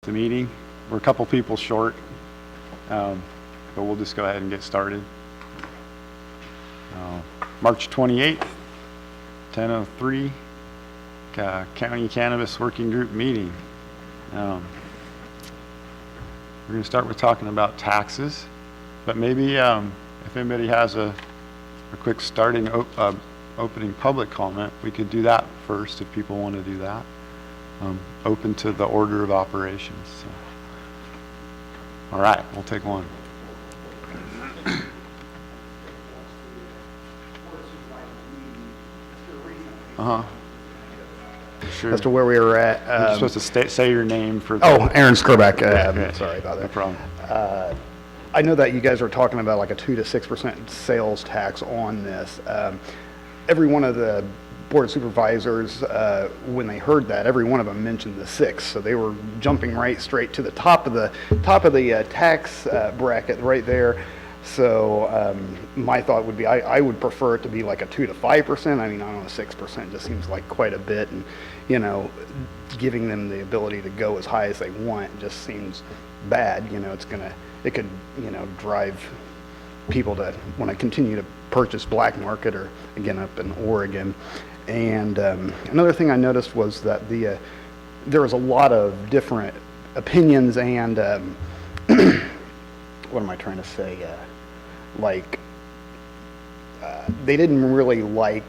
the meeting. We're a couple people short, but we'll just go ahead and get started. March 28th, 10:03, County Cannabis Working Group meeting. We're going to start with talking about taxes, but maybe if anybody has a quick starting opening public comment, we could do that first if people want to do that. Open to the order of operations. So. All right, we'll take one. Sure. As to where we were at. You're supposed to say your name for. Aaron Skurback. Okay. Sorry about that. No problem. I know that you guys are talking about like a 2 to 6% sales tax on this. Every one of the board of supervisors, when they heard that, every one of them mentioned the 6, so they were jumping right straight to the top of the tax bracket right there. So my thought would be I would prefer it to be like a 2 to 5%. I mean, I don't know, 6% just seems like quite a bit, and you know, giving them the ability to go as high as they want just seems bad. You know, it could drive people to want to continue to purchase black market, or again up in Oregon. And another thing I noticed was that there was a lot of different opinions and what am I trying to say? They didn't really like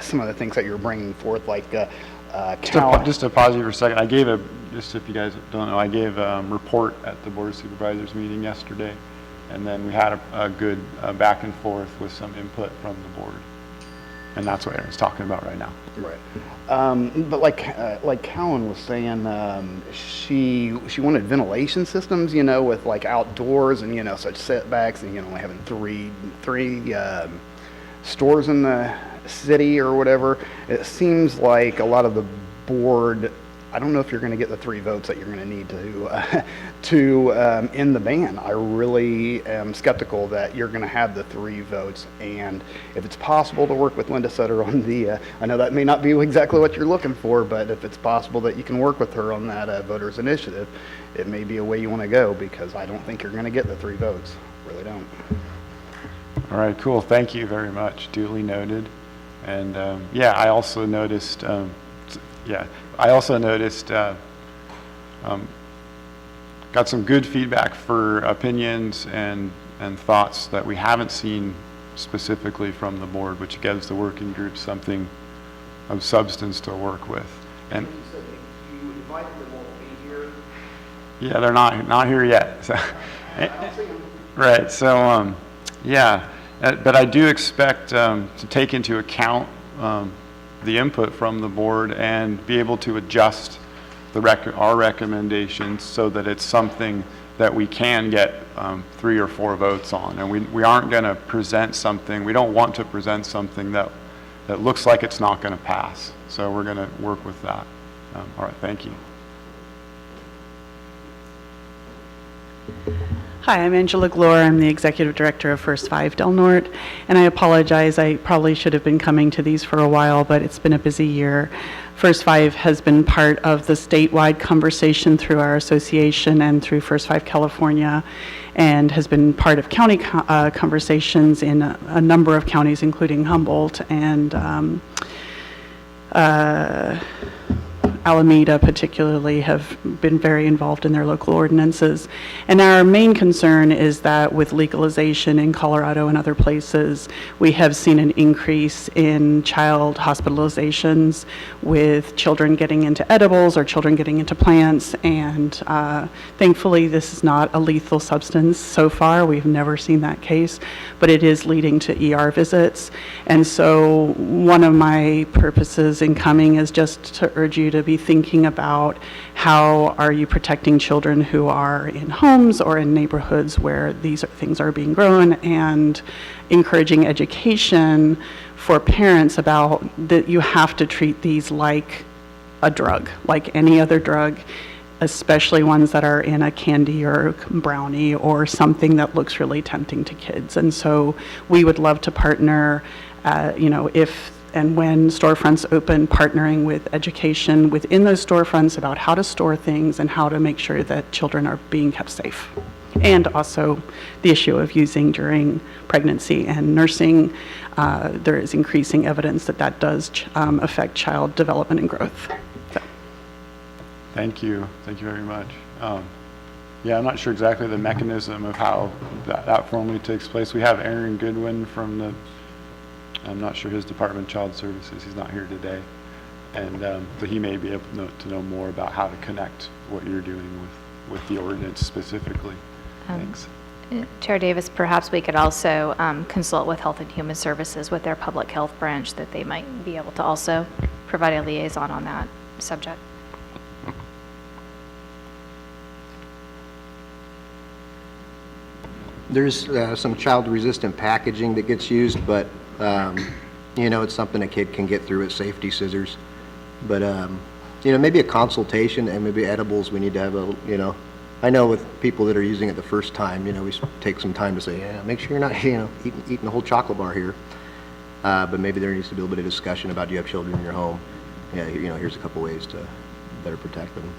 some of the things that you were bringing forth, like just to pause you for a second. I gave just if you guys don't know, I gave a report at the Board of Supervisors meeting yesterday, and then we had a good back and forth with some input from the board. And that's what Aaron's talking about right now. Right. But like Cowan was saying, she wanted ventilation systems, you know, with like outdoors and, you know, such setbacks, and, you know, having three stores in the city or whatever. It seems like a lot of the board, I don't know if you're going to get the 3 votes that you're going to need to end the ban. I really am skeptical that you're going to have the 3 votes. And if it's possible to work with Linda Sutter on the, I know that may not be exactly what you're looking for, but if it's possible that you can work with her on that voters initiative, it may be a way you want to go, because I don't think you're going to get the 3 votes. Really don't. All right, cool. Thank you very much. Duly noted. And yeah, I also noticed. Got some good feedback for opinions and thoughts that we haven't seen specifically from the board, which gives the working group something of substance to work with. And you invited them all to be here. Yeah, they're not here yet. So, right. So yeah, but I do expect to take into account the input from the board and be able to adjust our recommendations so that it's something that we can get 3 or 4 votes on. And we aren't going to present something, we don't want to present something that looks like it's not going to pass. So we're going to work with that. All right, thank you. Hi, I'm Angela Glore. I'm the Executive Director of First 5 Del Norte, and I apologize. I probably should have been coming to these for a while, but it's been a busy year. First 5 has been part of the statewide conversation through our association and through First 5 California, and has been part of county conversations in a number of counties, including Humboldt and Alameda particularly have been very involved in their local ordinances. And our main concern is that with legalization in Colorado and other places, we have seen an increase in child hospitalizations with children getting into edibles or children getting into plants. And thankfully, this is not a lethal substance so far. We've never seen that case, but it is leading to ER visits. And so one of my purposes in coming is just to urge you to be thinking about how are you protecting children who are in homes or in neighborhoods where these things are being grown, and encouraging education for parents about that you have to treat these like a drug, like any other drug, especially ones that are in a candy or brownie or something that looks really tempting to kids. And so we would love to partner, if and when storefronts open, partnering with education within those storefronts about how to store things and how to make sure that children are being kept safe. And also the issue of using during pregnancy and nursing. There is increasing evidence that that does affect child development and growth. So. Thank you very much. Yeah, I'm not sure exactly the mechanism of how that formally takes place. We have Aaron Goodwin from I'm not sure his Department of Child Services, he's not here today. And so he may be able to know more about how to connect what you're doing with the ordinance specifically. Thanks. Chair Davis, perhaps we could also consult with Health and Human Services with their public health branch, that they might be able to also provide a liaison on that subject. There's some child-resistant packaging that gets used, but, you know, it's something a kid can get through with safety scissors. But, you know, maybe a consultation and maybe edibles, we need to have a, you know, I know with people that are using it the first time, you know, we take some time to say, yeah, make sure you're not, you know, eating the whole chocolate bar here. But maybe there needs to be a little bit of discussion about, do you have children in your home? Yeah, you know, here's a couple ways to better protect them.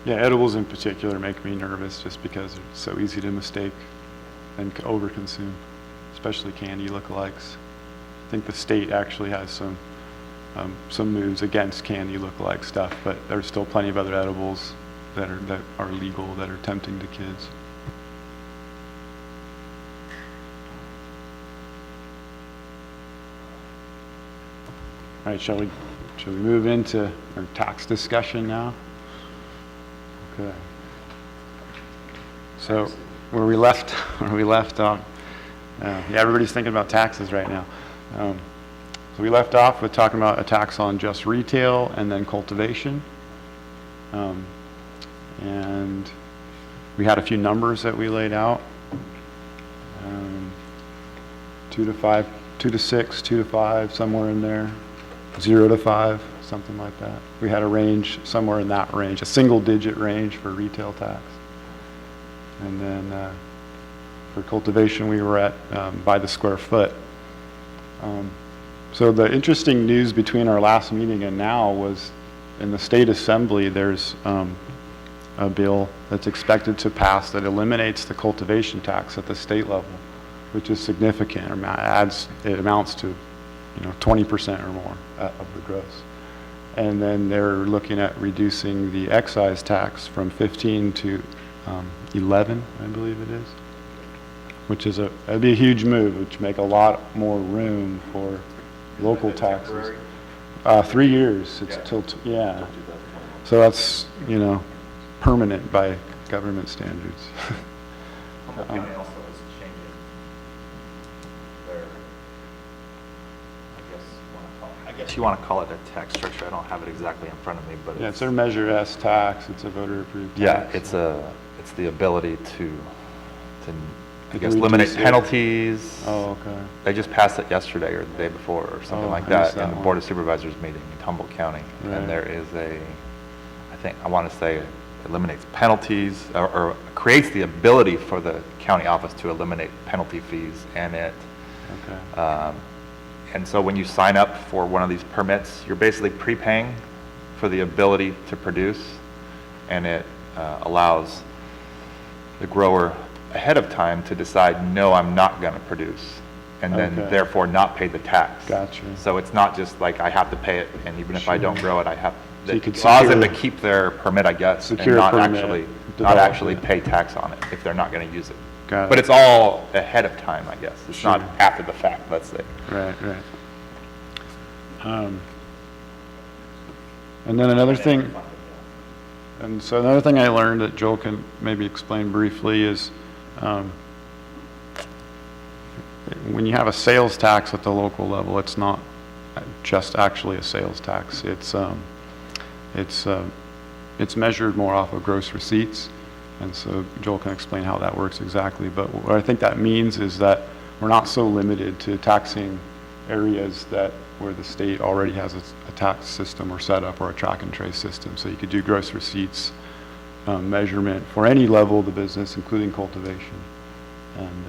Yeah, edibles in particular make me nervous just because they're so easy to mistake and overconsume, especially candy lookalikes. I think the state actually has some moves against candy lookalike stuff, but there's still plenty of other edibles that are legal that are tempting to kids. All right, shall we move into our tax discussion now? Okay. So where we left off, yeah, everybody's thinking about taxes right now. So we left off with talking about a tax on just retail and then cultivation. And we had a few numbers that we laid out. 2 to 5, 2 to 6, 2 to 5, somewhere in there. 0 to 5, something like that. We had a range somewhere in that range, a single-digit range for retail tax. And then for cultivation, we were at by the square foot. So the interesting news between our last meeting and now was in the state assembly, there's a bill that's expected to pass that eliminates the cultivation tax at the state level, which is significant. It amounts to 20% or more of the gross. And then they're looking at reducing the excise tax from 15 to 11, I believe it is, which is that'd be a huge move, which make a lot more room for local taxes. 3 years. It's till yeah. So that's permanent by government standards. County also is changing their, I guess you want to call it a tax structure. I don't have it exactly in front of me, but Yeah, it's their Measure S tax. It's a voter-approved tax. yeah, it's the ability to I guess reduce eliminate it. penalties. Oh, okay. They just passed it yesterday or the day before or something like I missed that in that the Board one. of Supervisors meeting in Humboldt County. Right. And there is I want to say eliminates penalties or creates the ability for the county office to eliminate penalty fees, and Okay. and so when you sign up for one of these permits, you're basically prepaying for the ability to produce, and it allows the grower ahead of time to decide, no, I'm not going to produce, and then Okay. therefore not pay the tax. Gotcha. So it's not just like I have to pay it, and even if I don't grow it, I have. So you could It allows them to secure- keep their permit, I guess, and Secure not permit, actually develop it. pay tax on it if they're not going to use it. Got it. But it's all ahead of time, I guess. It's not Sure. after the fact, let's say. Right. And then another thing, I learned that Joel can maybe explain briefly is when you have a sales tax at the local level, it's not just actually a sales tax. It's measured more off of gross receipts, and so Joel can explain how that works exactly. But what I think that means is that we're not so limited to taxing areas where the state already has a tax system or setup or a track and trace system. So you could do gross receipts measurement for any level of the business, including cultivation. And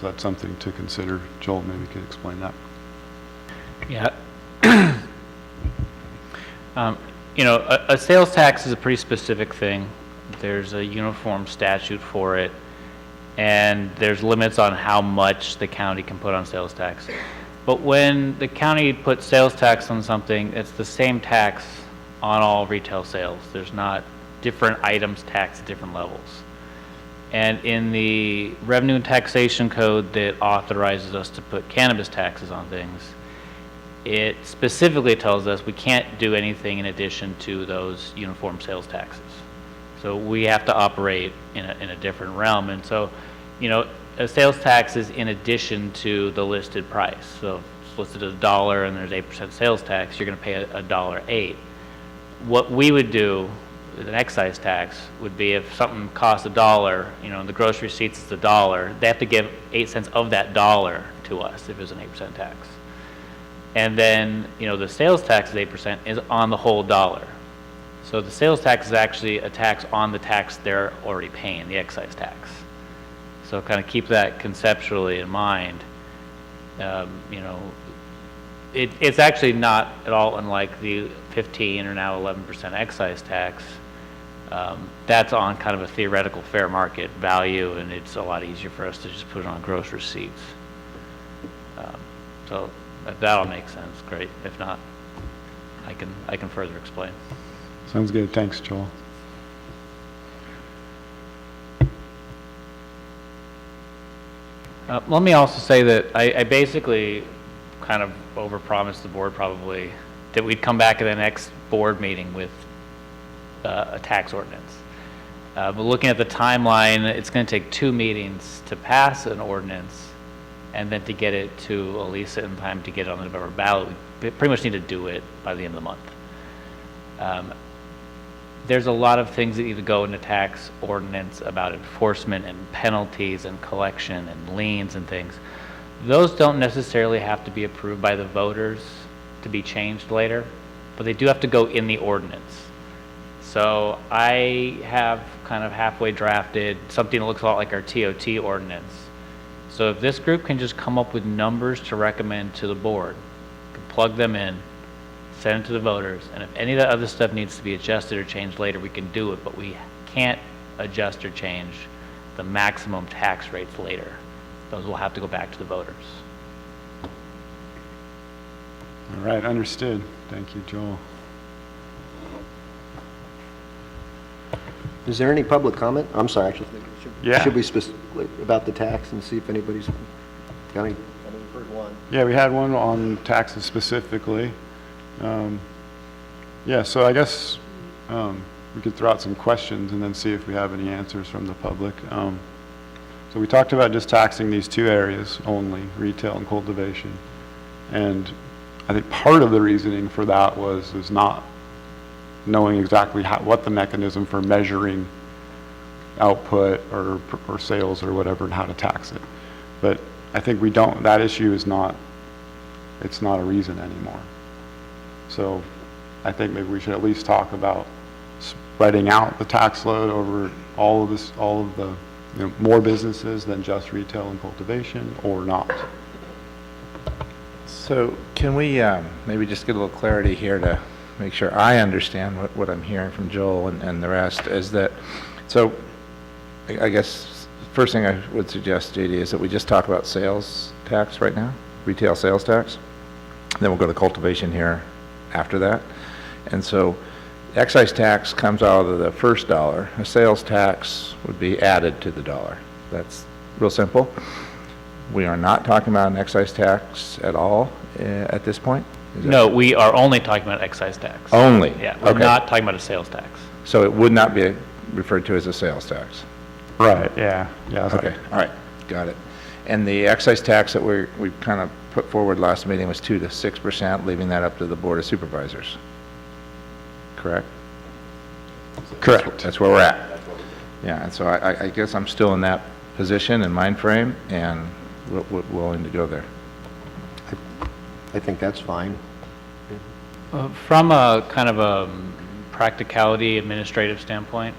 so that's something to consider. Joel maybe could explain that. Yeah. You know, a sales tax is a pretty specific thing. There's a uniform statute for it, and there's limits on how much the county can put on sales tax. But when the county puts sales tax on something, it's the same tax on all retail sales. There's not different items taxed at different levels. And in the revenue and taxation code that authorizes us to put cannabis taxes on things, it specifically tells us we can't do anything in addition to those uniform sales taxes. So we have to operate in a different realm. And so, you know, a sales tax is in addition to the listed price. So if it's listed as $1 and there's 8% sales tax, you're going to pay a $1.08. What we would do with an excise tax would be if something costs $1, you know, the grocery receipts is $1, they have to give 8 cents of that $1 to us if it's an 8% tax. And then, you know, the sales tax is 8% is on the whole $1. So the sales tax is actually a tax on the tax they're already paying, the excise tax. So kind of keep that conceptually in mind. You know, it's actually not at all unlike the 15 or now 11% excise tax. That's on kind of a theoretical fair market value, and it's a lot easier for us to just put it on gross receipts. So if that'll make sense, great. If not, I can further explain. Sounds good. Thanks, Joel. Let me also say that I basically kind of overpromised the board probably that we'd come back at the next board meeting with a tax ordinance. But looking at the timeline, it's going to take 2 meetings to pass an ordinance and then to get it to Elisa in time to get it on the November ballot. We pretty much need to do it by the end of the month. There's a lot of things that need to go into tax ordinance about enforcement and penalties and collection and liens and things. Those don't necessarily have to be approved by the voters to be changed later, but they do have to go in the ordinance. So I have kind of halfway drafted something that looks a lot like our TOT ordinance. So if this group can just come up with numbers to recommend to the board, can plug them in, send it to the voters, and if any of that other stuff needs to be adjusted or changed later, we can do it, but we can't adjust or change the maximum tax rates later. Those will have to go back to the voters. All right, understood. Thank you, Joel. Is there any public comment? I'm sorry, actually. Yeah. Should we specifically about the tax and see if anybody's got any? I mean, we've heard one. Yeah, we had one on taxes specifically. Yeah, so I guess we could throw out some questions and then see if we have any answers from the public. So we talked about just taxing these 2 areas only, retail and cultivation. And I think part of the reasoning for that was not knowing exactly what the mechanism for measuring output or sales or whatever and how to tax it. But I think that issue is not, it's not a reason anymore. So I think maybe we should at least talk about spreading out the tax load over all of the, you know, more businesses than just retail and cultivation, or not. So can we maybe just get a little clarity here to make sure I understand what I'm hearing from Joel and the rest is that, so I guess the first thing I would suggest, JD, is that we just talk about sales tax right now, retail sales tax. Then we'll go to cultivation here after that. And so excise tax comes out of the first $1. A sales tax would be added to the $1. That's real simple. We are not talking about an excise tax at all at this point? No, we are only talking about excise tax. Only? Yeah, we're Okay. not talking about a sales tax. So it would not be referred to as a sales tax? Right, yeah. Okay, all right, got it. And the excise tax that we kind of put forward last meeting was 2 to 6%, leaving that up to the Board of Supervisors. Correct? Correct. That's where we're at. Yeah, and so I guess I'm still in that position and mind frame and willing to go there. I think that's fine. From a kind of a practicality administrative standpoint,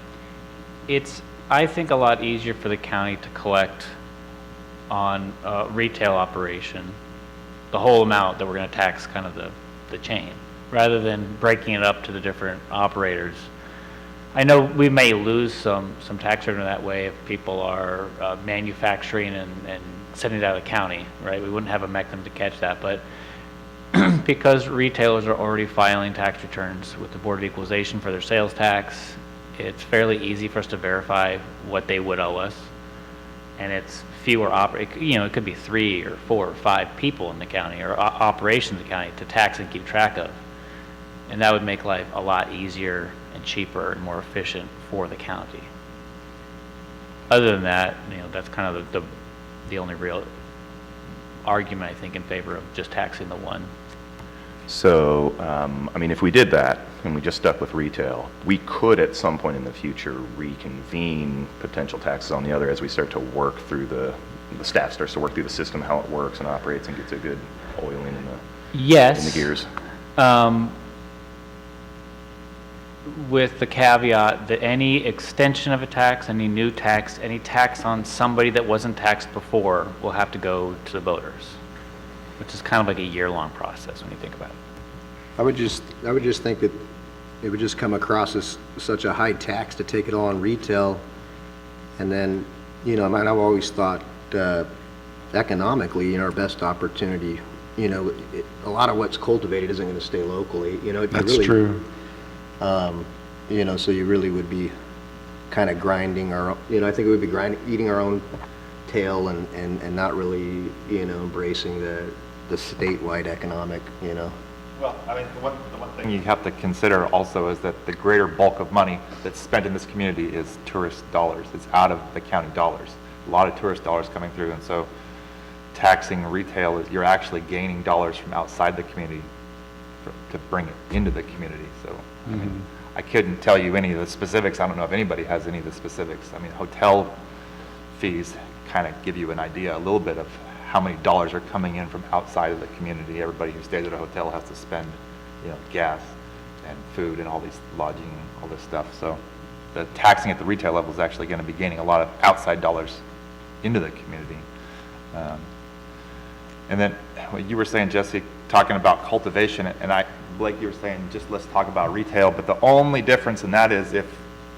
it's, I think, a lot easier for the county to collect on a retail operation, the whole amount that we're going to tax kind of the chain, rather than breaking it up to the different operators. I know we may lose some tax revenue that way if people are manufacturing and sending it out of the county, right? We wouldn't have a mechanism to catch that, but because retailers are already filing tax returns with the Board of Equalization for their sales tax, it's fairly easy for us to verify what they would owe us. And it's fewer it could be 3 or 4 or 5 people in the county or operations in the county to tax and keep track of. And that would make life a lot easier and cheaper and more efficient for the county. Other than that, that's kind of the only real argument, I think, in favor of just taxing the one. So, I mean, if we did that and we just stuck with retail, we could at some point in the future reconvene potential taxes on the other as we start to work through the staff starts to work through the system, how it works and operates, and gets a good oiling in the gears. With the caveat that any extension of a tax, any new tax, any tax on somebody that wasn't taxed before will have to go to the voters, which is kind of like a year-long process when you think about it. I would just think that it would just come across as such a high tax to take it all on retail. And then, I've always thought economically, our best opportunity, a lot of what's cultivated isn't going to stay locally. That's true. So you really would be kind of grinding I think it would be eating our own tail and not really, embracing the statewide economic, Well, I mean, the one thing you have to consider also is that the greater bulk of money that's spent in this community is tourist dollars. It's out of the county dollars. A lot of tourist dollars coming through, and so taxing retail is you're actually gaining dollars from outside the community to bring it into the community. So, I mean, I couldn't tell you any of the specifics. I don't know if anybody has any of the specifics. I mean, hotel fees kind of give you an idea, a little bit of how many dollars are coming in from outside of the community. Everybody who stays at a hotel has to spend, gas and food and all these lodging and all this stuff. So the taxing at the retail level is actually going to be gaining a lot of outside dollars into the community. And then what you were saying, Jesse, talking about cultivation, and Blake, you were saying just let's talk about retail, but the only difference in that is if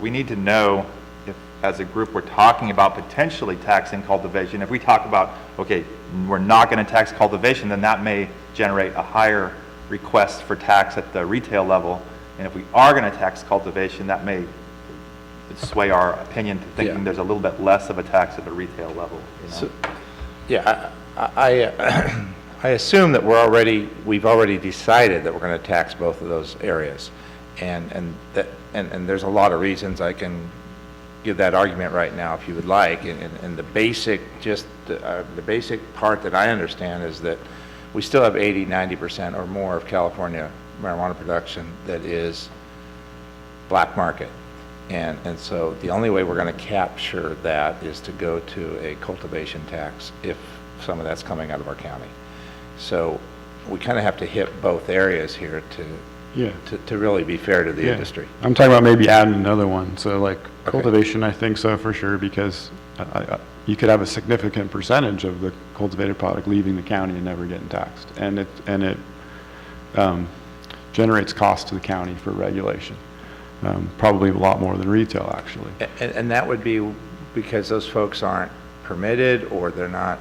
we need to know if as a group we're talking about potentially taxing cultivation. If we talk about, okay, we're not going to tax cultivation, then that may generate a higher request for tax at the retail level. And if we are going to tax cultivation, that may sway our opinion to thinking there's a little bit less of a tax at the retail level. So, I assume that we've already decided that we're going to tax both of those areas, and there's a lot of reasons. I can give that argument right now if you would like, and the basic part that I understand is that we still have 80-90% or more of California marijuana production that is black market, and so the only way we're going to capture that is to go to a cultivation tax if some of that's coming out of our county. So we kind of have to hit both areas here to really be fair to the industry. I'm talking about maybe adding another one. So like cultivation, I think so for sure, because you could have a significant percentage of the cultivated product leaving the county and never getting taxed, and it generates cost to the county for regulation, probably a lot more than retail actually. And that would be because those folks aren't permitted, or they're not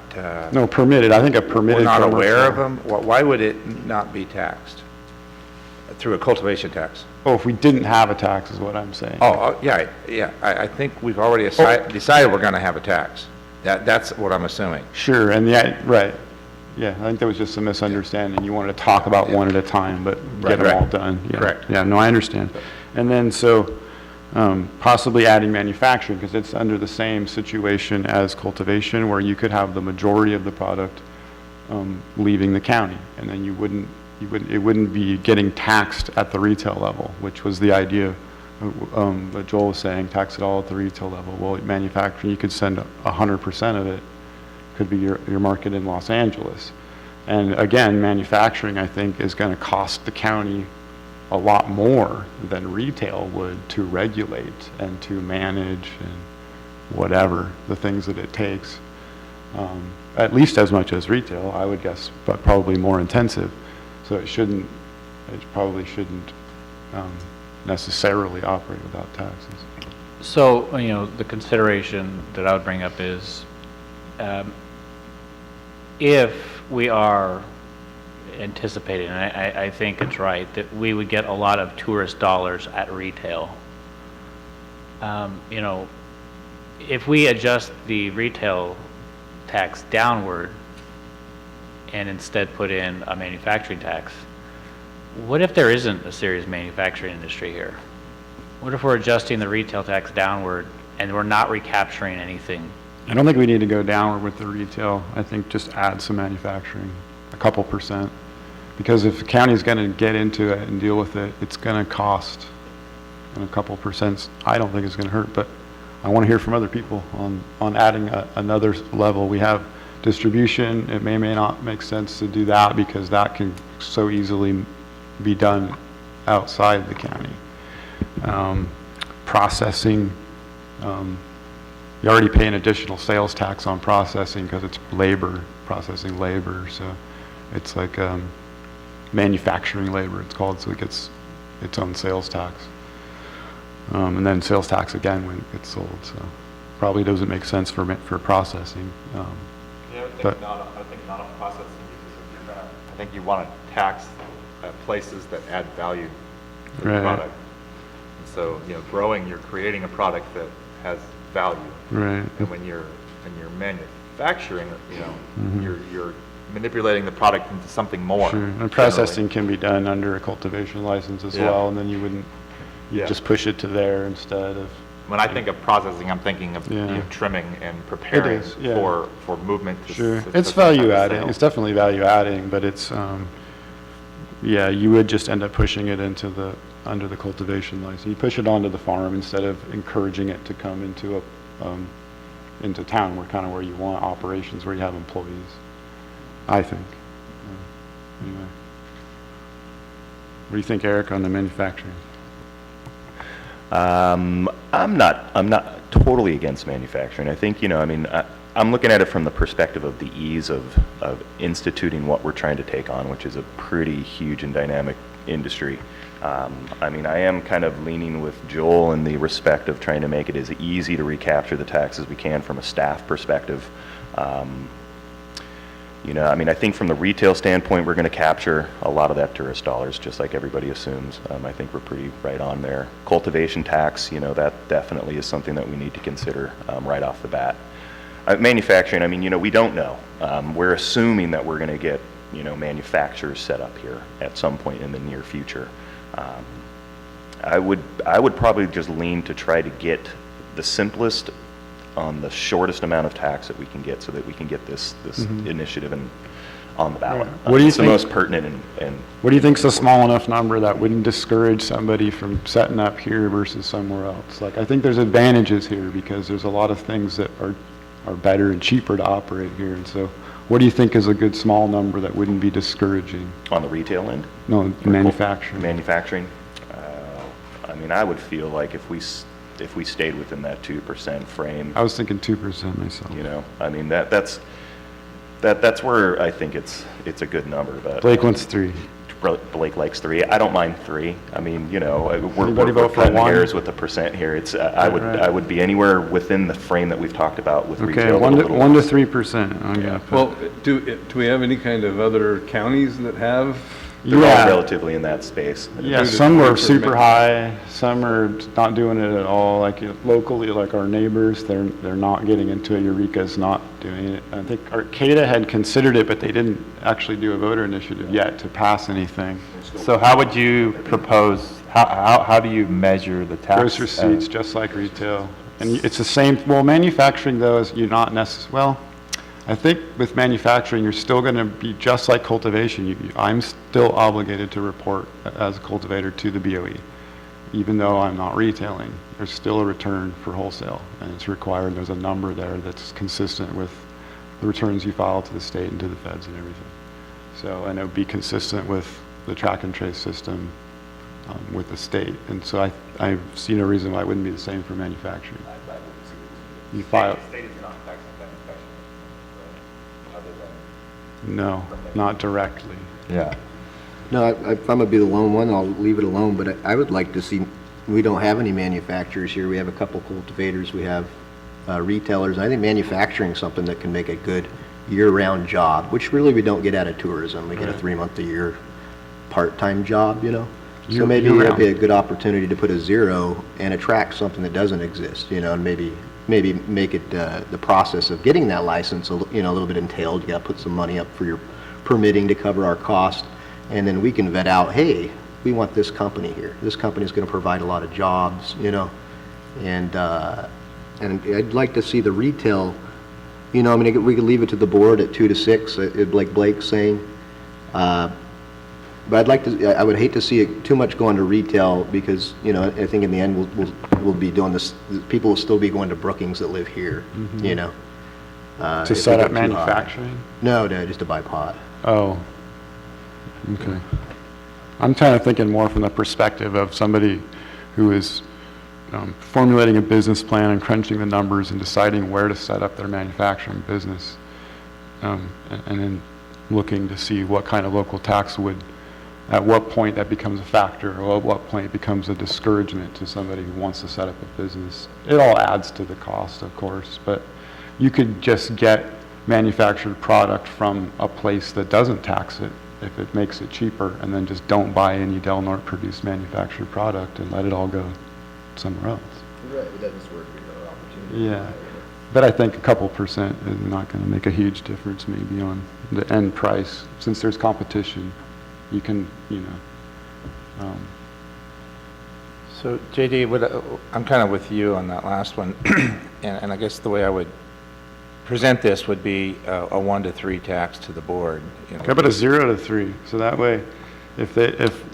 no, permitted. I think a permitted, we're not commercial, aware of them. Why would it not be taxed through a cultivation tax? Oh, if we didn't have a tax is what I'm saying. I think we've already decided we're going to have a tax. That's what I'm assuming. Sure, and right. Yeah, I think there was just a misunderstanding. You wanted to talk about one at a time, but get them all done. Yeah. Correct. Yeah, no, I understand. And then so possibly adding manufacturing, because it's under the same situation as cultivation, where you could have the majority of the product leaving the county, and then it wouldn't be getting taxed at the retail level, which was the idea that Joel was saying, tax it all at the retail level. Well, manufacturing, you could send 100% of it, could be your market in Los Angeles. And again, manufacturing, I think, is going to cost the county a lot more than retail would to regulate and to manage and whatever the things that it takes. at least as much as retail, I would guess, but probably more intensive. So it probably shouldn't necessarily operate without taxes. So, the consideration that I would bring up is, if we are anticipating, and I think it's right, that we would get a lot of tourist dollars at retail. If we adjust the retail tax downward and instead put in a manufacturing tax, what if there isn't a serious manufacturing industry here? What if we're adjusting the retail tax downward and we're not recapturing anything? I don't think we need to go downward with the retail. I think just add some manufacturing, a couple percent. Because if the county's going to get into it and deal with it, it's going to cost. And a couple percent, I don't think it's going to hurt, but I want to hear from other people on adding another level. We have distribution. It may not make sense to do that because that can so easily be done outside the county. Processing, you already pay an additional sales tax on processing because it's processing labor. So it's like manufacturing labor, it's called, so it gets its own sales tax. And then sales tax again when it gets sold, so probably doesn't make sense for processing. Yeah, I think not on processing, because I think you want to tax places that add value to the Right. product. And so, you're creating a product that has value. Right. And when you're manufacturing, you're manipulating the product into something more. Sure, and generally. processing can be done under a cultivation license as Yeah. well, and then you Yeah. just push it to there instead of. When I think of processing, I'm thinking of Yeah. trimming and preparing is, yeah. for movement. Sure, to it's some kind of value adding, sale. it's definitely value adding, but it's, yeah, you would just end up pushing it under the cultivation license. You push it onto the farm instead of encouraging it to come into town, where you want operations, where you have employees, I think. Anyway. What do you think, Eric, on the manufacturing? I'm not totally against manufacturing. I think, I'm looking at it from the perspective of the ease of instituting what we're trying to take on, which is a pretty huge and dynamic industry. I am kind of leaning with Joel in the respect of trying to make it as easy to recapture the tax as we can from a staff perspective. I think from the retail standpoint, we're going to capture a lot of that tourist dollars, just like everybody assumes. I think we're pretty right on there. Cultivation tax, that definitely is something that we need to consider right off the bat. Manufacturing, we don't know. We're assuming that we're going to get, manufacturers set up here at some point in the near future. I would probably just lean to try to get the simplest on the shortest amount of tax that we can get so that we can get this initiative on the ballot. What do you It's the think- most pertinent and What do you think's a small enough number that wouldn't discourage somebody from setting up here versus somewhere else? Like, I think there's advantages here because there's a lot of things that are better and cheaper to operate here. And so what do you think is a good small number that wouldn't be discouraging? on the retail end. No, manufacturing. Manufacturing. I would feel like if we stayed within that 2% frame, I was thinking 2% myself. that's where I think it's a good number. But Blake wants 3. Blake likes 3. I don't mind 3. We're Anybody vote for cutting 1? hairs with the percent here. It's I Right. would be anywhere within the frame that we've talked about with Okay, retail. 1 a to little 1 to less. 3%. I'm gonna put. Well, do we have any kind of other counties that have? They're Yeah. all relatively in that space. Yeah, 2 to some are 3%. super high, some are not doing it at all, like locally, like our neighbors, they're not getting into it, Eureka's not doing it. I think Arcata had considered it, but they didn't actually do a voter initiative yet to pass anything. So how would you propose, how do you measure the tax? Gross receipts, just like retail. And it's the same, well, manufacturing though, is you're not well, I think with manufacturing, you're still going to be just like cultivation. I'm still obligated to report as a cultivator to the BOE, even though I'm not retailing. There's still a return for wholesale, and it's required. There's a number there that's consistent with the returns you file to the state and to the feds and everything. So, and it would be consistent with the track and trace system with the state. And so I see no reason why it wouldn't be the same for manufacturing. You file. No, not directly. Yeah. No, if I'm gonna be the lone one, I'll leave it alone, but I would like to see, we don't have any manufacturers here. We have a couple cultivators, we have retailers. I think manufacturing is something that can make a good year-round job, which really we don't get out of tourism. We get a 3-month-a-year part-time job, you know? So maybe it'd be a good opportunity to put a zero and attract something that doesn't exist, you know, and maybe make it the process of getting that license, you know, a little bit entailed. You got to put some money up for your permitting to cover our cost, and then we can vet out, hey, we want this company here. This company is going to provide a lot of jobs, you know, and I'd like to see the retail, you know, I mean, we could leave it to the board at 2 to 6, like Blake's saying. But I'd like to, I would hate to see it too much going to retail because, you know, I think in the end we'll be doing this, people will still be going to Brookings that live here, you know. To if set we up go too high. manufacturing? No, just to buy pot. Oh, okay. I'm kind of thinking more from the perspective of somebody who is formulating a business plan and crunching the numbers and deciding where to set up their manufacturing business, and then looking to see what kind of local tax would, at what point that becomes a factor, or at what point it becomes a discouragement to somebody who wants to set up a business. It all adds to the cost, of course, but you could just get manufactured product from a place that doesn't tax it if it makes it cheaper, and then just don't buy any Del Norte produced manufactured product and let it all go somewhere else. Right, but that is worth your opportunity. Yeah, but I think a couple percent is not going to make a huge difference maybe on the end price. Since there's competition, you can, you know. So JD, I'm kind of with you on that last one, and I guess the way I would present this would be a 1 to 3 tax to the board. You know. How about a 0 to 3? So that way, if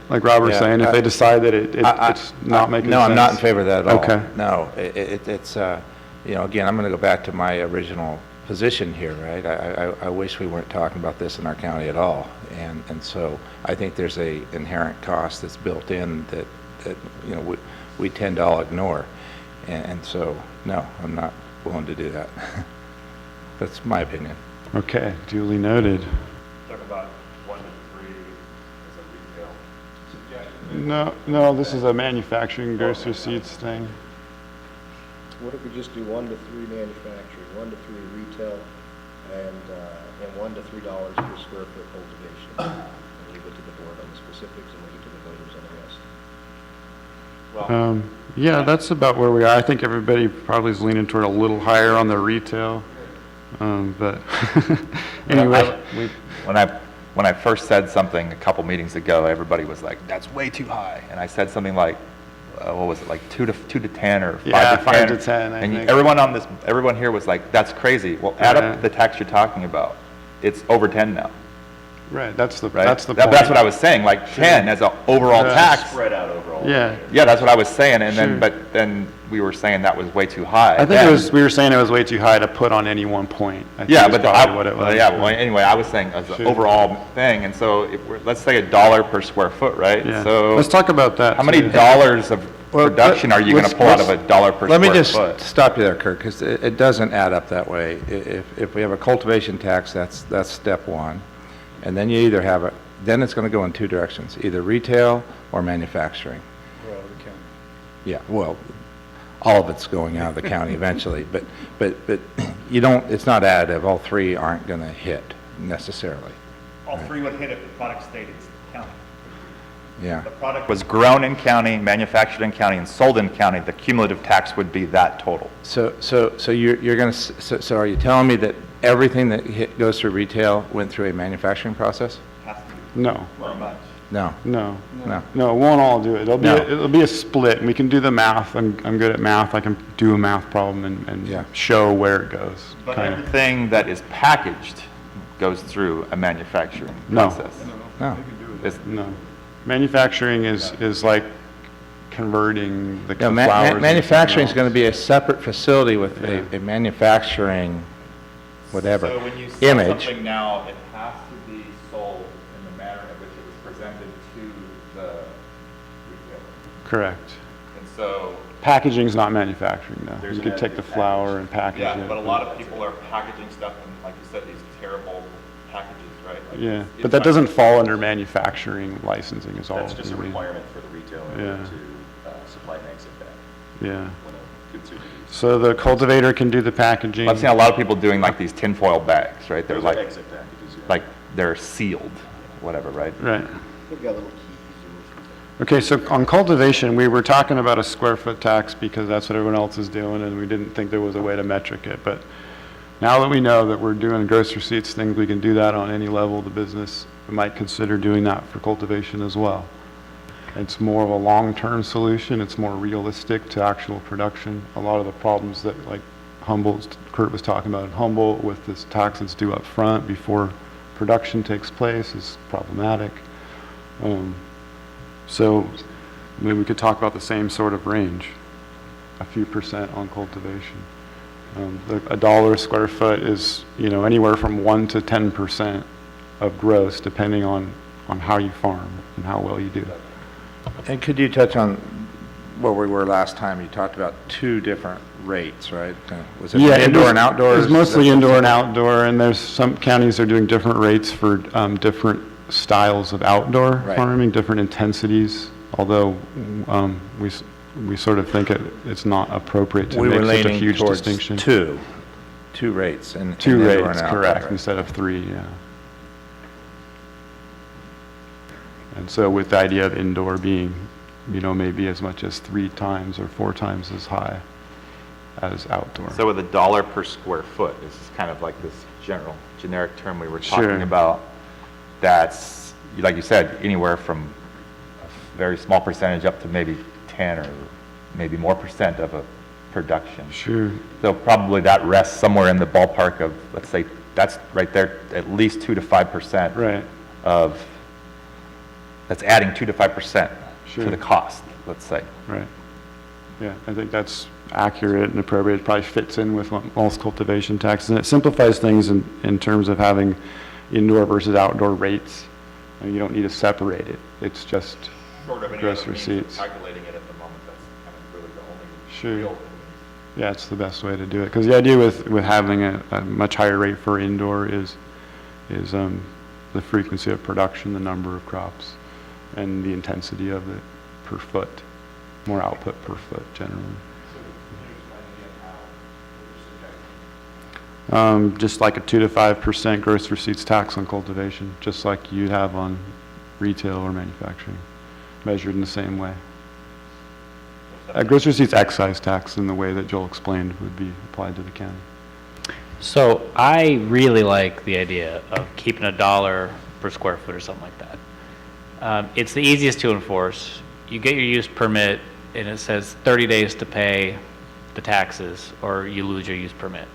like Robert's Yeah, saying, if they decide that it's not making sense. No, I'm not in favor of that at all. Okay. No, it's, you know, again, I'm going to go back to my original position here, right? I wish we weren't talking about this in our county at all. And so I think there's a inherent cost that's built in that you know, we tend to all ignore. And so, no, I'm not willing to do that. That's my opinion. Okay, duly noted. Talk about 1 to 3 as a retail. No, this is a manufacturing gross receipts thing. What if we just do 1 to 3 manufacturing, 1 to 3 retail, and $1 to $3 per square foot cultivation? And leave it to the board on the specifics and leave it to the voters on the rest. Yeah, that's about where we are. I think everybody probably is leaning toward a little higher on the retail, but anyway. When I first said something a couple meetings ago, everybody was like, "That's way too high," and I said something like, "What was it, like 2 to 10 or 5 Yeah, to 10?" 5 to 10, I and think. everyone here was like, "That's crazy." Well, add up the tax you're talking about. It's over 10 now, Right, that's the right? point. That's what I was saying. Like 10 as an overall Yeah. tax. Spread out overall. Yeah. Yeah, that's what I was saying, and Sure. but then we were saying that was way too high. I think we were saying it was way too high to put on any one point. I think Yeah, is but probably what it was. well, anyway, I was saying as an Sure. overall thing, and so if let's say $1 per square foot, right? Yeah. So Let's talk about that. how many too. dollars of production are you going to pull out of $1 per square foot? Let me just stop you there, Kirk, because it doesn't add up that way. If we have a cultivation tax, that's step one. And then you either have it, then it's going to go in 2 directions, either retail or manufacturing. Yeah, well, all of it's going out of the county eventually, but you don't, it's not additive. All 3 aren't going to hit necessarily. All 3 would hit if the product stayed in county. Yeah. The product Was grown in county, manufactured in county, and sold in county, the cumulative tax would be that total. So you're going to, so are you telling me that everything that goes through retail went through a manufacturing process? has to be No, very much. No. no, No. no, it won't all do it. No. It'll be a split, and we can do the math. I'm good at math. I can do a math problem and Yeah. show where it goes. But kind of. everything that is packaged goes through a manufacturing No. process. No. It's- No, manufacturing is like converting the No, flowers. into manufacturing is something going to be a else. separate facility with Yeah. a manufacturing, whatever, So when you sell image. something now, it has to be sold in the manner in which it was presented to the retailer. Correct. And so, Packaging's not manufacturing though. There's You an could take the package. flower and package it. yeah, but a lot of people are packaging stuff in, like you said, these wearable packages, right? Like Yeah, it's but that like- doesn't fall under manufacturing licensing is all. That's just a we mean. requirement for the retailer Yeah. to supply an exit bag Yeah. when a consumer uses. So the cultivator can do the packaging. I've seen a lot of people doing like these tinfoil bags, right? They're Those are like, exit packages, yeah. like they're sealed, whatever, right? Right. They've got little keys. Okay, so on cultivation, we were talking about a square foot tax because that's what everyone else is doing, and we didn't think there was a way to metric it. But now that we know that we're doing gross receipts things, we can do that on any level of the business. We might consider doing that for cultivation as well. It's more of a long-term solution. It's more realistic to actual production. A lot of the problems that like Humboldt, Kurt was talking about in Humboldt with this tax that's due up front before production takes place is problematic. So maybe we could talk about the same sort of range, a few percent on cultivation. A dollar a square foot is, anywhere from 1 to 10% of gross, depending on how you farm and how well you do. And could you touch on where we were last time? You talked about two different rates, right? Was it indoor and outdoor? It's mostly indoor and outdoor, and there's some counties are doing different rates for different styles of outdoor Right. farming, different intensities, although we sort of think it's not appropriate to We were make such a leaning huge towards distinction. two rates. In Two indoor and rates, outdoor, correct, right? instead of 3, yeah. And so with the idea of indoor being, maybe as much as 3 times or 4 times as high as outdoor. So with $1 per square foot, this is kind of like this generic term we were talking Sure. about. That's, like you said, anywhere from a very small percentage up to maybe 10 or maybe more percent of a production. Sure. So probably that rests somewhere in the ballpark of, let's say, that's right there, at least 2 to 5% Right. of, that's adding 2 to 5% Sure. to the cost, let's say. Right. Yeah, I think that's accurate and appropriate. It probably fits in with what most cultivation taxes, and it simplifies things in terms of having indoor versus outdoor rates. You don't need to separate it. It's just Short of any gross other means of receipts. calculating it at the moment, that's kind of really the only Sure. real. Yeah, it's the best way to do it. Because the idea with having a much higher rate for indoor is the frequency of production, the number of crops, and the intensity of it per foot, more output per foot generally. Just like a 2 to 5% gross receipts tax on cultivation, just like you'd have on retail or manufacturing, measured in the same way. Gross receipts excise tax in the way that Joel explained would be applied to the county. So I really like the idea of keeping $1 per square foot or something like that. It's the easiest to enforce. You get your use permit and it says 30 days to pay the taxes or you lose your use permit.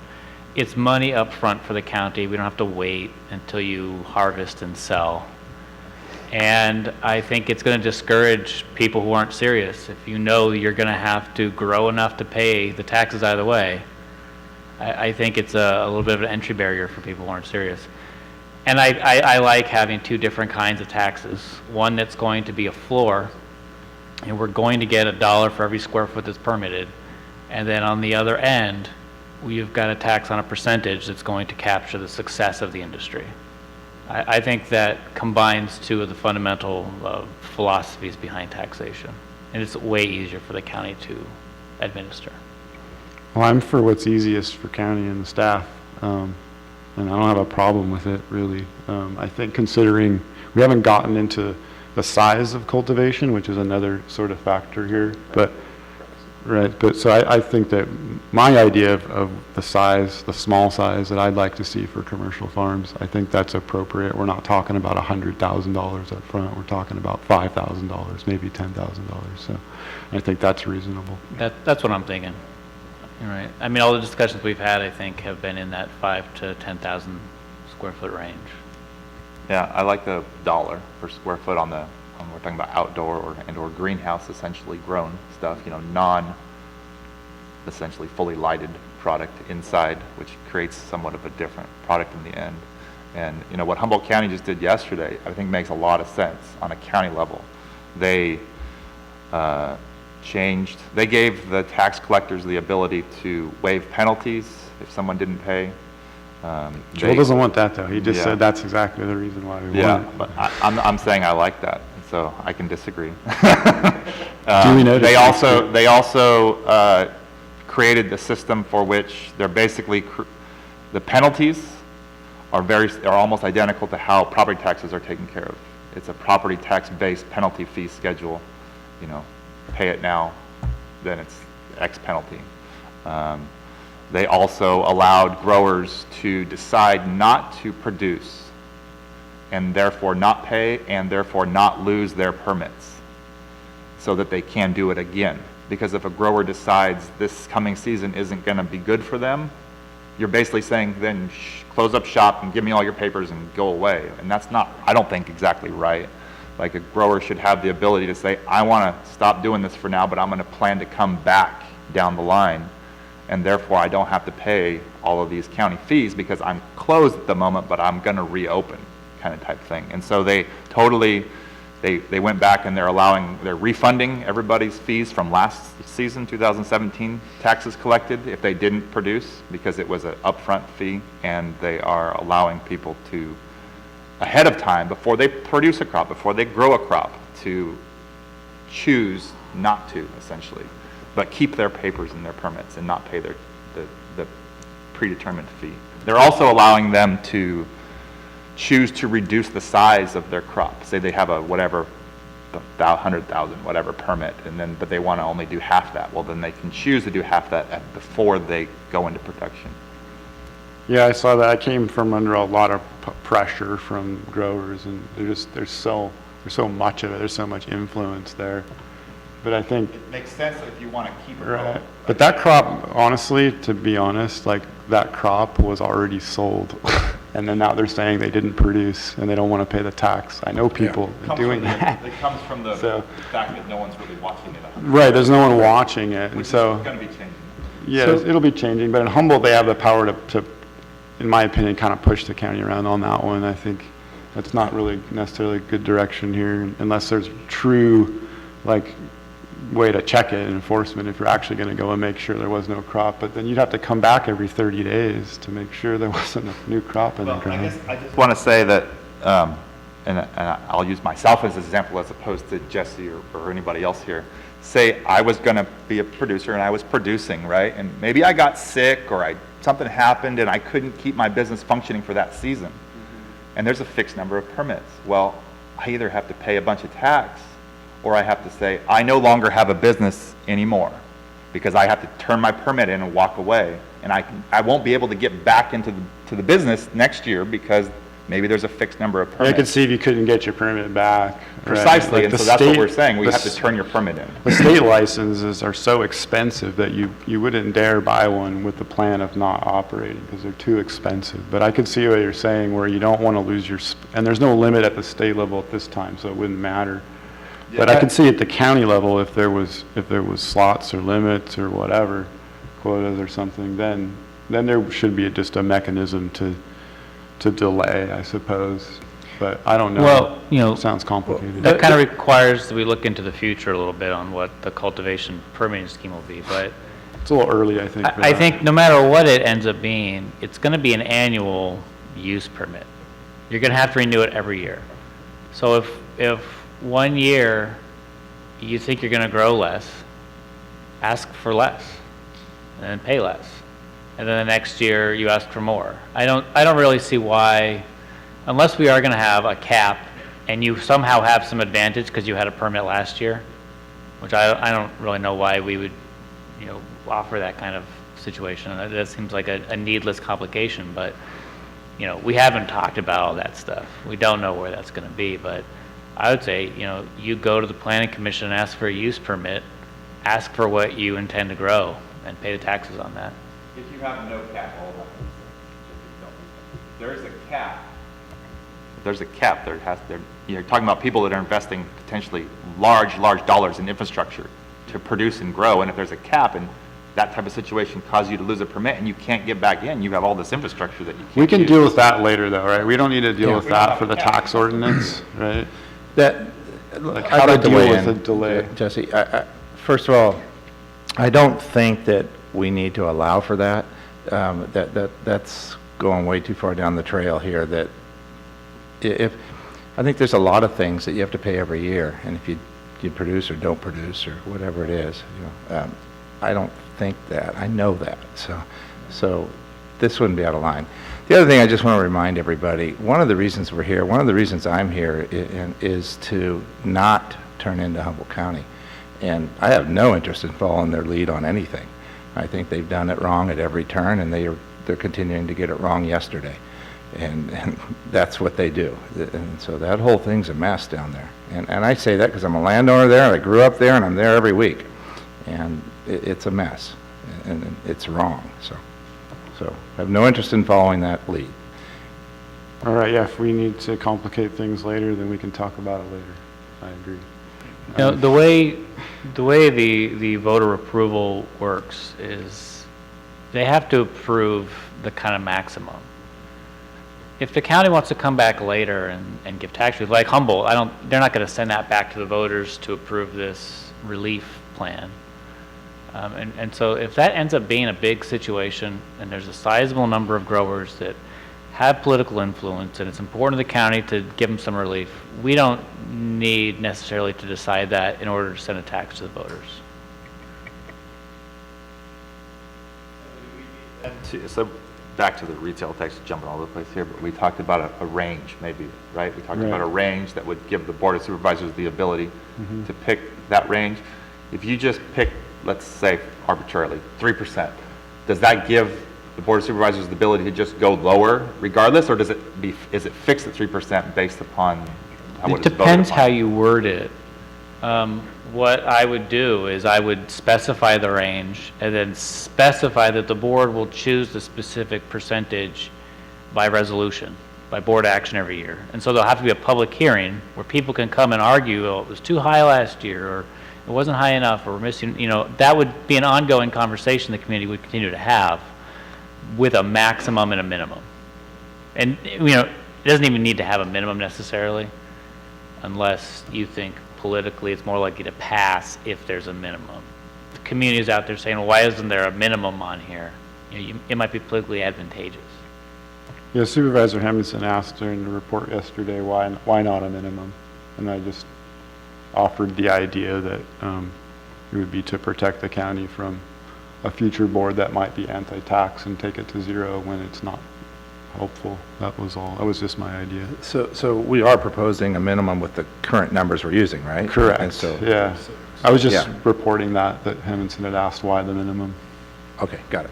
It's money up front for the county. We don't have to wait until you harvest and sell. And I think it's going to discourage people who aren't serious. If you know you're going to have to grow enough to pay the taxes either way, I think it's a little bit of an entry barrier for people who aren't serious. And I like having 2 different kinds of taxes. One that's going to be a floor, and we're going to get $1 for every square foot that's permitted. And then on the other end, you've got a tax on a percentage that's going to capture the success of the industry. I think that combines 2 of the fundamental philosophies behind taxation, and it's way easier for the county to administer. Well, I'm for what's easiest for county and the staff, and I don't have a problem with it, really. I think considering we haven't gotten into the size of cultivation, which is another sort of factor here, but so I think that my idea of the size, the small size that I'd like to see for commercial farms, I think that's appropriate. We're not talking about $100,000 up front. We're talking about $5,000, maybe $10,000. So I think that's reasonable. That's what I'm thinking. You're right. I mean, all the discussions we've had, I think, have been in that 5,000 to 10,000 square foot range. Yeah, I like the $1 per square foot on we're talking about outdoor or greenhouse essentially grown stuff, essentially fully lighted product inside, which creates somewhat of a different product in the end. And what Humboldt County just did yesterday, I think makes a lot of sense on a county level. They they gave the tax collectors the ability to waive penalties if someone didn't pay, Joel doesn't want that, though. He just Yeah. said that's exactly the reason why we Yeah, want it. but I'm saying I like that, so I can disagree. Duly noted. They also created the system for which they're basically, the penalties are almost identical to how property taxes are taken care of. It's a property tax-based penalty fee schedule, you know, pay it now, then it's X penalty. They also allowed growers to decide not to produce and therefore not pay and therefore not lose their permits so that they can do it again. Because if a grower decides this coming season isn't going to be good for them, you're basically saying then close up shop and give me all your papers and go away. And that's not, I don't think, exactly right. Like a grower should have the ability to say, I want to stop doing this for now, but I'm going to plan to come back down the line. And therefore, I don't have to pay all of these county fees because I'm closed at the moment, but I'm going to reopen, kind of type thing. And so they totally, they went back and they're refunding everybody's fees from last season, 2017 taxes collected if they didn't produce because it was an upfront fee, and they are allowing people to, ahead of time, before they produce a crop, before they grow a crop, to choose not to, essentially, but keep their papers and their permits and not pay the predetermined fee. They're also allowing them to choose to reduce the size of their crop. Say they have a whatever, 100,000, whatever permit, but they want to only do half that. Well, then they can choose to do half that before they go into production. Yeah, I saw that. I came from under a lot of pressure from growers, and there's so much of it. There's so much influence there. But I think, It makes sense if you want to keep it right. going. But that crop, honestly, to be honest, like that crop was already sold. And then now they're saying they didn't produce and they don't want to pay the tax. I know people doing that. It comes from the So- fact that no one's really watching it. Right, there's no one watching it. And Which is so, going to be changing. yeah, it'll be changing. But in Humboldt, they have the power to, in my opinion, kind of push the county around on that one. I think that's not really necessarily a good direction here unless there's true, like, way to check it, enforcement, if you're actually going to go and make sure there was no crop. But then you'd have to come back every 30 days to make sure there wasn't a new crop in the Well, I ground. guess I just want to say that, and I'll use myself as an example as opposed to Jesse or anybody else here. Say I was going to be a producer and I was producing, right? And maybe I got sick or something happened and I couldn't keep my business functioning for that season. And there's a fixed number of permits. Well, I either have to pay a bunch of tax or I have to say, I no longer have a business anymore because I have to turn my permit in and walk away. And I won't be able to get back into the business next year because maybe there's a fixed number of permits. I could see if you couldn't get your permit back. right? Precisely, Like and the so that's what state- we're saying. We the have to s- turn your permit in. The state licenses are so expensive that you wouldn't dare buy one with the plan of not operating because they're too expensive. But I could see what you're saying where you don't want to lose your, and there's no limit at the state level at this time, so it wouldn't matter. But I could see at the county level, if there was slots or limits or whatever, quotas or something, then there should be just a mechanism to delay, I suppose. But I don't know. Well, you know, Sounds complicated. that kind of requires that we look into the future a little bit on what the cultivation permitting scheme will be, but It's a little early, I think. for I that. think no matter what it ends up being, it's going to be an annual use permit. You're going to have to renew it every year. So if 1 year you think you're going to grow less, ask for less and pay less. And then the next year you ask for more. I don't really see why, unless we are going to have a cap and you somehow have some advantage because you had a permit last year, which I don't really know why we would, offer that kind of situation. That seems like a needless complication, but, we haven't talked about all that stuff. We don't know where that's going to be, but I would say, you go to the planning commission and ask for a use permit, ask for what you intend to grow, and pay the taxes on that. If you have no cap, there is a cap. There's a cap. You're talking about people that are investing potentially large dollars in infrastructure to produce and grow. And if there's a cap and that type of situation causes you to lose a permit and you can't get back in, you have all this infrastructure that you can't We can use. deal with that later though, right? We don't need to deal with we don't that have for a the cap. tax ordinance, right? That, Like how I'd to like to deal weigh with in, a delay. Jesse. First of all, I don't think that we need to allow for that. That's going way too far down the trail here, that I think there's a lot of things that you have to pay every year, and if you produce or don't produce or whatever it is, I don't think that, I know that, so this wouldn't be out of line. The other thing I just want to remind everybody, one of the reasons we're here, one of the reasons I'm here is to not turn into Humboldt County. And I have no interest in following their lead on anything. I think they've done it wrong at every turn, and they're continuing to get it wrong yesterday. And that's what they do. And so that whole thing's a mess down there. And I say that because I'm a landowner there, and I grew up there, and I'm there every week. And it's a mess, and it's wrong. So I have no interest in following that lead. All right, yeah, if we need to complicate things later, then we can talk about it later. I agree. You know, the way the voter approval works is they have to approve the kind of maximum. If the county wants to come back later and give tax relief, like Humboldt, they're not going to send that back to the voters to approve this relief plan. And so if that ends up being a big situation and there's a sizable number of growers that have political influence and it's important to the county to give them some relief, we don't need necessarily to decide that in order to send a tax to the voters. So back to the retail tax, jumping all over the place here, but we talked about a range maybe, right? We talked about a range that would give the Board of Supervisors the ability to pick that range. If you just pick, let's say arbitrarily, 3%, does that give the Board of Supervisors the ability to just go lower regardless, or is it fixed at 3% based upon how It depends how you word it. What I would do is I would specify the range and then specify that the board will choose the specific percentage by resolution, by board action every year. And so there'll have to be a public hearing where people can come and argue, oh, it was too high last year, or it wasn't high enough, or we're missing, that would be an ongoing conversation the community would continue to have with a maximum and a minimum. And, it doesn't even need to have a minimum necessarily, unless you think politically it's more likely to pass if there's a minimum. The community is out there saying, well, why isn't there a minimum on here? It might be politically advantageous. Yeah, Supervisor Hemmingson asked during the report yesterday, why not a minimum? And I just offered the idea that it would be to protect the county from a future board that might be anti-tax and take it to zero when it's not helpful. That was all. That was just my idea. So we are proposing a minimum with the current numbers we're using, right? Correct. And so, yeah. I was just reporting that Hemmingson had asked why the minimum. Okay, got it.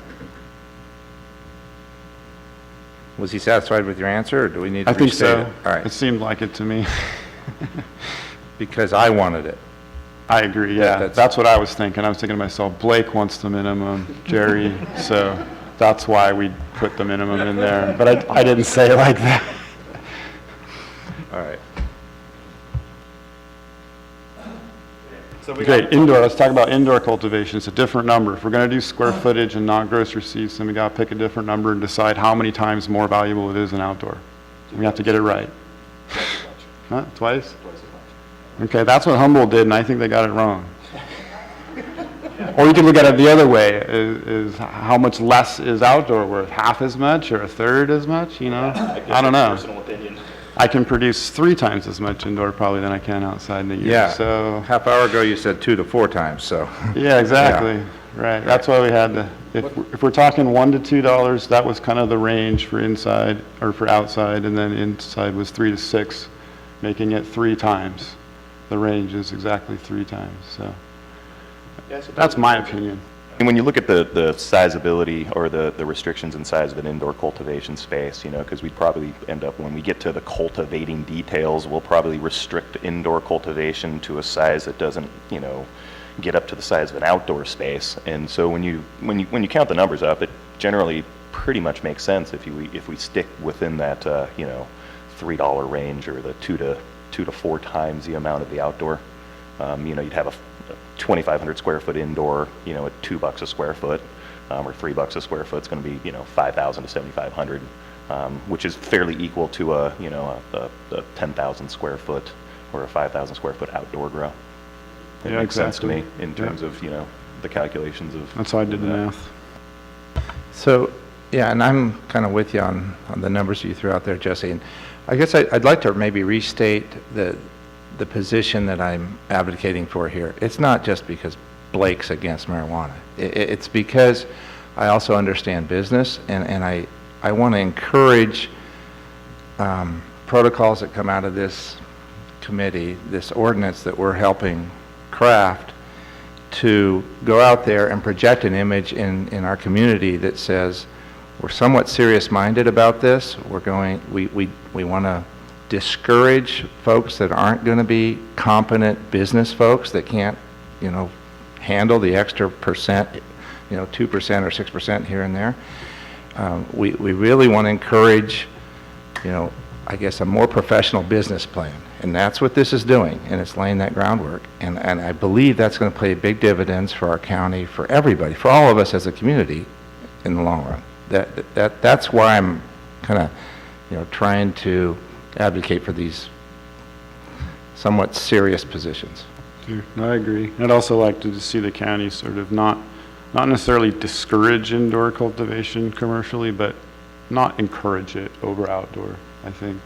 Was he satisfied with your answer, or do we need to I think restate so. it? All right. It seemed like it to me. Because I wanted it. I agree, yeah. That's what I was thinking. I was thinking to myself, Blake wants the minimum, Jerry, so that's why we put the minimum in there. But I didn't say it like that. All right. Great, indoor, let's talk about indoor cultivation. It's a different number. If we're going to do square footage and non-gross receipts, then we got to pick a different number and decide how many times more valuable it is than outdoor. We have to get it right. Huh? Twice? Okay, that's what Humboldt did, and I think they got it wrong. Or you can look at it the other way, is how much less is outdoor worth? Half as much or a third as much, I don't know. Personal opinion. I can produce 3 times as much indoor probably than I can outside in a year. Yeah. So, Half hour ago, you said 2 to 4 times, so. yeah, exactly. Right. That's why we had to, if we're talking $1 to $2, that was kind of the range for inside or for outside, and then inside was 3 to 6, making it 3 times. The range is exactly 3 times, so. That's my opinion. And when you look at the sizability or the restrictions in size of an indoor cultivation space, because we'd probably end up, when we get to the cultivating details, we'll probably restrict indoor cultivation to a size that doesn't, get up to the size of an outdoor space. And so when you count the numbers up, it generally pretty much makes sense if we stick within that, $3 range or the 2 to 4 times the amount of the outdoor. You'd have a 2,500 square foot indoor, at $2 a square foot, or $3 a square foot. It's going to be, 5,000 to 7,500, which is fairly equal to a 10,000 square foot or a 5,000 square foot outdoor grow. It Yeah, makes sense to exactly. me in terms of, the calculations of. That's how I did the that. math. So Yeah, and I'm kind of with you on the numbers you threw out there, Jesse. And I guess I'd like to maybe restate the position that I'm advocating for here. It's not just because Blake's against marijuana. It's because I also understand business, and I want to encourage protocols that come out of this committee, this ordinance that we're helping craft, to go out there and project an image in our community that says, we're somewhat serious-minded about this. We want to discourage folks that aren't going to be competent business folks that can't, handle the extra percent, 2% or 6% here and there. We really want to encourage, I guess, a more professional business plan. And that's what this is doing, and it's laying that groundwork. And I believe that's going to pay big dividends for our county, for everybody, for all of us as a community in the long run. That's why I'm kind of, trying to advocate for these somewhat serious positions. Sure. No, I agree. I'd also like to see the county sort of not necessarily discourage indoor cultivation commercially, but not encourage it over outdoor. I think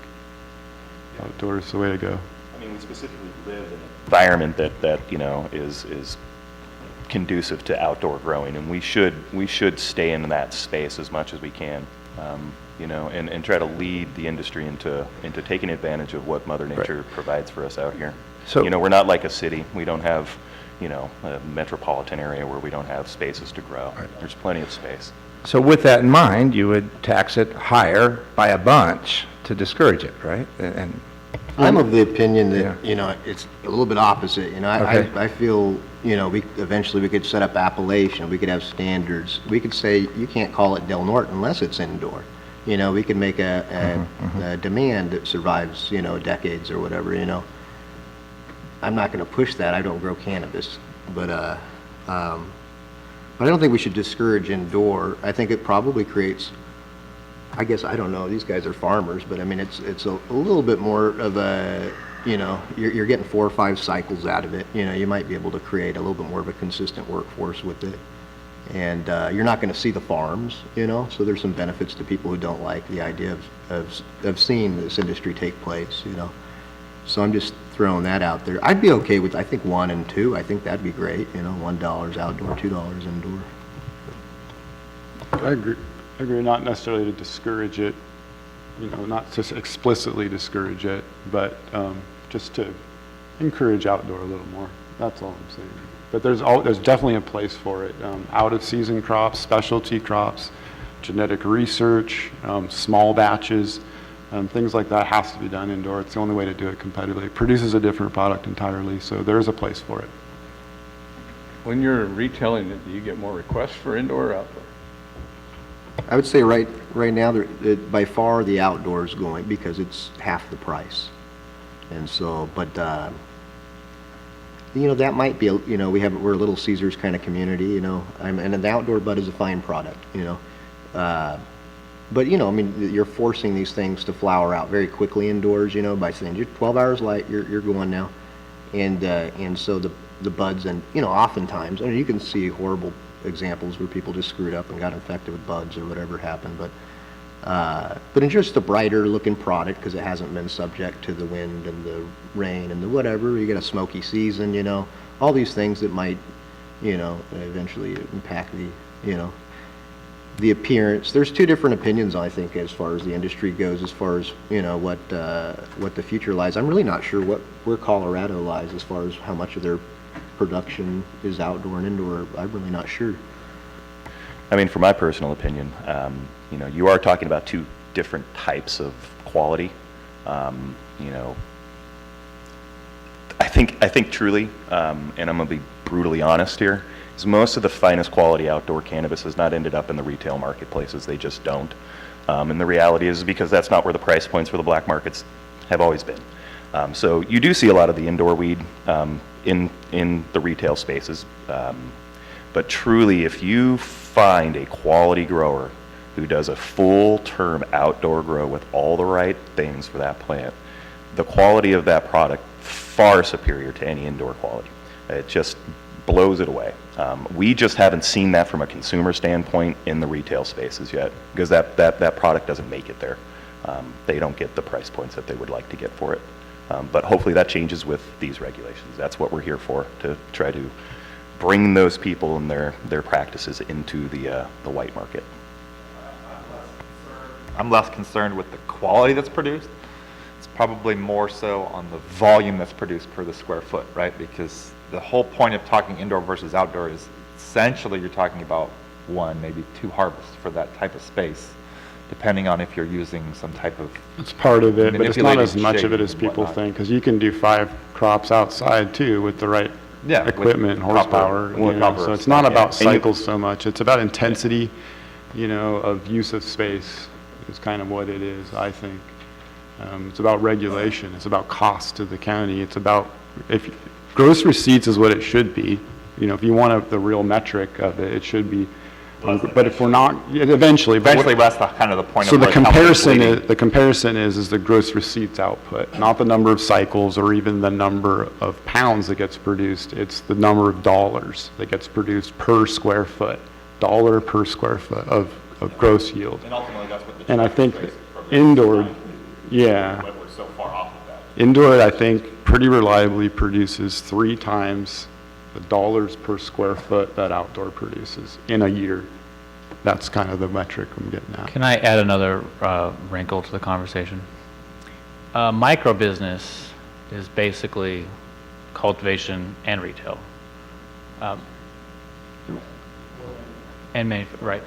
outdoor is the way to go. I mean, we specifically live in an environment that is conducive to outdoor growing, and we should stay in that space as much as we can, and try to lead the industry into taking advantage of what Mother Nature provides for us out here. So, we're not like a city. We don't have, a metropolitan area where we don't have spaces to grow. There's plenty of space. So with that in mind, you would tax it higher by a bunch to discourage it, right? And I'm of the opinion that, Yeah. it's a little bit opposite, Okay. I feel, eventually we could set up appellation, we could have standards. We could say, you can't call it Del Norte unless it's indoor. We could make a demand that survives, decades or whatever, I'm not gonna push that, I don't grow cannabis, but I don't think we should discourage indoor. I think it probably creates, I guess, I don't know, these guys are farmers, but I mean, it's a little bit more of a, you're getting 4 or 5 cycles out of it. You might be able to create a little bit more of a consistent workforce with it. And you're not going to see the farms, so there's some benefits to people who don't like the idea of seeing this industry take place, So I'm just throwing that out there. I'd be okay with, I think, 1 and 2. I think that'd be great, $1 outdoor, $2 indoor. I agree, not necessarily to discourage it, not to explicitly discourage it, but just to encourage outdoor a little more. That's all I'm saying. But there's definitely a place for it. Out-of-season crops, specialty crops, genetic research, small batches, things like that has to be done indoor. It's the only way to do it competitively. It produces a different product entirely, so there's a place for it. When you're retailing it, do you get more requests for indoor or outdoor? I would say right now, by far the outdoor is going because it's half the price. And so, but, that might be, we're a Little Caesars kind of community, and an outdoor bud is a fine product, but, I mean, you're forcing these things to flower out very quickly indoors, by saying you're 12 hours light, you're going now. And so the buds, and, oftentimes, you can see horrible examples where people just screwed up and got infected with bugs or whatever happened, but in just a brighter looking product, because it hasn't been subject to the wind and the rain and the whatever, you get a smoky season, all these things that might, eventually impact the appearance. There's 2 different opinions, I think, as far as the industry goes, as far as, what the future lies. I'm really not sure where Colorado lies as far as how much of their production is outdoor and indoor. I'm really not sure. I mean, for my personal opinion, you are talking about 2 different types of quality. I think truly, and I'm going to be brutally honest here, is most of the finest quality outdoor cannabis has not ended up in the retail marketplaces. They just don't. And the reality is because that's not where the price points for the black markets have always been. So you do see a lot of the indoor weed in the retail spaces. But truly, if you find a quality grower who does a full-term outdoor grow with all the right things for that plant, the quality of that product far superior to any indoor quality. It just blows it away. We just haven't seen that from a consumer standpoint in the retail spaces yet, because that product doesn't make it there. They don't get the price points that they would like to get for it. But hopefully that changes with these regulations. That's what we're here for, to try to bring those people and their practices into the white market. I'm less concerned with the quality that's produced. It's probably more so on the volume that's produced per the square foot, right? Because the whole point of talking indoor versus outdoor is essentially you're talking about one, maybe two harvests for that type of space, depending on if you're using some type of It's part of it, but it's not as manipulated much of it shading as and people whatnot. think, because you can do 5 crops outside too with the right Yeah, with equipment and proper- horsepower. with you know, proper So it's not stuff, yeah. about And you- cycles so much. It's about intensity, of use of space is kind of what it is, I think. It's about regulation. It's about cost to the county. It's about, if gross receipts is what it should be. If you want the real metric of it, it should be. But if we're not, yeah, eventually. but what- Eventually, that's kind of the point So of the where the company's comparison leading. is, the gross receipts output, not the number of cycles or even the number of pounds that gets produced. It's the number of dollars that gets produced per square foot, dollar per square foot of gross yield. And ultimately, that's what the. And I think tax that rate from indoor, this yeah, But we're so far off of that. indoor, I think, pretty reliably produces 3 times the dollars per square foot that outdoor produces in a year. That's kind of the metric I'm getting at. Can I add another wrinkle to the conversation? Micro business is basically cultivation and retail. Right.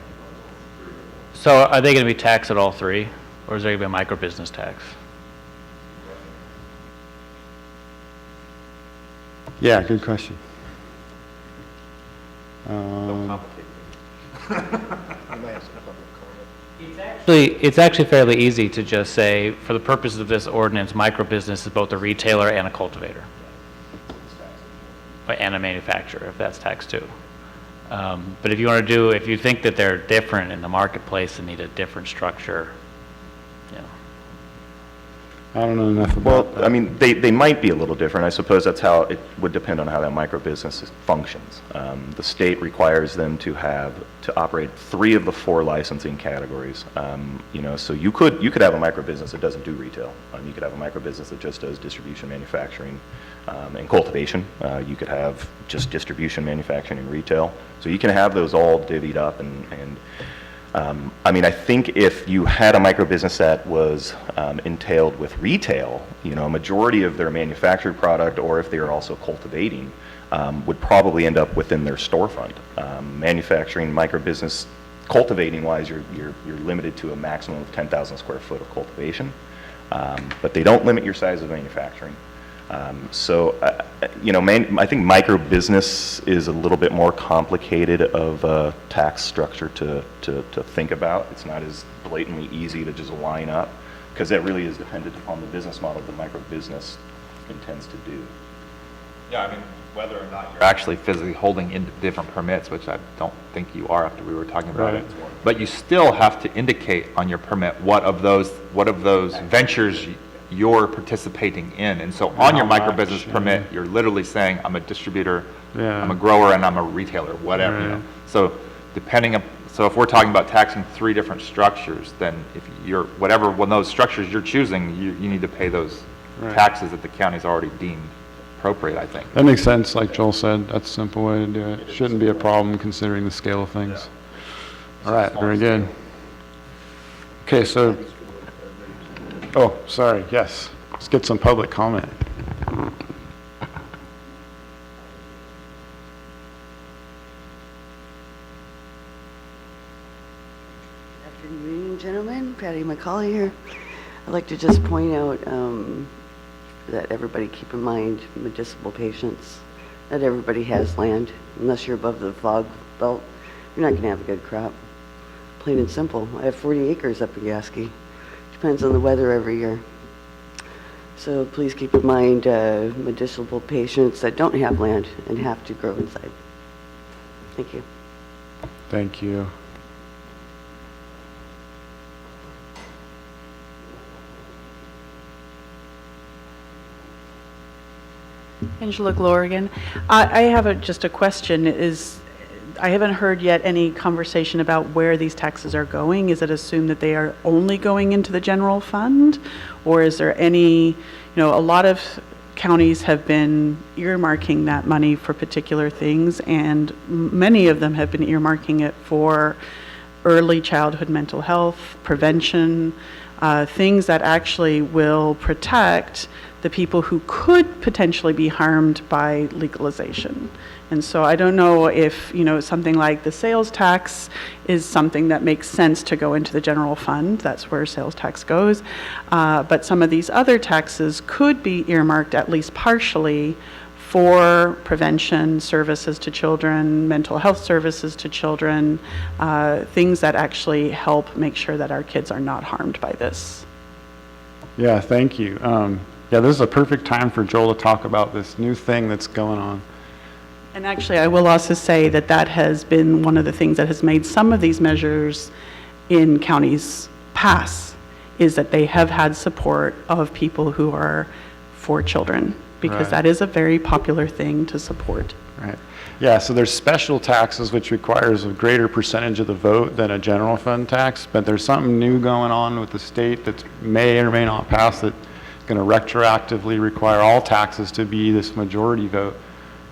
So are they going to be taxed at all 3, or is there going to be a micro business tax? Yeah, good question. It's actually fairly easy to just say, for the purposes of this ordinance, micro business is both a retailer and a cultivator. And a manufacturer, if that's taxed too. But if you think that they're different in the marketplace and need a different structure, I don't know enough about Well, that. I mean, they might be a little different. I suppose that's how it would depend on how that micro business functions. The state requires them to operate 3 of the 4 licensing categories. So you could have a micro business that doesn't do retail. You could have a micro business that just does distribution, manufacturing, and cultivation. You could have just distribution, manufacturing, and retail. So you can have those all divvied up and I think if you had a micro business that was entailed with retail, a majority of their manufactured product, or if they are also cultivating, would probably end up within their storefront. Manufacturing micro business, cultivating wise, you're limited to a maximum of 10,000 square foot of cultivation, but they don't limit your size of manufacturing. I think micro business is a little bit more complicated of a tax structure to think about. It's not as blatantly easy to just line up, because that really is dependent upon the business model the micro business intends to do. Yeah, whether or not you're actually physically holding in different permits, which I don't think you are after we were talking about it. But you still have to indicate on your permit what of those ventures you're participating in. And so on your How micro much, business permit, you're literally saying, I'm a distributor, Yeah. I'm a grower, and I'm a retailer, whatever. Right. So so if we're talking about taxing 3 different structures, then if you're, whatever one of those structures you're choosing, you need to pay those Right. taxes that the county's already deemed appropriate, I think. That makes sense, like Joel said. That's a simple way to do it. Shouldn't be a problem considering the scale of things. All right, very good. Okay, so, oh, sorry, yes. Let's get some public comment. Afternoon, gentlemen. Patty McCauley here. I'd like to just point out that everybody keep in mind medicinal patients. Not everybody has land. Unless you're above the fog belt, you're not going to have a good crop. Plain and simple. I have 40 acres up in Gasky. Depends on the weather every year. So please keep in mind medicinal patients that don't have land and have to grow inside. Thank you. Thank you. Angela Glorigan. I have just a question. I haven't heard yet any conversation about where these taxes are going. Is it assumed that they are only going into the general fund? Or is there any, a lot of counties have been earmarking that money for particular things, and many of them have been earmarking it for early childhood mental health, prevention, things that actually will protect the people who could potentially be harmed by legalization. And so I don't know if, something like the sales tax is something that makes sense to go into the general fund. That's where sales tax goes. But some of these other taxes could be earmarked, at least partially, for prevention services to children, mental health services to children, things that actually help make sure that our kids are not harmed by this. Yeah, thank you. Yeah, this is a perfect time for Joel to talk about this new thing that's going on. And actually, I will also say that that has been one of the things that has made some of these measures in counties pass, is that they have had support of people who are for children, because Right. that is a very popular thing to support. Right. Yeah, so there's special taxes, which requires a greater percentage of the vote than a general fund tax, but there's something new going on with the state that may or may not pass that's going to retroactively require all taxes to be this majority vote.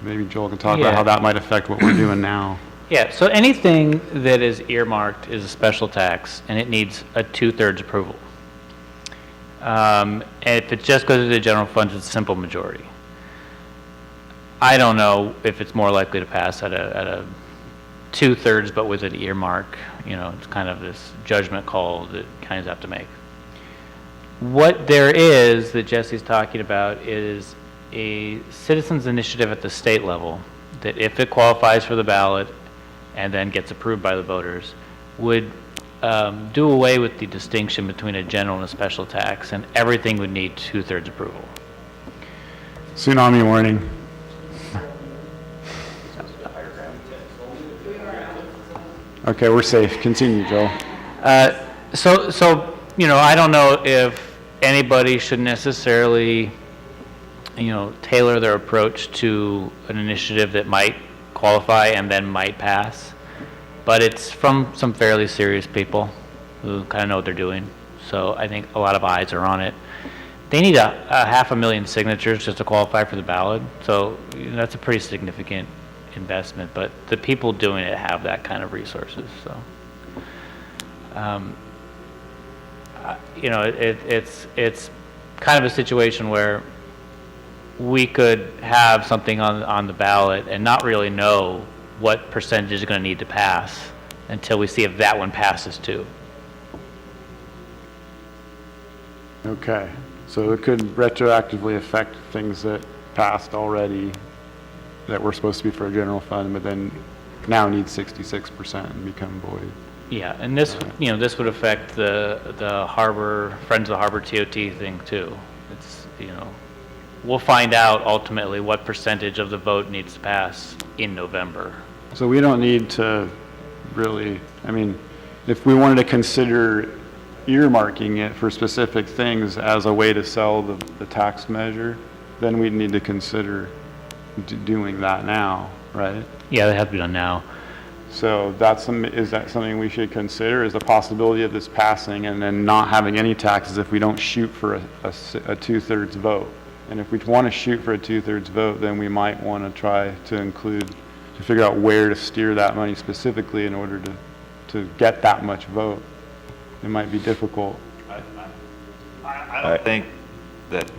Maybe Joel can talk about Yeah. how that might affect what we're doing now. Yeah, so anything that is earmarked is a special tax, and it needs a 2/3 approval. And if it just goes to the general fund, it's a simple majority. I don't know if it's more likely to pass at a 2/3, but with an earmark. It's kind of this judgment call that counties have to make. What there is that Jesse's talking about is a citizens initiative at the state level that, if it qualifies for the ballot and then gets approved by the voters, would do away with the distinction between a general and a special tax, and everything would need 2/3 approval. Tsunami warning. Okay, we're safe. Continue, Joel. So I don't know if anybody should necessarily, tailor their approach to an initiative that might qualify and then might pass. But it's from some fairly serious people who kind of know what they're doing. So I think a lot of eyes are on it. They need a 500,000 signatures just to qualify for the ballot. So that's a pretty significant investment, but the people doing it have that kind of resources. So, it's kind of a situation where we could have something on the ballot and not really know what percentage is going to need to pass until we see if that one passes too. Okay, so it could retroactively affect things that passed already that were supposed to be for a general fund, but then now need 66% and become void. Yeah, and this, this would affect the Harbor, Friends of the Harbor TOT thing too. It's, we'll find out ultimately what percentage of the vote needs to pass in November. So we don't need to really, if we wanted to consider earmarking it for specific things as a way to sell the tax measure, then we'd need to consider doing that now, right? Yeah, that has to be done now. So is that something we should consider, is the possibility of this passing and then not having any taxes if we don't shoot for a 2/3 vote? And if we want to shoot for a 2/3 vote, then we might want to try to figure out where to steer that money specifically in order to get that much vote. It might be difficult. I don't think that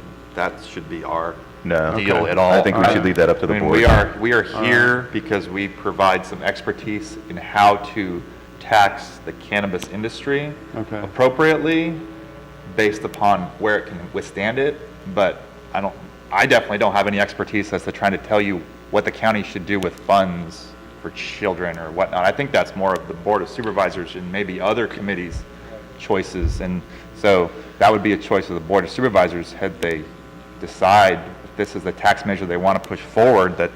should be our No. deal at all. I think we should leave that up to the board. We are here because we provide some expertise in how to tax the cannabis industry Okay. appropriately based upon where it can withstand it, but I definitely don't have any expertise as to trying to tell you what the county should do with funds for children or whatnot. I think that's more of the Board of Supervisors and maybe other committees' choices, and so that would be a choice of the Board of Supervisors had they decide if this is the tax measure they want to push forward, that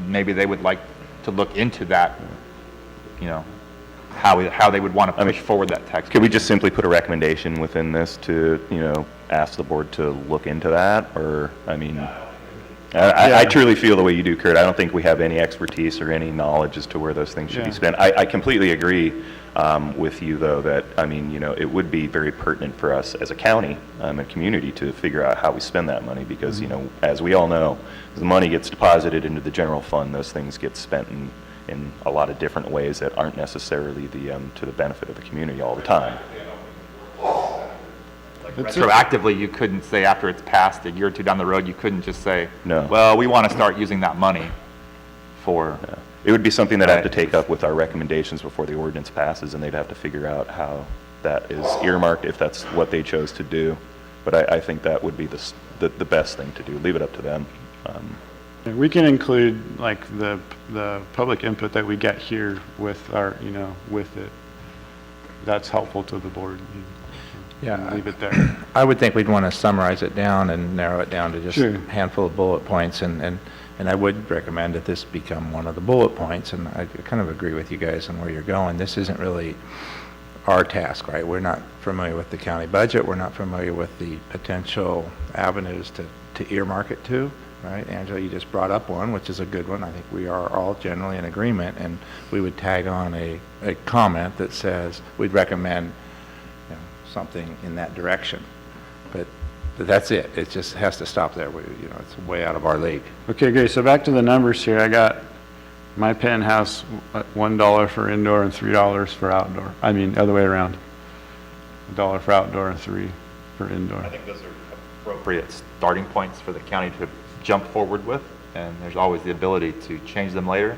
maybe they would like to look into that, how they would want to push forward that tax. Could we just simply put a recommendation within this to, ask the board to look into that? Or, Yeah. I truly feel the way you do, Kurt. I don't think we have any expertise or any knowledge as to where those things should be Yeah. spent. I completely agree with you, though, that, I mean, it would be very pertinent for us as a county and community to figure out how we spend that money, because, as we all know, the money gets deposited into the general fund, those things get spent in a lot of different ways that aren't necessarily to the benefit of the community all the time. Retroactively, you couldn't say after it's passed, a year or two down the road, you couldn't just say, No. well, we want to start using that money for, It would be something that I'd have to Right. take up with our recommendations before the ordinance passes, and they'd have to figure out how that is earmarked, if that's what they chose to do. But I think that would be the best thing to do, leave it up to them. We can include like the public input that we get here with our, with it. That's helpful to the board. Yeah. Leave it there. I would think we'd want to summarize it down and narrow it down to just Sure. a handful of bullet points, and I would recommend that this become one of the bullet points, and I kind of agree with you guys on where you're going. This isn't really our task, right? We're not familiar with the county budget, we're not familiar with the potential avenues to earmark it to, right? Angela, you just brought up one, which is a good one. I think we are all generally in agreement, and we would tag on a comment that says we'd recommend something in that direction. But that's it. It just has to stop there. It's way out of our league. Okay, great. So back to the numbers here. I got my penthouse at $1 for indoor and $3 for outdoor. I mean, other way around. $1 for outdoor and $3 for indoor. I think those are appropriate starting points for the county to jump forward with, and there's always the ability to change them later.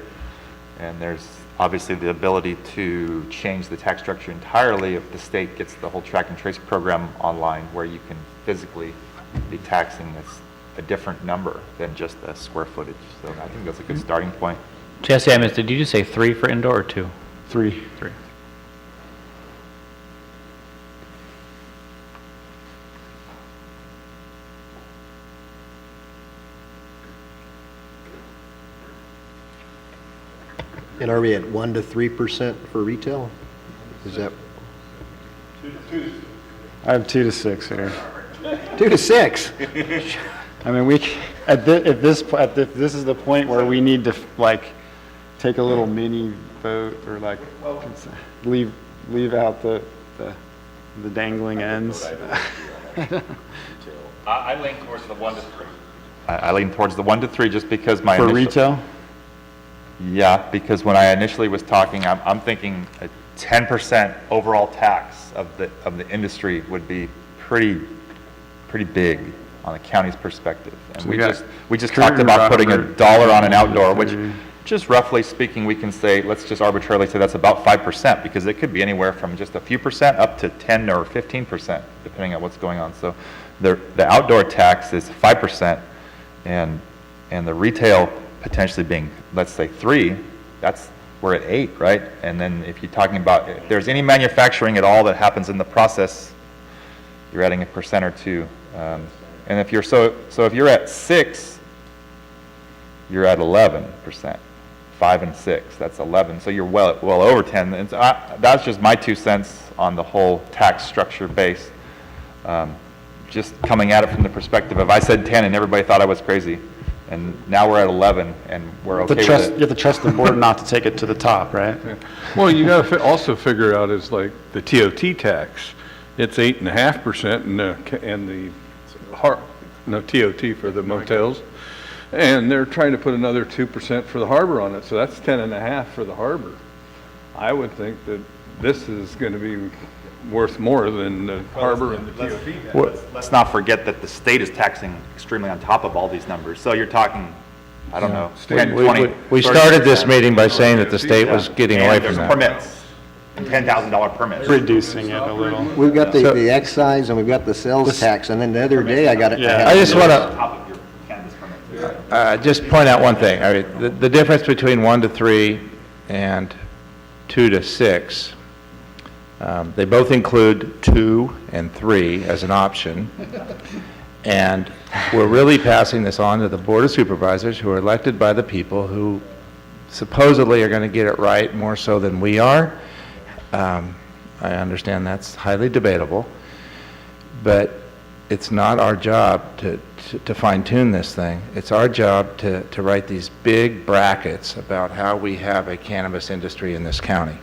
And there's obviously the ability to change the tax structure entirely if the state gets the whole track and trace program online, where you can physically be taxing a different number than just the square footage. So I think that's a good starting point. Jesse, I missed, did you just say 3 for indoor or 2? 3. 3. And are we at 1 to 3% for retail? Is that I have 2 to 6 here. 2 to 6? I mean, if this is the point where we need to take a little mini vote or leave out the dangling ends. I lean towards the 1 to 3. I lean towards the 1 to 3 just because my For initial- retail? Yeah, because when I initially was talking, I'm thinking a 10% overall tax of the industry would be pretty big on the county's perspective. And So we got just Kurt talked and about putting Robert. $1 on an outdoor, which Three. just roughly speaking, we can say, let's just arbitrarily say that's about 5%, because it could be anywhere from just a few percent up to 10 or 15%, depending on what's going on. So the outdoor tax is 5%, and the retail potentially being, let's say 3, we're at 8, right? And then if you're talking about, if there's any manufacturing at all that happens in the process, you're adding 1% or 2. And if you're if you're at 6, you're at 11%. 5 and 6, that's 11. So you're well over 10. And so that's just my 2 cents on the whole tax structure base. Just coming at it from the perspective of, I said 10 and everybody thought I was crazy. And now we're at 11 and we're okay with You it. have to trust the board not to take it to the top, right? Well, you got to also figure out is like the TOT tax. It's 8.5% and the TOT for the motels. And they're trying to put another 2% for the harbor on it, so that's 10.5 for the harbor. I would think that this is going to be worth more than the harbor and the TOT. Let's not forget that the state is taxing extremely on top of all these numbers. So you're talking, I don't know, 10, 20. We started this 30%. meeting by saying that the state was getting away And from there's that. permits, $10,000 permits. Reducing it a little. We've got the excise and we've got the sales tax, and then the other day I got it. Yeah. I just want On to top of your cannabis permit. just point out one thing. I mean, the difference between 1 to 3 and 2 to 6, they both include 2 and 3 as an option. And we're really passing this on to the Board of Supervisors, who are elected by the people, who supposedly are going to get it right more so than we are. I understand that's highly debatable. But it's not our job to fine tune this thing. It's our job to write these big brackets about how we have a cannabis industry in this county.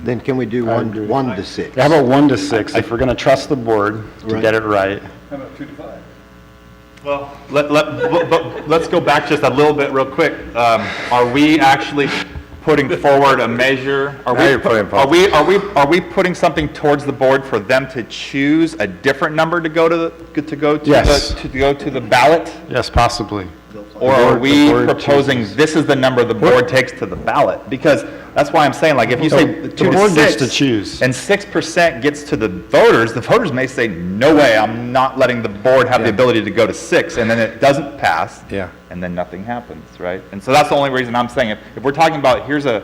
Then can we do one to 6? How about 1 to 6, if we're going to trust the board to Right. get it right? How about 2 to 5? Well, let's go back just a little bit real quick. Are we actually putting forward a measure? Now you're putting Are we putting something towards the board for them to choose a different number to go to Yes. the ballot? Yes, possibly. Or are The we board proposing chooses. this is the number the board takes to the ballot? Because that's why I'm saying, like, if you say The 2 to board gets 6, to choose. and 6% gets to the voters may say, no way, I'm not letting the board have the ability to go to 6, and then it doesn't pass. Yeah. And then nothing happens, right? And so that's the only reason I'm saying, if we're talking about, here's the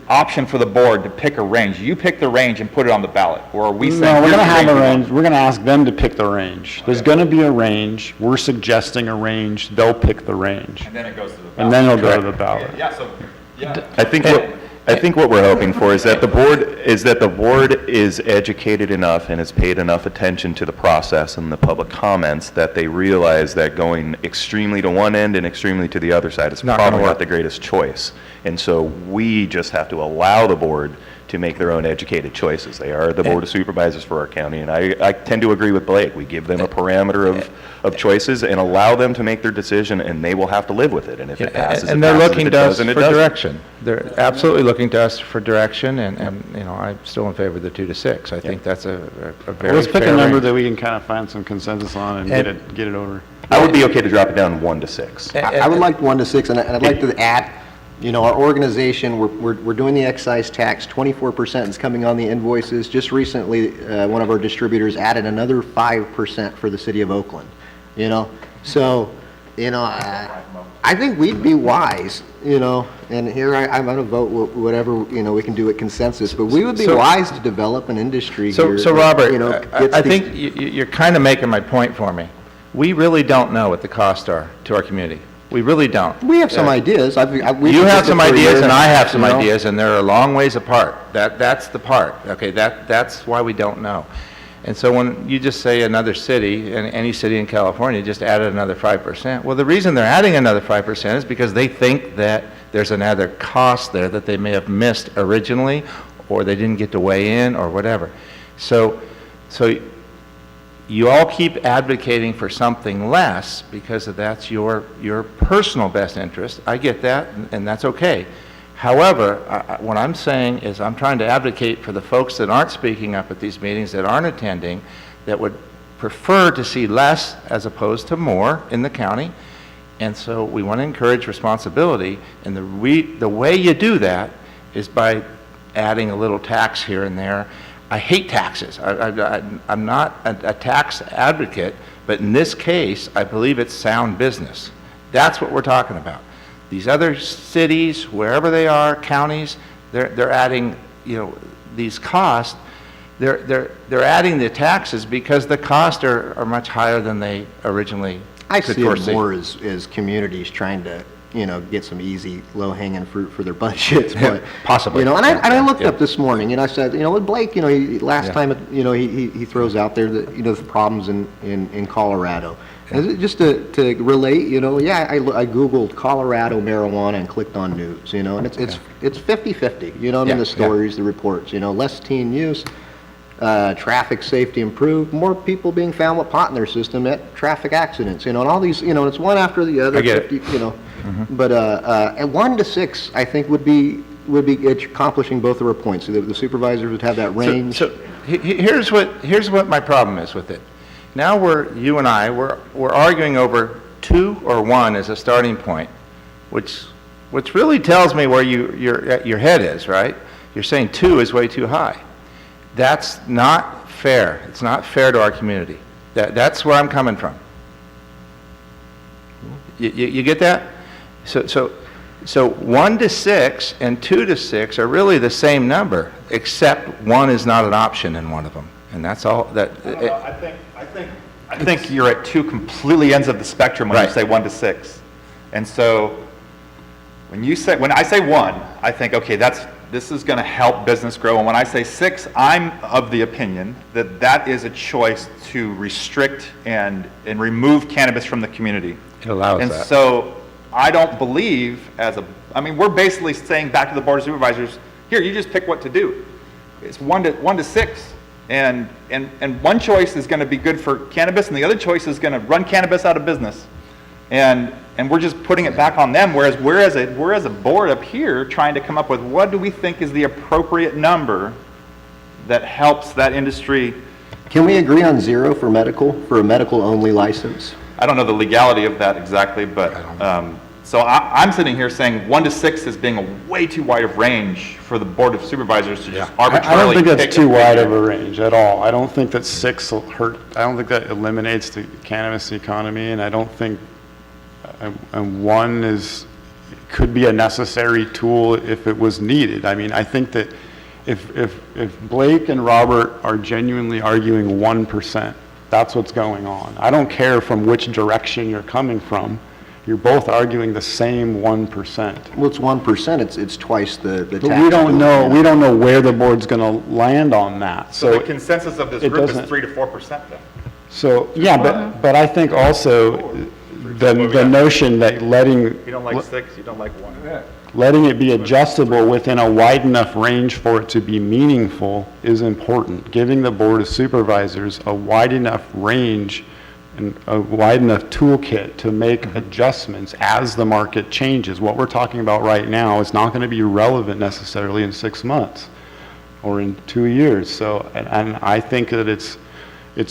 option for the board to pick a range, you pick the range and put it on the ballot, or are we saying? No, we're here's going to the have a we want? range, we're going to ask them to pick the range. There's going to be a range, we're suggesting a range, they'll pick the range. And then it goes to the ballot. And then it'll go to the ballot. Yeah, so, yeah. I think what we're hoping for is that the board is educated enough and has paid enough attention to the process and the public comments that they realize that going extremely to one end and extremely to the other side is Not gonna probably work. not the greatest choice. And so we just have to allow the board to make their own educated choices. They are the board of supervisors for our county, and I tend to agree with Blake. We give them a parameter of choices and allow them to make their decision, and they will have to live with it. And if it passes, it And they're passes. If looking it to us doesn't, for it doesn't. direction. They're absolutely looking to us for direction, and, you know, I'm still in favor of the 2 to 6. I think that's a very Let's pick a fair number range. that we can kind of find some consensus on and get it over. I would be okay to drop it down 1 to 6. I would like 1 to 6, and I'd like to add, you know, our organization, we're doing the excise tax, 24% is coming on the invoices. Just recently, one of our distributors added another 5% for the city of Oakland, you know? So, you know, I think we'd be wise, you know, and here I'm going to vote whatever, you know, we can do at consensus, but we would be wise to develop an industry here. So that, Robert, you know, I gets these- think you're kind of making my point for me. We really don't know what the costs are to our community. We really don't. We have some ideas. We've You have looked some at for a ideas year and I have some you know? ideas, and they're a long ways apart. That's the part, okay? That's why we don't know. And so when you just say another city, and any city in California just added another 5%, well, the reason they're adding another 5% is because they think that there's another cost there that they may have missed originally, or they didn't get to weigh in, or whatever. So you all keep advocating for something less because that's your personal best interest. I get that, and that's okay. However, what I'm saying is I'm trying to advocate for the folks that aren't speaking up at these meetings, that aren't attending, that would prefer to see less as opposed to more in the county. And so we want to encourage responsibility, and the way you do that is by adding a little tax here and there. I hate taxes. I'm not a tax advocate, but in this case, I believe it's sound business. That's what we're talking about. These other cities, wherever they are, counties, they're adding, you know, these costs. They're adding the taxes because the costs are much higher than they originally I could see it foresee. more as communities trying to, you know, get some easy, low-hanging fruit for their budgets, but. Possibly. You know, and I looked Yeah. up this morning, and I said, you know, with Blake, you know, last Yeah. time, you know, he throws out there that, you know, the problems in Colorado. And just to relate, you know, yeah, I Googled Colorado marijuana and clicked on news, you know, and it's 50-50, you know, I mean, Yeah, the yeah. stories, the reports, you know, less teen use, traffic safety improved, more people being found with pot in their system at traffic accidents, you know, and all these, you know, it's one after the other. I get it. 50, you know, but at 1 to 6, I think would be accomplishing both of our points. So the supervisors would have that range. So here's what my problem is with it. Now you and I, we're arguing over 2 or 1 as a starting point, which really tells me where your head is, right? You're saying 2 is way too high. That's not fair. It's not fair to our community. That's where I'm coming from. You get that? So 1 to 6 and 2 to 6 are really the same number, except 1 is not an option in one of them, and that's all. I think you're at 2 completely ends of the spectrum when you Right. say 1 to 6. And so when I say 1, I think, okay, that's this is going to help business grow. And when I say 6, I'm of the opinion that that is a choice to restrict and remove cannabis from the community. It allows And that. so I don't believe I mean, we're basically saying back to the Board of Supervisors, here, you just pick what to do. It's 1 to 6. And one choice is going to be good for cannabis, and the other choice is going to run cannabis out of business. And we're just putting it back on them, whereas we're as a board up here trying to come up with what do we think is the appropriate number that helps that industry. Can we agree on 0 for a medical-only license? I don't know the legality of that exactly, but, so I'm sitting here saying 1 to 6 is being a way too wide of range for the Board of Supervisors to just arbitrarily I don't think pick that's too a wide figure. of a range at all. I don't think that 6 will hurt, I don't think that eliminates the cannabis economy, and I don't think, and 1 could be a necessary tool if it was needed. I mean, I think that if Blake and Robert are genuinely arguing 1%, that's what's going on. I don't care from which direction you're coming from. You're both arguing the same 1%. Well, it's 1%, it's twice the tax. But we don't know where the board's going to land on that. So the consensus of this it group is doesn't- 3 to 4% then. So, yeah, but I think also the notion that If you don't like 6, you don't like 1. letting it be adjustable within a wide enough range for it to be meaningful is important. Giving the Board of Supervisors a wide enough range and a wide enough toolkit to make adjustments as the market changes. What we're talking about right now is not going to be relevant necessarily in 6 months or in 2 years. So, and I think that it's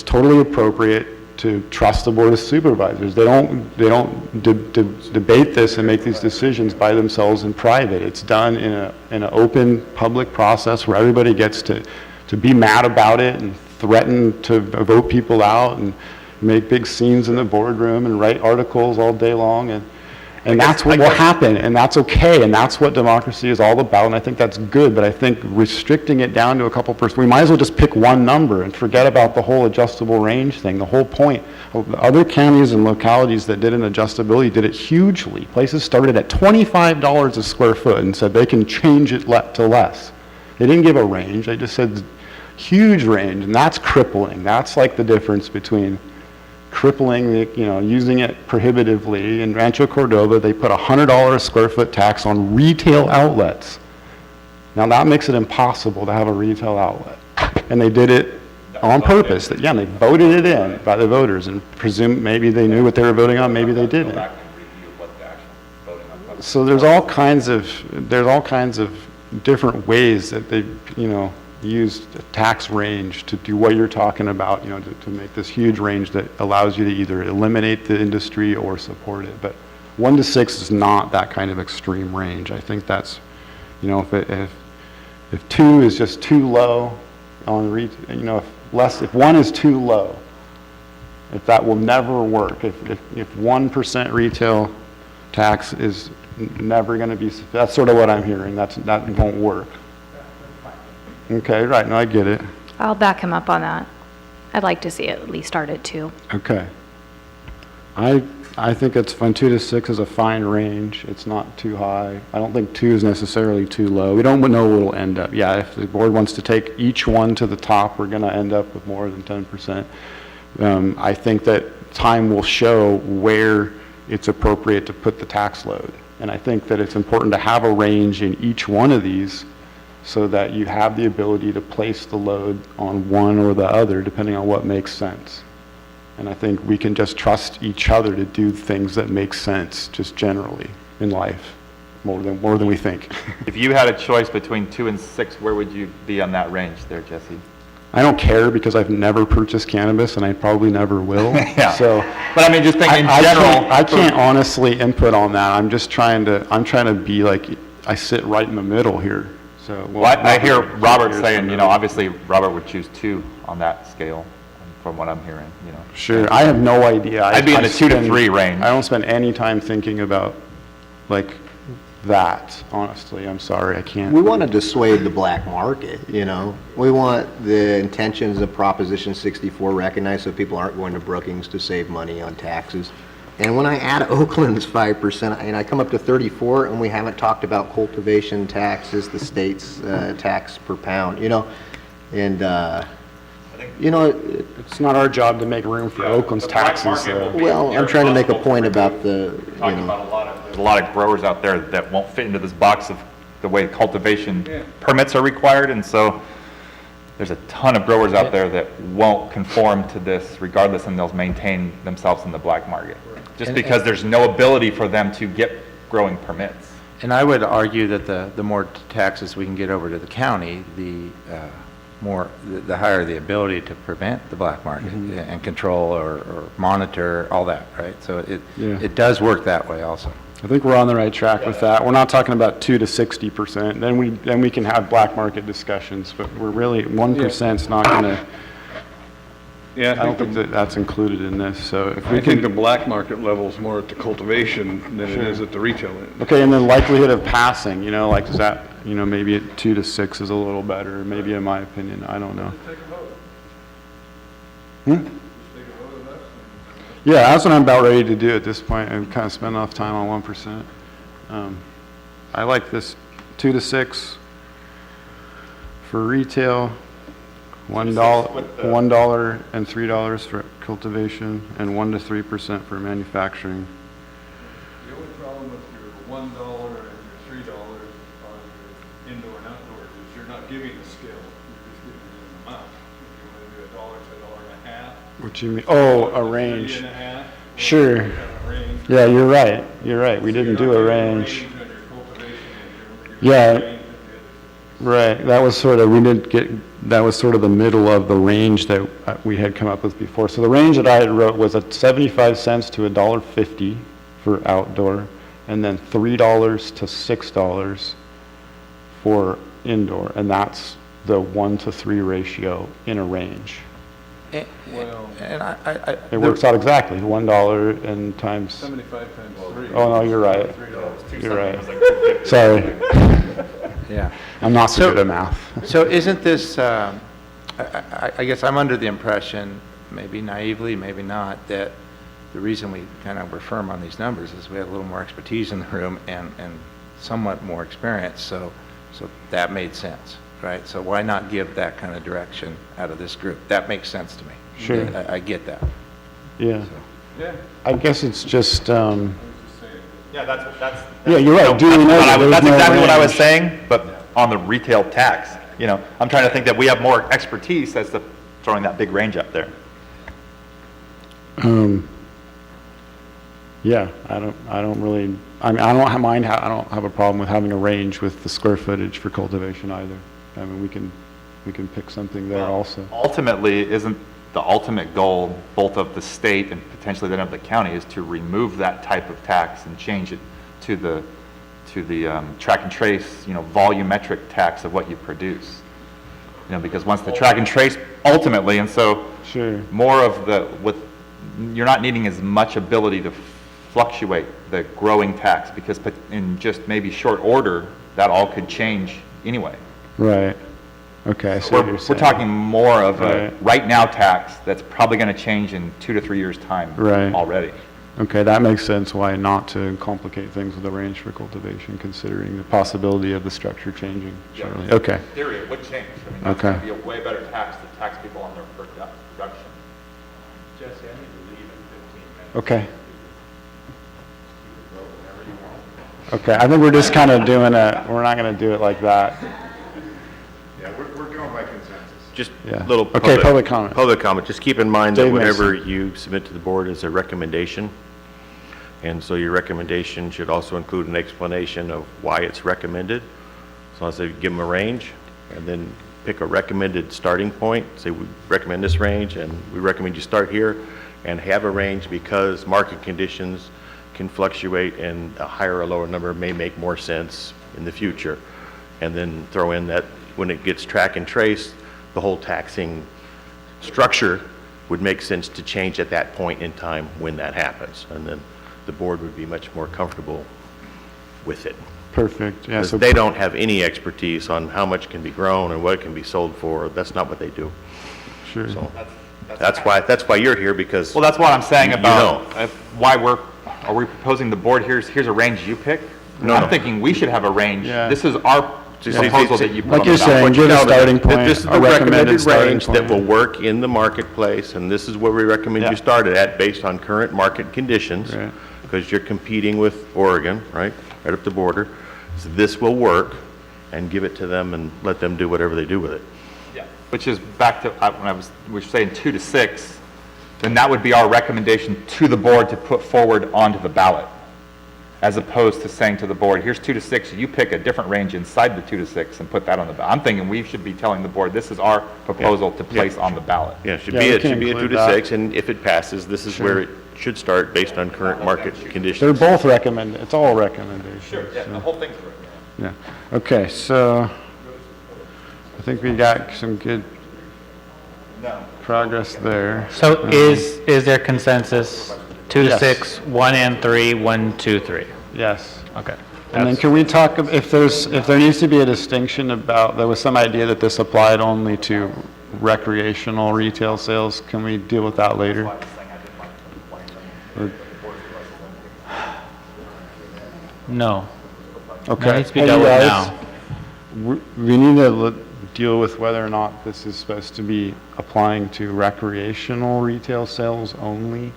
totally appropriate to trust the Board of Supervisors. They don't debate this and make these decisions by themselves in private. It's done in an open public process where everybody gets to be mad about it and threaten to vote people out and make big scenes in the boardroom and write articles all day long, and that's what will happen, and that's okay, and that's what democracy is all about, and I think that's good. But I think restricting it down to a couple percent, we might as well just pick one number and forget about the whole adjustable range thing. The whole point of the other counties and localities that did an adjustability did it hugely. Places started at $25 a square foot and said they can change it to less. They didn't give a range, they just said huge range, and that's crippling. That's like the difference between crippling, using it prohibitively. In Rancho Cordova, they put a $100 a square foot tax on retail outlets. Now that makes it impossible to have a retail outlet. And they did it on purpose. Yeah, and they voted it in by the voters, and presume maybe they knew what they were voting on, maybe they didn't. So there's all kinds of different ways that they, use the tax range to do what you're talking about, to make this huge range that allows you to either eliminate the industry or support it. But 1 to 6 is not that kind of extreme range. I think that's, if 2 is just too low on if 1 is too low, if that will never work, if 1% retail tax is never going to be, that's sort of what I'm hearing. That won't work. Okay, right, no, I get it. I'll back him up on that. I'd like to see it at least start at 2. Okay. I think it's fine. 2 to 6 is a fine range. It's not too high. I don't think 2 is necessarily too low. We don't know what it'll end up. Yeah, if the board wants to take each one to the top, we're going to end up with more than 10%. I think that time will show where it's appropriate to put the tax load. And I think that it's important to have a range in each one of these so that you have the ability to place the load on one or the other, depending on what makes sense. And I think we can just trust each other to do things that make sense, just generally, in life, more than we think. If you had a choice between 2 and 6, where would you be on that range there, Jesse? I don't care because I've never purchased cannabis, and I probably never will. Yeah. So, but I mean, just think in general. I can't honestly input on that. I'm trying to be like, I sit right in the middle here. So, Well, I hear Robert saying, obviously Robert would choose 2 on that scale, from what I'm hearing, Sure, I have no idea. I'd be in the 2 to 3 range. I don't spend any time thinking about like that, honestly. I'm sorry, I can't. We want to dissuade the black market, We want the intentions of Proposition 64 recognized so people aren't going to Brookings to save money on taxes. And when I add Oakland's 5%, and I come up to 34, and we haven't talked about cultivation taxes, the state's tax per pound, you know, and, you know, It's not our job to make room for Oakland's The black taxes, market will so. be well, I'm trying to make a irresponsible point for about the, you Talking know, about there's a lot of growers out there that won't fit into this box of the way cultivation permits are required, and so there's a ton of growers out there that won't conform to this regardless, and they'll maintain themselves in the black market. Just because there's no ability for them to get growing permits. And I would argue that the more taxes we can get over to the county, the higher the ability to prevent the black market and control or monitor, all that, right? So it does work that way also. I think we're on the right track with that. We're not talking about 2 to 60%. Then we can have black market discussions, but we're really, 1%'s not gonna, Yeah, I don't think that that's included in this, so if we I think the can, black market level's more at the cultivation than it is at the retail end. okay, and then likelihood of passing, you know, like, is that, you know, maybe at 2 to 6 is a little better, maybe in my opinion, I don't know. Yeah, that's what I'm about ready to do at this point, and kind of spend enough time on 1%. I like this 2 to 6 for retail, $1 and $3 for cultivation, and 1 to 3% for manufacturing. The only problem with your $1 and your $3 on your indoor and outdoor is you're not giving a scale, you're just giving an amount. If you want to do $1 to $1.50. What do you mean? Oh, a range. 3.5. Sure. Kind of range. Yeah, you're right. You're right. We So you're didn't not do a giving range. on your cultivation end, you're Yeah. giving a range at the Right. That was sort of, we didn't get, that was sort of the middle of the range that we had come up with before. So the range that I had wrote was at 75 cents to $1.50 for outdoor, and then $3 to $6 for indoor, and that's the 1 to 3 ratio in a range. And It works out exactly, $1 and times, 75 times 3. oh, no, you're right. $3. You're right. Sorry. yeah. I'm not so good at math. So isn't this, I guess I'm under the impression, maybe naively, maybe not, that the reason we kind of were firm on these numbers is we have a little more expertise in the room and somewhat more experience, so that made sense, right? So why not give that kind of direction out of this group? That makes sense to me. Sure. I get that. Yeah. Yeah. I guess it's just, Yeah, that's. yeah, you're right. That's Duly noted, there's that's no exactly what I was range. saying, but on the retail tax, you know, I'm trying to think that we have more expertise as to throwing that big range up there. Yeah, I don't really, I mean, I don't have a problem with having a range with the square footage for cultivation either. I mean, we can pick something there also. Ultimately, isn't the ultimate goal, both of the state and potentially then of the county, is to remove that type of tax and change it to the track and trace, you know, volumetric tax of what you produce. You know, because once the track and trace ultimately, and so Sure. more of you're not needing as much ability to fluctuate the growing tax, because in just maybe short order, that all could change anyway. Right. Okay, I see what you're We're saying. talking more of a Right. right now tax that's probably going to change in 2 to 3 years' time Right. already. Okay, that makes sense, why not to complicate things with a range for cultivation, considering the possibility of the structure changing, surely. Okay, In theory, it would change. I mean, that's Okay. going to be a way better tax to tax people on their production. Jesse, I need to leave in 15 minutes. okay. Okay, I think we're just kind of doing we're not going to do it like that. Yeah, we're going by consensus. Just Yeah. little. Okay, public comment. Public comment. Just keep in mind that Dave whatever Mason. you submit to the board is a recommendation. And so your recommendation should also include an explanation of why it's recommended. So I say give them a range and then pick a recommended starting point. Say we recommend this range and we recommend you start here and have a range because market conditions can fluctuate and a higher or lower number may make more sense in the future. And then throw in that when it gets track and trace, the whole taxing structure would make sense to change at that point in time when that happens. And then the board would be much more comfortable with it. Perfect, yeah, Because so, they don't have any expertise on how much can be grown and what it can be sold for. That's not what they do. sure. So, That's why you're here, because. Well, that's what I'm saying You about know. why are we proposing the board, here's a range you pick? No, I'm no. thinking we should have a range. Yeah. This is our proposal that you put on Like the you're ballot. saying, give a No, starting point, This is a the recommended starting range that point. will work in the marketplace, and this is where we recommend Yeah. you start it at, based on current market conditions. Right. Because you're competing with Oregon, right up the border. So this will work, and give it to them and let them do whatever they do with it. Yeah. Which is back to, when we were saying 2 to 6, then that would be our recommendation to the board to put forward onto the ballot. As opposed to saying to the board, here's 2 to 6, you pick a different range inside the 2 to 6 and put that on the ballot. I'm thinking we should be telling the board, this is our proposal to place on the ballot. Yeah, it should Yeah, be, we it can should be a 2 include to that. 6, and if it passes, this is where it should start, based on current market conditions. They're both recommended, it's all recommendations. The whole thing's Yeah, okay, so I think we got some good progress there. So is there consensus, 2 to Yes. 6, 1 and 3, 1, 2, 3? Yes. Okay. And then can we talk, if there needs to be a distinction about, there was some idea that this applied only to recreational retail sales, can we deal with that later? Or- No. Okay. That needs to be Hey, dealt with guys, now. We need to deal with whether or not this is supposed to be applying to recreational retail sales only,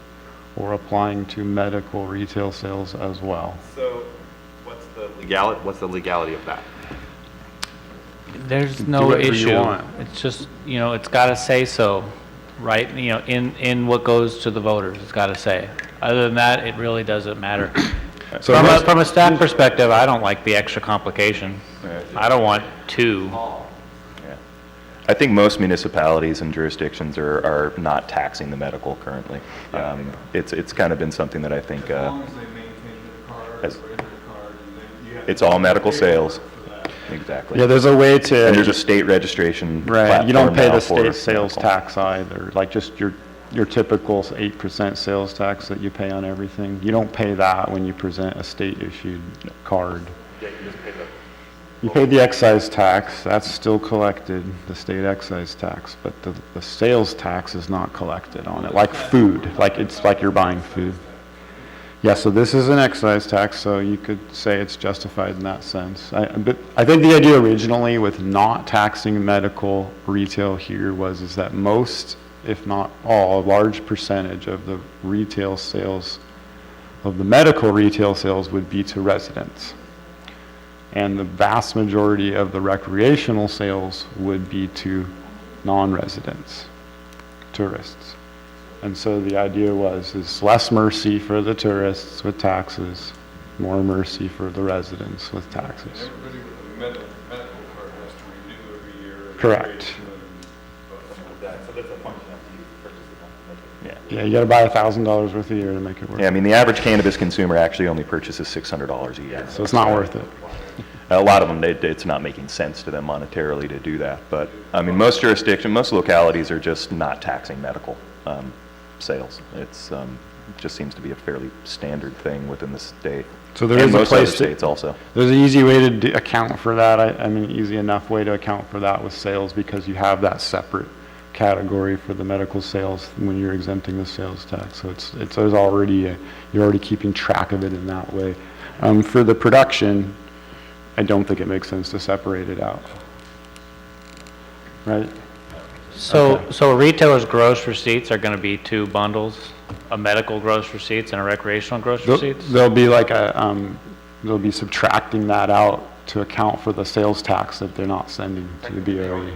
or applying to medical retail sales as well. So what's the legality of that? There's Do no whatever you issue. want. It's just, it's got to say so, right? In what goes to the voters, it's got to say. Other than that, it really doesn't matter. So From a staff perspective, I don't like the extra complication. I don't want 2. I think most municipalities and jurisdictions are not taxing the medical currently. It's kind of been something that I think, As long as they maintain their card, As- or in their card, and then you have it's to all medical pay sales. for that. Exactly. Yeah, there's a way to. And there's a state registration Right, you don't platform pay now the for state sales medical. tax either, like just your typical 8% sales tax that you pay on everything. You don't pay that when you present a state-issued card. You pay the excise tax, that's still collected, the state excise tax, but the sales tax is not collected on it, like food, it's like you're buying food. Yeah, so this is an excise tax, so you could say it's justified in that sense. But I think the idea originally with not taxing medical retail here is that most, if not all, a large percentage of the retail sales, of the medical retail sales would be to residents. And the vast majority of the recreational sales would be to non-residents, tourists. And so the idea is less mercy for the tourists with taxes, more mercy for the residents with taxes. Everybody with a medical card has to renew every year. Correct. So that's a function of you purchasing that. Yeah, you gotta buy $1,000 worth a year to make it work. Yeah, I mean, the average cannabis consumer actually only purchases $600 a year. So it's not worth it. A lot of them, it's not making sense to them monetarily to do that. But, I mean, most jurisdictions, most localities are just not taxing medical sales. It's, just seems to be a fairly standard thing within the state. So there And is a most other place states also. There's an easy way to account for that. I mean, easy enough way to account for that with sales because you have that separate category for the medical sales when you're exempting the sales tax. So there's already, you're already keeping track of it in that way. For the production, I don't think it makes sense to separate it out. Right? So a retailer's gross receipts are going to be 2 bundles, a medical gross receipts and a recreational gross receipts? There'll be like they'll be subtracting that out to account for the sales tax that they're not sending to the BOE.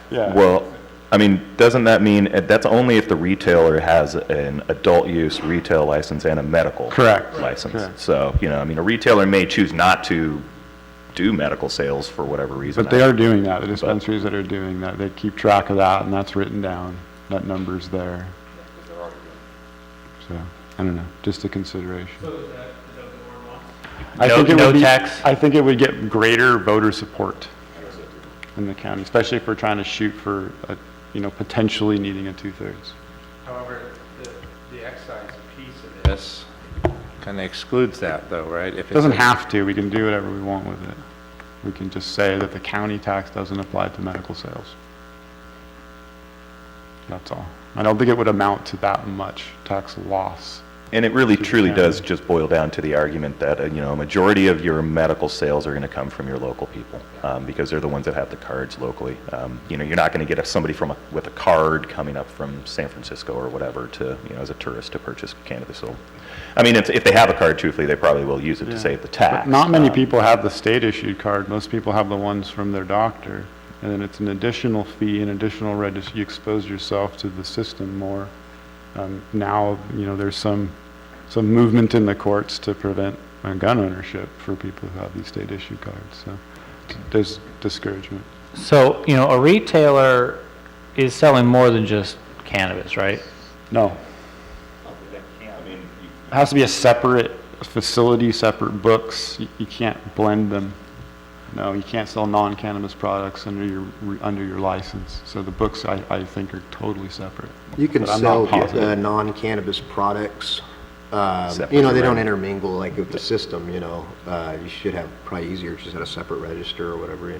Yeah. Well, I mean, doesn't that mean, that's only if the retailer has an adult use retail license and a medical Correct. license. Correct. So, I mean, a retailer may choose not to do medical sales for whatever reason. But they are doing that, the dispensaries that are doing that, they keep track of that, and that's written down, that number's there. So, I don't know, just a consideration. I think it No would be- tax? I think it would get greater voter support in the county, especially if we're trying to shoot for, potentially needing a 2/3. However, the excise piece of this kind of excludes that though, right? If It doesn't have to, we can do whatever we want with it. We can just say that the county tax doesn't apply to medical sales. that's all. I don't think it would amount to that much tax loss. And it really To the truly does county. just boil down to the argument that, a majority of your medical sales are going to come from your local people, because they're the ones that have the cards locally. You're not going to get somebody with a card coming up from San Francisco or whatever to, as a tourist to purchase cannabis. So, I mean, if they have a card, truthfully, they probably will use it to save the tax. But not many people have the state-issued card. Most people have the ones from their doctor. And then it's an additional fee, an additional register. You expose yourself to the system more. Now, there's some movement in the courts to prevent gun ownership for people who have these state-issued cards. So there's discouragement. So, a retailer is selling more than just cannabis, right? No. It has to be a separate facility, separate books. You can't blend them. No, you can't sell non-cannabis products under your license. So the books, I think, are totally separate. You can But I'm sell not positive. non-cannabis products. Separate, They don't right. intermingle like with the system, you should have probably easier just at a separate register or whatever,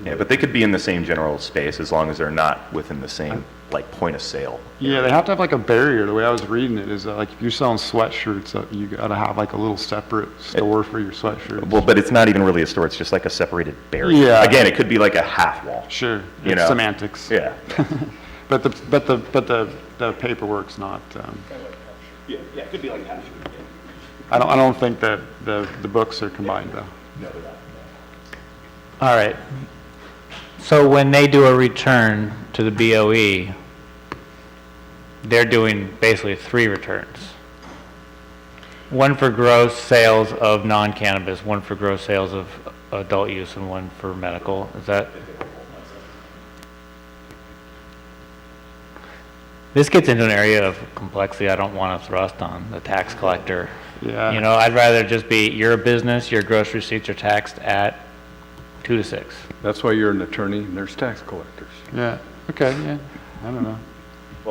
Yeah, but they could be in the same general space as long as they're not within the same, point of sale. Yeah, they have to have like a barrier. The way I was reading it is like if you're selling sweatshirts, you gotta have like a little separate store for your sweatshirts. Well, but it's not even really a store, it's just like a separated barrier. Yeah. Again, it could be like a half wall. Sure, You it's know. semantics. Yeah. But the paperwork's not, Yeah, it could be like a half. I don't think that the books are combined though. All right. So when they do a return to the BOE, they're doing basically 3 returns. One for gross sales of non-cannabis, one for gross sales of adult use, and one for medical. Is that? This gets into an area of complexity I don't want to thrust on the tax collector. Yeah. I'd rather just be, you're a business, your gross receipts are taxed at 2 to 6. That's why you're an attorney and there's tax collectors. Yeah, okay, yeah, I don't know.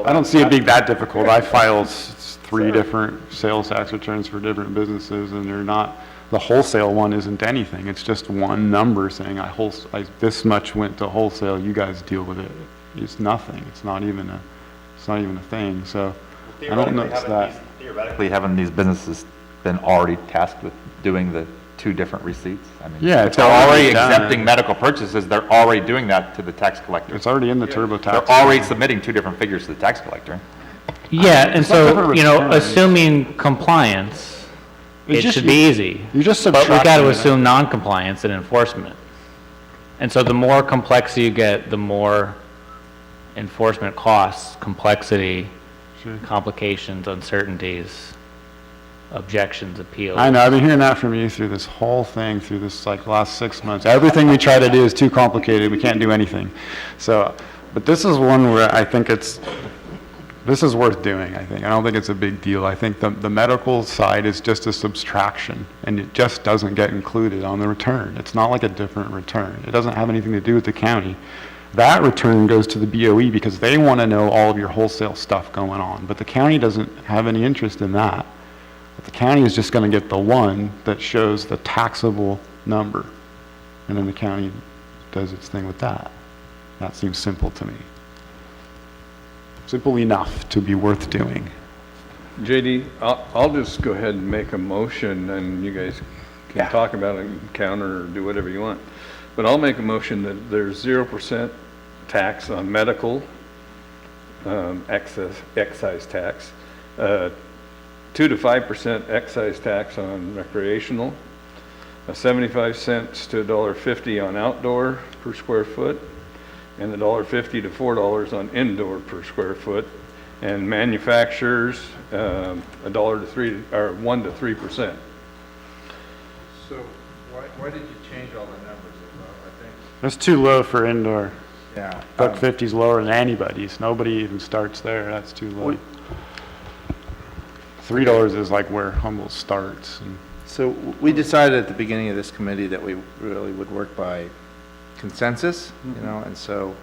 I don't see it being that difficult. I filed 3 different sales tax returns for different businesses, and they're not, the wholesale one isn't anything. It's just one number saying this much went to wholesale, you guys deal with it. It's nothing. It's not even a thing, so I don't know that. Theoretically, haven't these businesses been already tasked with doing the 2 different receipts? I mean, Yeah, if it's they're already already done. exempting medical purchases, they're already doing that to the tax collector. It's already in the TurboTax. They're already submitting 2 different figures to the tax collector. Yeah, and not so, different returns. assuming compliance, It's it just- should be easy. You just But we got subtracting to it. assume non-compliance and enforcement. And so the more complex you get, the more enforcement costs, complexity, complications, uncertainties, objections, appeals. I know, I've been hearing that from you through this whole thing, through this last 6 months. Everything we try to do is too complicated, we can't do anything. So, but this is one where I think this is worth doing, I think. I don't think it's a big deal. I think the medical side is just a subtraction, and it just doesn't get included on the return. It's not like a different return. It doesn't have anything to do with the county. That return goes to the BOE because they want to know all of your wholesale stuff going on, but the county doesn't have any interest in that. But the county is just going to get the one that shows the taxable number, and then the county does its thing with that. That seems simple to me. Simple enough to be worth doing. JD, I'll just go ahead and make a motion, and you guys can talk about it and counter or do whatever you want. But I'll make a motion that there's 0% tax on medical, excise tax, 2 to 5% excise tax on recreational, 75 cents to $1.50 on outdoor per square foot, and $1.50 to $4 on indoor per square foot, and manufacturers, $1 to 3%. So why did you change all the numbers? I think. That's too low for indoor. Yeah. Buck 50's lower than anybody's. Nobody even starts there. That's too low. $3 is like where Humboldt starts. And So we decided at the beginning of this committee that we really would work by consensus, and so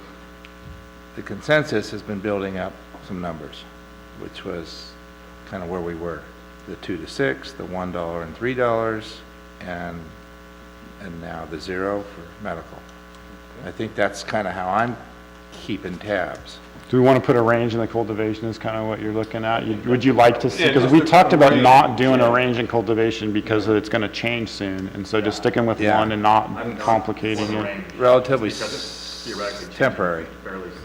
the consensus has been building up some numbers, which was kind of where we were. The 2 to 6, the $1 and $3, and now the 0 for medical. I think that's kind of how I'm keeping tabs. Do we want to put a range in the cultivation is kind of what you're looking at? Would you like to see, because we talked about not doing a range in cultivation because it's going to change soon, and so just sticking with Yeah. one and not complicating it. Relatively temporary.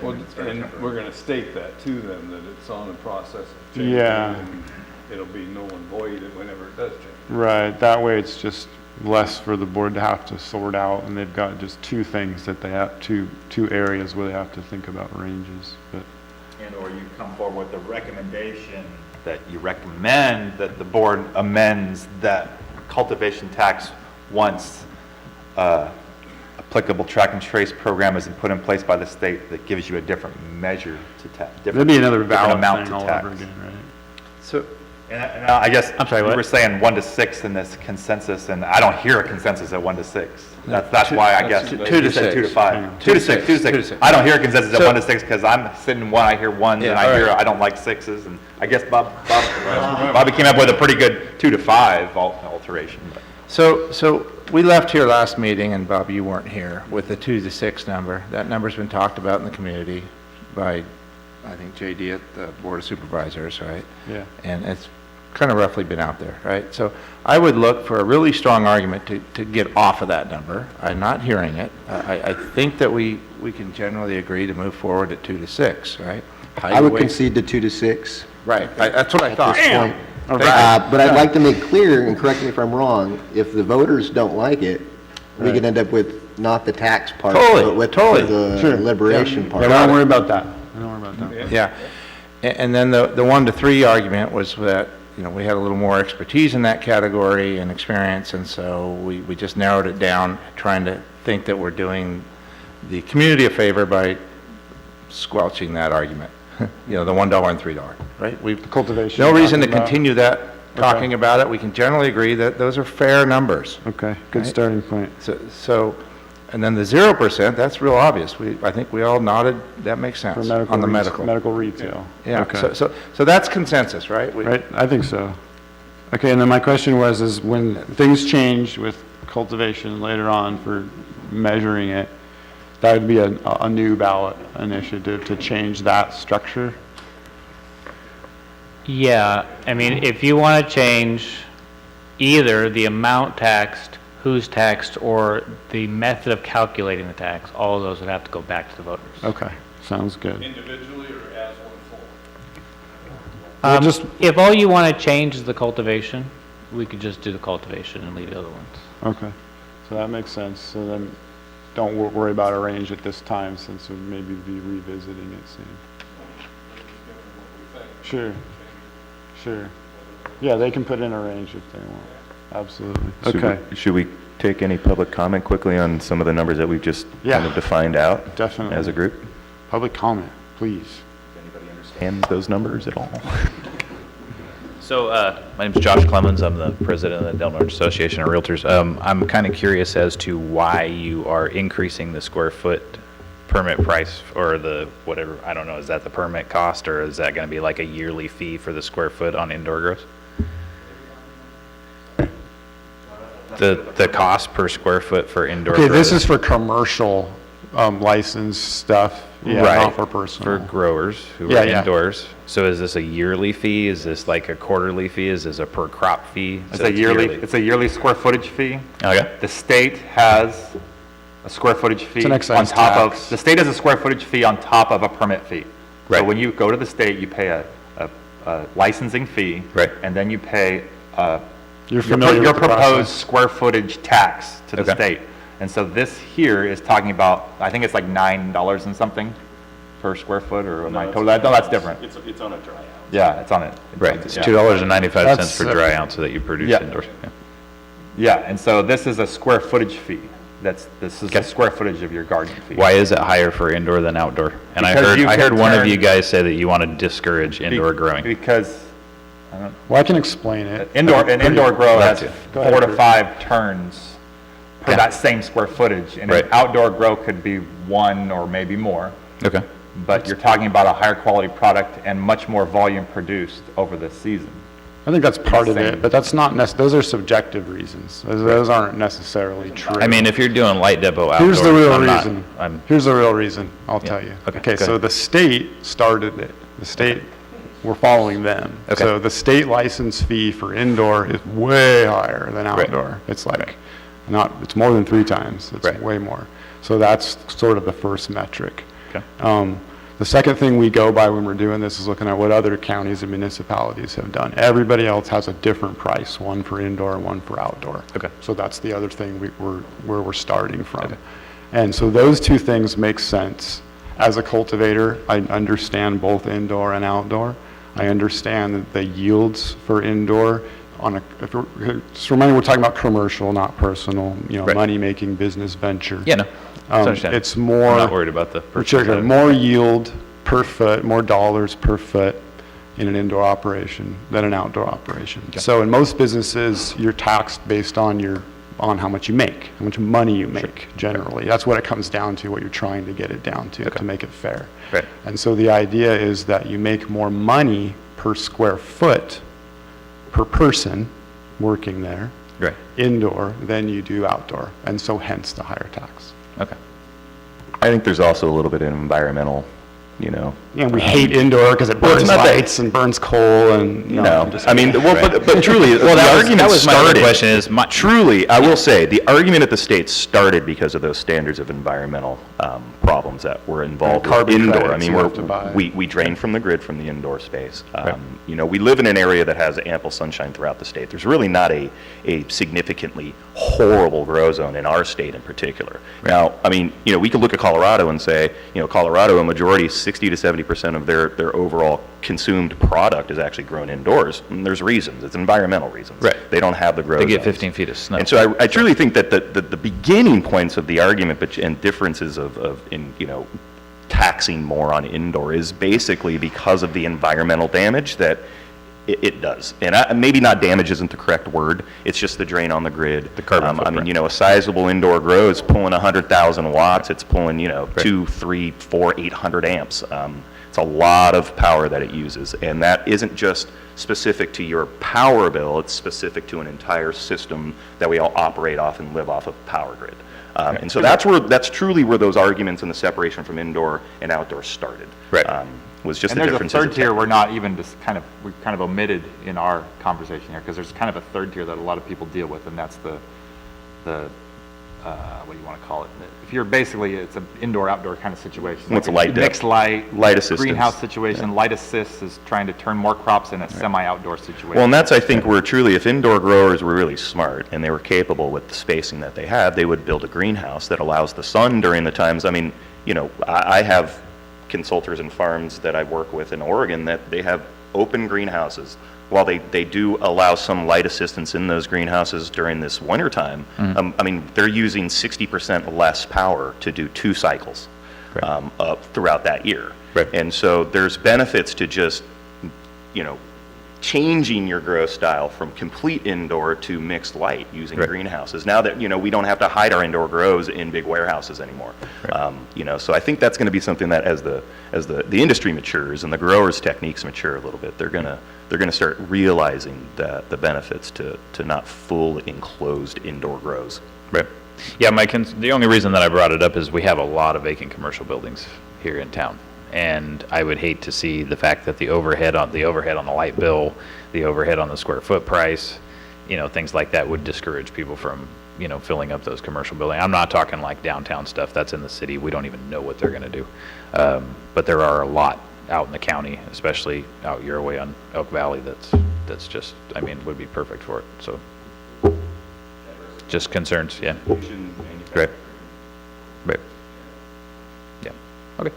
Well, and we're gonna state that to them, that it's on the process of changing. Yeah. And it'll be null and void whenever it does change. Right, that way it's just less for the board to have to sort out, and they've got just two things that they have, two areas where they have to think about ranges, but. And/or you come forward with a recommendation that you recommend that the board amends that cultivation tax once applicable track and trace program is put in place by the state that gives you a different measure to tax. That'd be another ballot amount thing to all tax. over again, right? So, And I guess, I'm sorry, you what? were saying 1 to 6 in this consensus, and I don't hear a consensus at 1 to 6. That's why I guess. 2 to you said 2 to 6. 5. 2 to 6, 2 to 6. I don't hear a consensus at So- 1 to 6 because I'm sitting in 1, I hear 1s, Yeah, and all I hear, right. I don't like 6s, and I guess Bobby came up with a pretty good 2 to 5 alteration. But. So we left here last meeting, and Bob, you weren't here, with the 2 to 6 number. That number's been talked about in the community by, I think, JD at the Board of Supervisors, right? Yeah. And it's kind of roughly been out there, right? So I would look for a really strong argument to get off of that number. I'm not hearing it. I think that we can generally agree to move forward at 2 to 6, right? How I you would weigh- concede to 2 to 6. Right, that's what I thought. Point. All right. But I'd like to make clear, and correct me if I'm wrong, if the voters don't like it, we could end up with not the tax part, Totally, but with totally. the Sure. liberation Yeah, part. don't worry about that. Don't worry about that. Yeah. And then the 1 to 3 argument was that, we had a little more expertise in that category and experience, and so we just narrowed it down, trying to think that we're doing the community a favor by squelching that argument. The $1 and $3, right? Cultivation. No reason to talking about. continue talking about it. We can generally agree that those are fair numbers. Okay, good Right. starting point. So, and then the 0%, that's real obvious. I think we all nodded, that makes sense. For medical. On the re- medical. Medical retail. Yeah, Okay. so that's consensus, right? Right, I think so. Okay, and then my question was, is when things change with cultivation later on for measuring it, that would be a new ballot initiative to change that structure? Yeah, I mean, if you want to change either the amount taxed, who's taxed, or the method of calculating the tax, all of those would have to go back to the voters. Okay, sounds good. Individually or as one full? Well, just- If all you want to change is the cultivation, we could just do the cultivation and leave the other ones. Okay, so that makes sense. So then don't worry about a range at this time since we'll maybe be revisiting it soon. Sure, sure. Yeah, they can put in a range if they want. Absolutely. Okay, Should we take any public comment quickly on some of the numbers that we've just Yeah. kind of defined out? Definitely. As a group? public comment, please. And those numbers at all? So, my name's Josh Clemens. I'm the president of the Del Norte Association of Realtors. I'm kind of curious as to why you are increasing the square foot permit price or the whatever, I don't know, is that the permit cost or is that going to be like a yearly fee for the square foot on indoor grows? The cost per square foot for indoor Okay, grows? this is for commercial license stuff, yeah, Right, not for personal. For growers who Yeah, are yeah. indoors. So is this a yearly fee? Is this like a quarterly fee? Is this a per crop fee? It's So a yearly square footage fee. Okay. The state has a square footage fee an on excise top tax. of, the state has a square footage fee on top of a permit fee. So Right. when you go to the state, you pay a licensing fee. Right. And then you pay You're familiar your with the proposed process. square footage tax to the Okay. state. And so this here is talking about, I think it's like $9 and something per square foot, or am I told that? No, that's different. It's on a dry out. Yeah, it's on it. Right, it's Yeah. $2.95 That's, per dry ounce that you produce Yeah. indoors. Yeah. Yeah, and so this is a square footage fee. This is the square footage of your garden fee. Why is it higher for indoor than outdoor? And Because you I heard can one of turn- you guys say that you want to discourage indoor growing. Because Well, I can explain it. an indoor grow has Go ahead, 4 to Kurt. 5 turns per Okay. that same square footage. And an Right. outdoor grow could be 1 or maybe more. Okay. But you're talking about a higher quality product and much more volume produced over the season. I think that's part of it, Same. but that's not those are subjective reasons. Those aren't necessarily true. I mean, if you're doing light depot outdoors, Here's the real I'm not- reason. I'm, Here's the real reason, I'll Yeah. tell you. Okay, Okay, go so ahead. the state started it. The state, we're following them. Okay. So the state license fee for indoor is way higher than Right. outdoor. It's like, it's more than 3 times. It's Right. way more. So that's sort of the first metric. Okay. The second thing we go by when we're doing this is looking at what other counties and municipalities have done. Everybody else has a different price, one for indoor and one for outdoor. Okay. So that's the other thing where we're starting from. And so those two things make sense. As a cultivator, I understand both indoor and outdoor. I understand that the yields for indoor just remind me, we're talking about commercial, not personal, Right. money-making business venture. yeah, no. It's understandable. It's more. I'm not worried about the. Sure, more yield per foot, more dollars per foot in an indoor operation than an outdoor operation. So in most businesses, you're taxed based on how much you make, how much money you make, generally. That's what it comes down to, what you're trying to get it down to make it fair. Right. And so the idea is that you make more money per square foot, per person working there, Right. indoor, than you do outdoor, and so hence the higher tax. Okay. I think there's also a little bit of environmental, And we hate indoor because it Well, it's burns not that- lights and burns coal and, No, I mean, well, but truly, Well, the that argument was my other started. question is, Truly, I will say, the argument at the state started because of those standards of environmental problems that were involved with carbon indoor. I credits mean, you have to buy. we drain from the grid from the indoor space. We live in an area that has ample sunshine throughout the state. There's really not a significantly horrible grow zone in our state in particular. Now, I mean, we could look at Colorado and say, Colorado, a majority, 60 to 70% of their overall consumed product is actually grown indoors. And there's reasons. It's environmental reasons. Right. They don't have the grow They get zones. 15 feet of snow. And so I truly think that the beginning points of the argument and differences in taxing more on indoor is basically because of the environmental damage that it does. And maybe not damage isn't the correct word. It's just the drain on the grid. The carbon I mean, footprint. a sizable indoor grow is pulling 100,000 watts. It's pulling, 2, 3, 4, 800 amps. It's a lot of power that it uses. And that isn't just specific to your power bill. It's specific to an entire system that we all operate off and live off of power grid. And so that's truly where those arguments and the separation from indoor and outdoor started. Right. Was just And the there's a differences. third tier we're not even just we've kind of omitted in our conversation here, because there's kind of a third tier that a lot of people deal with, and that's the what do you want to call it? If you're basically, it's an indoor-outdoor kind of situation. What's Like light a depth? Mixed light. Light assistance. Greenhouse situation. Light assist is trying to turn more crops in a semi-outdoor situation. Well, and that's, I think, where truly, if indoor growers were really smart and they were capable with the spacing that they have, they would build a greenhouse that allows the sun during the times. I mean, I have consultants and farms that I work with in Oregon that they have open greenhouses. While they do allow some light assistance in those greenhouses during this winter time, I mean, they're using 60% less power to do 2 cycles throughout that year. Right. And so there's benefits to just, changing your grow style from complete indoor to mixed light using Right. greenhouses. Now that, we don't have to hide our indoor grows in big warehouses anymore. So I think that's going to be something that as the industry matures and the growers' techniques mature a little bit, they're going to start realizing the benefits to not full enclosed indoor grows. Right. Yeah, the only reason that I brought it up is we have a lot of vacant commercial buildings here in town. And I would hate to see the fact that the overhead on the light bill, the overhead on the square foot price, things like that would discourage people from, filling up those commercial buildings. I'm not talking like downtown stuff. That's in the city. We don't even know what they're going to do. But there are a lot out in the county, especially out your way on Elk Valley, that's just, would be perfect for it. So just concerns, yeah. Right. Right. Yeah. Okay.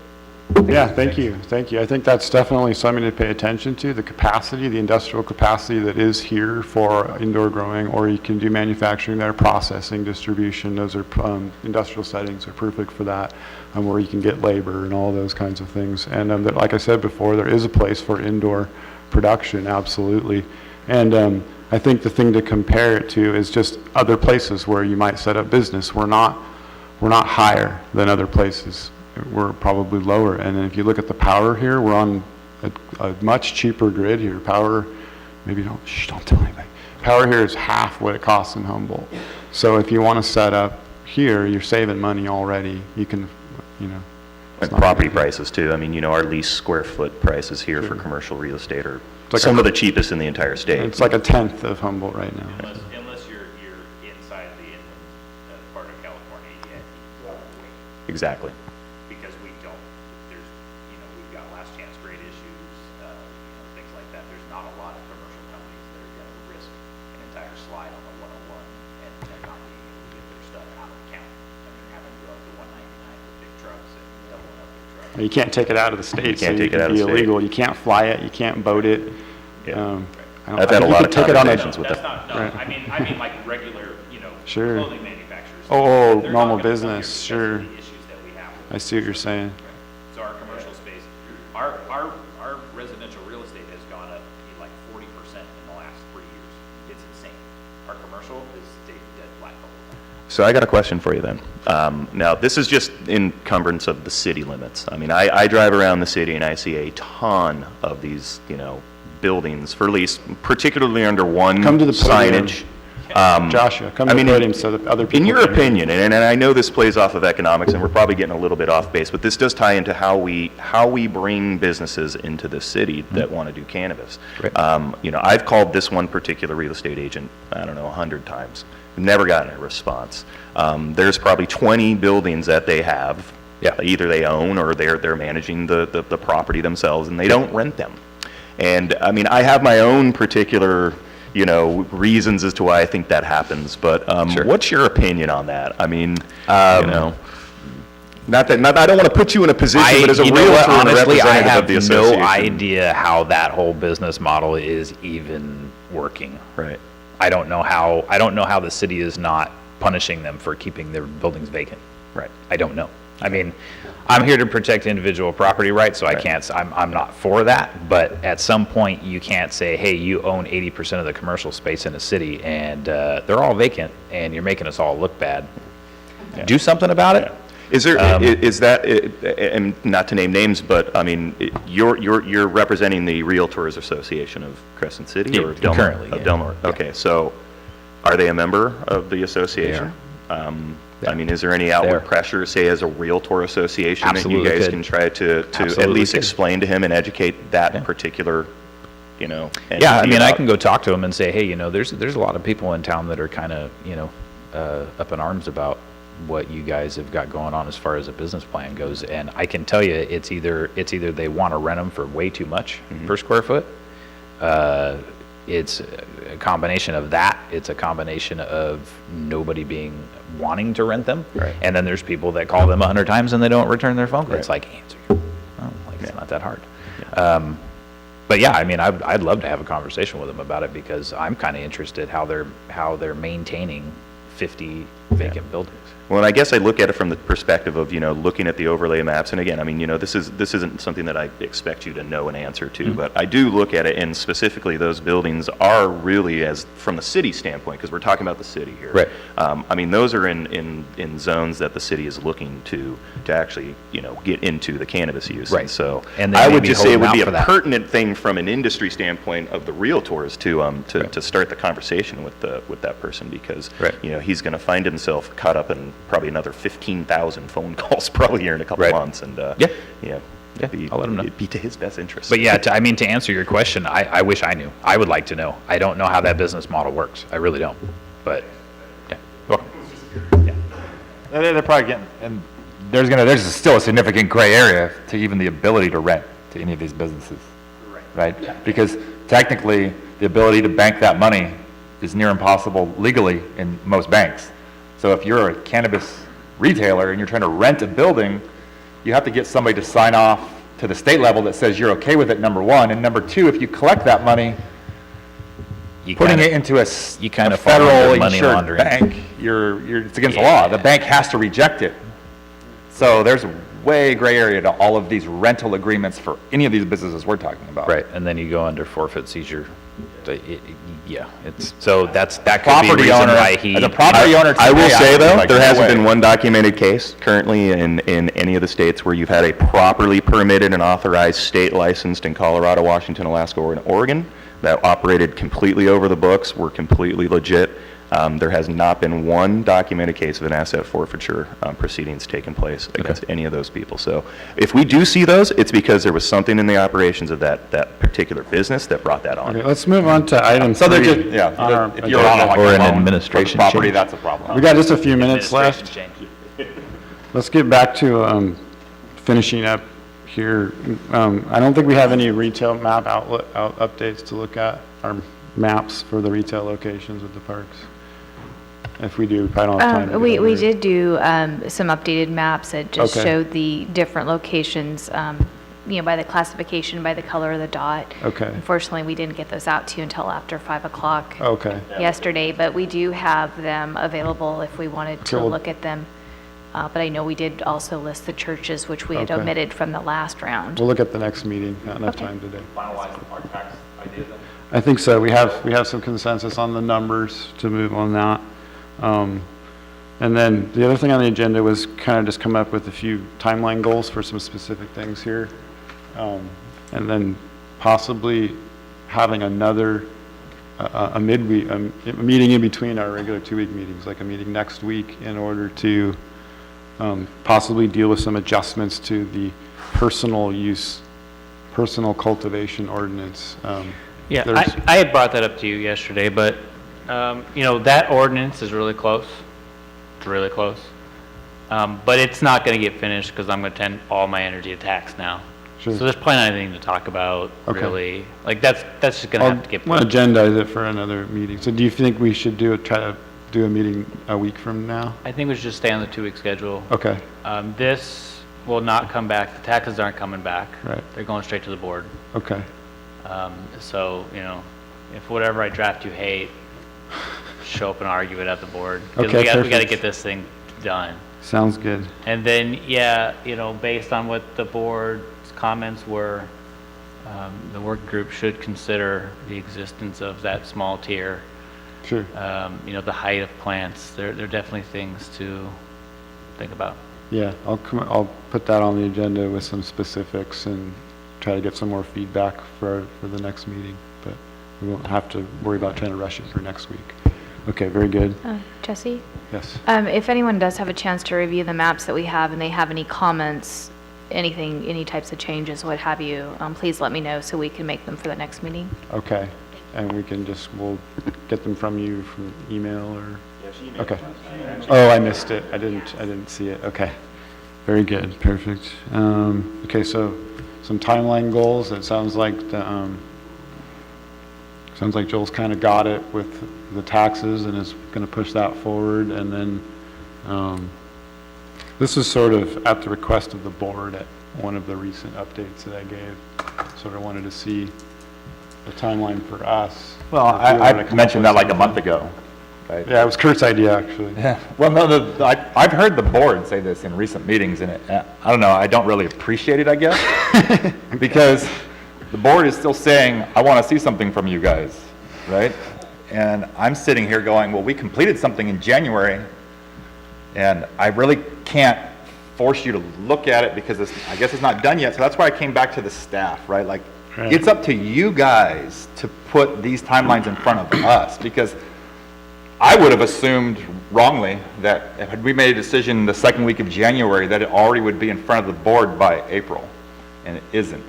Yeah, thank you. I think that's definitely something to pay attention to, the capacity, the industrial capacity that is here for indoor growing, or you can do manufacturing there, processing, distribution. Those are, industrial settings are perfect for that, where you can get labor and all those kinds of things. And like I said before, there is a place for indoor production, absolutely. And I think the thing to compare it to is just other places where you might set up business. We're not higher than other places. We're probably lower. And then if you look at the power here, we're on a much cheaper grid here. Power maybe don't tell anybody. Power here is half what it costs in Humboldt. So if you want to set up here, you're saving money already. You can, you know. And property prices too. I mean, you know, our lease square foot prices here for commercial real estate are like some of the cheapest in the entire state. It's like a tenth of Humboldt right now. Unless you're inside the inland part of California, yeah. Exactly. Because we don't, there's, you know, we've got last chance grade issues, you know, things like that. There's not a lot of commercial companies that are going to risk an entire slide on the 101 and not being able to get their stuff out of the county. And they're having to go up to 199 with big trucks and doubling up their trucks. You can't take it out of the state. You can't so take it out of be the state. illegal. You can't fly it. You can't boat it. Yeah. I I've had a think you lot could of take it on a- conversations with That's them. not, no, Right. I mean like regular, you know, Sure. clothing manufacturers. Oh, They're normal not gonna come business, here sure. because of the issues that we have with I see what you're saying. So our commercial space, our residential real estate has gone up like 40% in the last 3 years. It's insane. Our commercial is stayed dead flat the whole time. So I got a question for you then. Now, this is just encumbrance of the city limits. I mean, I drive around the city and I see a ton of these, you know, buildings for lease, particularly under one Come to the podium. signage. Joshua, come I to mean, the podium so that other people. In your can hear. opinion, and I know this plays off of economics, and we're probably getting a little bit off base, but this does tie into how we bring businesses into the city that want to do cannabis. You know, I've called this one particular real estate agent, I don't know, 100 times. Never gotten a response. There's probably 20 buildings that they have. Yeah. Either they own or they're managing the property themselves, and they don't rent them. And I mean, I have my own particular, you know, reasons as to why I think that happens. But what's your opinion on that? I mean, you know, not I don't want to put you in a position, but as a you know what, realtor and a honestly, I representative have of the no association. idea how that whole business model is even working. Right. I don't know how the city is not punishing them for keeping their buildings vacant. Right. I don't know. I mean, I'm here to protect individual property rights, so I can't, I'm not for that, but at some point, you can't say, hey, you own 80% of the commercial space in a city, and they're all vacant, and you're making us all look bad. Do something about it. Is there, is that, and not to name names, but I mean, you're representing the Realtors Association of Crescent City or Del Norte? Currently, Of yeah. Del Norte. Okay, so are they a member of the association? I mean, is there any outward pressure, say, as a Realtor Association, Absolutely that you guys could. can try to at Absolutely least could. explain to him and educate that particular, you know? Yeah, I entity mean, I about- can go talk to them and say, hey, you know, there's a lot of people in town that are kind of, you know, up in arms about what you guys have got going on as far as a business plan goes. And I can tell you, it's either they want to rent them for way too much per square foot. It's a combination of that. It's a combination of nobody wanting to rent them. Right. And then there's people that call them 100 times and they don't return their phone call. It's like, answer your phone. Like, it's not that hard. But yeah, I mean, I'd love to have a conversation with them about it because I'm kind of interested how they're maintaining 50 vacant buildings. Well, and I guess I look at it from the perspective of, you know, looking at the overlay maps. And again, I mean, you know, this isn't something that I expect you to know an answer to, but I do look at it, and specifically those buildings are really, as from the city standpoint, because we're talking about the city here. Right. I mean, those are in zones that the city is looking to actually, you know, get into the cannabis use. Right. And so And they I may would be just say it holding would be out a for that. pertinent thing from an industry standpoint of the realtors to start the conversation with that person, because, Right. you know, he's going to find himself caught up in probably another 15,000 phone calls probably here in a couple Right. months, and Yeah. yeah, I'll let him know. It'd be to his best interest. But yeah, I mean, to answer your question, I wish I knew. I would like to know. I don't know how that business model works. I really don't. But, yeah. Welcome. They're probably getting, and there's still a significant gray area to even the ability to rent to any of these businesses. Right? Because technically, the ability to bank that money is near impossible legally in most banks. So if you're a cannabis retailer and you're trying to rent a building, you have to get somebody to sign off to the state level that says you're okay with it, number one. And number two, if you collect that money, putting it into a fall under federal money insured laundering. bank, it's against the law. The bank has to reject it. So there's a way gray area to all of these rental agreements for any of these businesses we're talking about. Right, and then you go under forfeit seizure. Yeah, that could be a Property reason owner, why he. as a property owner I will today, say would be though, like, there no hasn't way. been one documented case currently in any of the states where you've had a properly permitted and authorized state licensed in Colorado, Washington, Alaska, or in Oregon, that operated completely over the books, were completely legit. There has not been one documented case of an asset forfeiture proceedings taking place against any of those people. So if we do see those, it's because there was something in the operations of that particular business that brought that on. Okay, let's move on to item So they're three. just, yeah, on our if you're on like Or a an loan for the administration property, change. that's a problem. We got just a few minutes left. Administration change. Let's get back to finishing up here. I don't think we have any retail map updates to look at, our maps for the retail locations with the parks. If we do, we probably don't have time to do that We here. did do some updated maps that just Okay. showed the different locations, by the classification, by the color of the dot. Okay. Unfortunately, we didn't get those out to you until after 5 o'clock Okay, yesterday, but we do have them available if we wanted to Cool. look at them. But I know we did also list the churches, which we had Okay. omitted from the last round. we'll look at the next meeting, not enough Okay. time today. Finalize the park tax idea then? I think so, we have some consensus on the numbers to move on that. And then the other thing on the agenda was kind of just come up with a few timeline goals for some specific things here. And then possibly having another, a midweek, a meeting in between our regular 2-week meetings, like a meeting next week in order to possibly deal with some adjustments to the personal cultivation ordinance. Yeah, There's- I had brought that up to you yesterday, but, that ordinance is really close. It's really close. But it's not going to get finished because I'm going to attend all my energy to tax now. Sure. So there's probably not anything to talk about, Okay. really. Like, that's just going to have to get We'll pushed. agendize it for another meeting. So do you think we should try to do a meeting a week from now? I think we should just stay on the 2-week schedule. Okay, This will not come back. The taxes aren't coming back. Right. They're going straight to the board. okay. So, if whatever I draft you hate, show up and argue it at the board. 'Cause Okay, we got to perfect. get this thing done. Sounds good. And then, based on what the board's comments were, the work group should consider the existence of that small tier. Sure. The height of plants. There are definitely things to think about. Yeah, I'll put that on the agenda with some specifics and try to get some more feedback for the next meeting. But we won't have to worry about trying to rush it for next week. Okay, very good. Jesse? Yes. If anyone does have a chance to review the maps that we have and they have any comments, any types of changes, what have you, please let me know so we can make them for the next meeting. Okay, and we'll get them from you from email or? Okay. Oh, I missed it. I didn't see it. Okay. Very good. Perfect. Okay, so some timeline goals. It sounds like Joel's kind of got it with the taxes and is going to push that forward. And then this is sort of at the request of the board at one of the recent updates that I gave. Sort of wanted to see the timeline for us. Well, If we wanted to I come up mentioned with that like a something. month ago. Right? Yeah, it was Kurt's idea, actually. Yeah. Well, no, I've heard the board say this in recent meetings, and I don't know, I don't really appreciate it, I guess, because the board is still saying, I want to see something from you guys, right? And I'm sitting here going, well, we completed something in January, and I really can't force you to look at it because I guess it's not done yet. So that's why I came back to the staff, right? Like, Right. It's up to you guys to put these timelines in front of us, because I would have assumed wrongly that had we made a decision the second week of January, that it already would be in front of the board by April, and it isn't.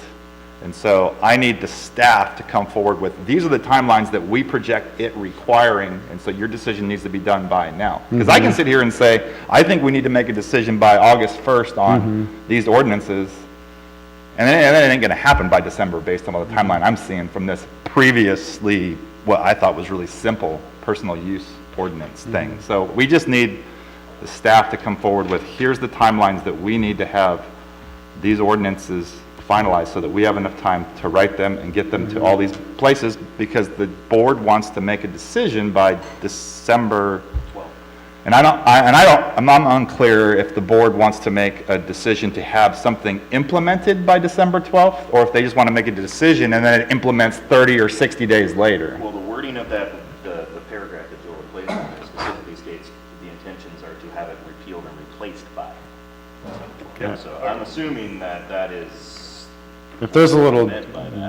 And so I need the staff to come forward with, these are the timelines that we project it requiring, and so your decision needs to be done by now. Because I can sit here and say, I think we need to make a decision by August 1st on these ordinances, and then it ain't gonna happen by December based on the timeline I'm seeing from this previously, what I thought was really simple personal use ordinance thing. So we just need the staff to come forward with, here's the timelines that we need to have these ordinances finalized so that we have enough time to write them and get them to all these places, because the board wants to make a decision by December 12th. And I'm unclear if the board wants to make a decision to have something implemented by December 12th, or if they just want to make a decision and then it implements 30 or 60 days later. Well, the wording of that, the paragraph that Joel replaced specifically states the intentions are to have it repealed and replaced by. Yeah. So I'm assuming that is If there's a little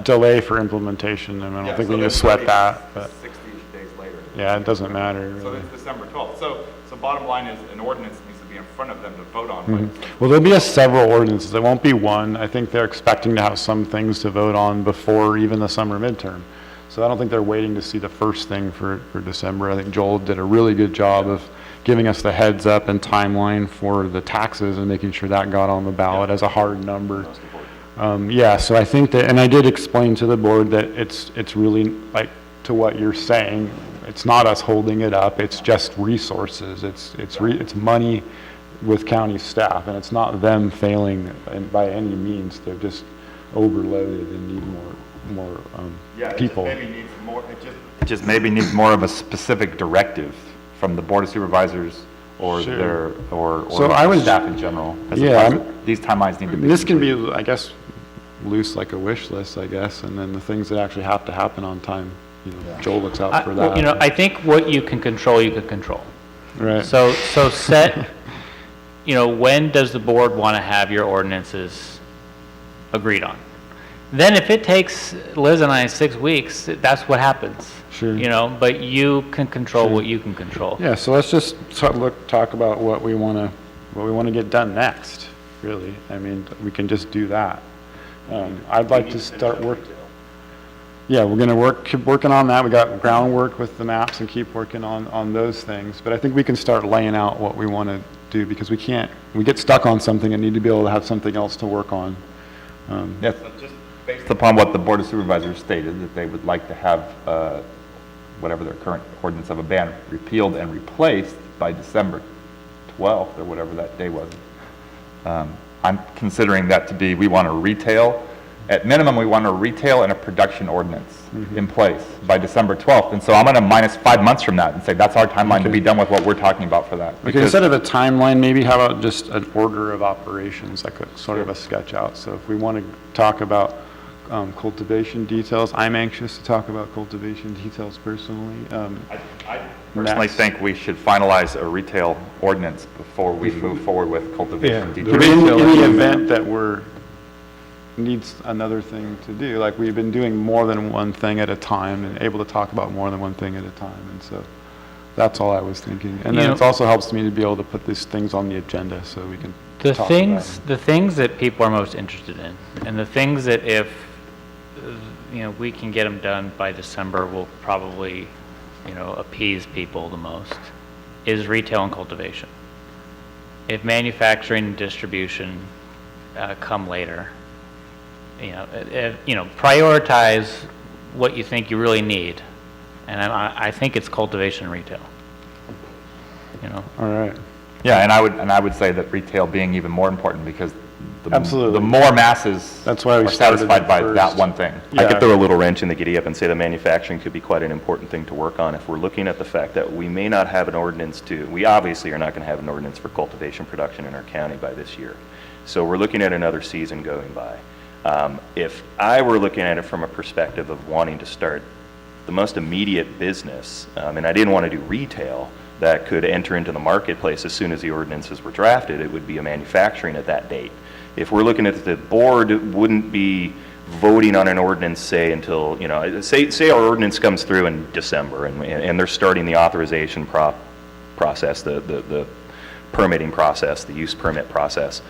delay for implementation, then I don't think we need to sweat that, but 60 days later. yeah, it doesn't matter, So really. it's December 12th. So bottom line is an ordinance needs to be in front of them to vote on. by December. Well, there'll be several ordinances. There won't be one. I think they're expecting to have some things to vote on before even the summer midterm. So I don't think they're waiting to see the first thing for December. I think Joel did a really good job of giving us the heads up and timeline for the taxes and making sure that got on the ballot as a hard number. Yeah, so I think that, and I did explain to the board that it's really like to what you're saying. It's not us holding it up. It's just resources. It's money with county staff, and it's not them failing by any means. They're just overloaded and need more people. It just maybe needs more of a specific directive from the Board of Supervisors or Sure. or So I would- staff in general. As Yeah, opposed to- These timelines need to be. This can be, I guess, loose like a wish list, I guess, and then the things that actually have to happen on time, Joel looks out for that. You know, I think what you can control, you can control. Right. So set, when does the board want to have your ordinances agreed on? Then if it takes Liz and I 6 weeks, that's what happens. Sure. But you can control what you can control. Yeah, so let's just talk about what we want to get done next, really. I mean, we can just do that. I'd like to start yeah, we're going to keep working on that. We got groundwork with the maps and keep working on those things. But I think we can start laying out what we want to do, because we get stuck on something and need to be able to have something else to work on. Yes, just based upon what the Board of Supervisors stated, that they would like to have whatever their current ordinance of a ban repealed and replaced by December 12th, or whatever that day was. I'm considering that to be, we want a retail, at minimum, we want a retail and a production ordinance in place by December 12th. And so I'm going to minus 5 months from that and say that's our timeline to be done with what we're talking about for that. Okay, instead of a timeline, maybe how about just an order of operations, like sort of a sketch out. So if we want to talk about cultivation details, I'm anxious to talk about cultivation details personally. I personally think we should finalize a retail ordinance before we move forward with cultivation Yeah, details. In the event that needs another thing to do, like we've been doing more than one thing at a time and able to talk about more than one thing at a time, and so that's all I was thinking. And then it also helps me to be able to put these things on the agenda so we can The talk things, about the things that people are most interested in, and the things that if, we can get them done by December will probably, appease people the most, is retail and cultivation. If manufacturing and distribution come later, prioritize what you think you really need. And I think it's cultivation and retail. All right. Yeah, and I would say that retail being even more important, because Absolutely. the more masses That's why we are started satisfied it by that first. one thing. I Yeah. could throw a little wrench in the giddy up and say that manufacturing could be quite an important thing to work on if we're looking at the fact that we may not have an ordinance we obviously are not going to have an ordinance for cultivation production in our county by this year. So we're looking at another season going by. If I were looking at it from a perspective of wanting to start the most immediate business, and I didn't want to do retail that could enter into the marketplace as soon as the ordinances were drafted, it would be a manufacturing at that date. If we're looking at the board wouldn't be voting on an ordinance, say, until, say our ordinance comes through in December and they're starting the authorization process, the permitting process, the use permit process.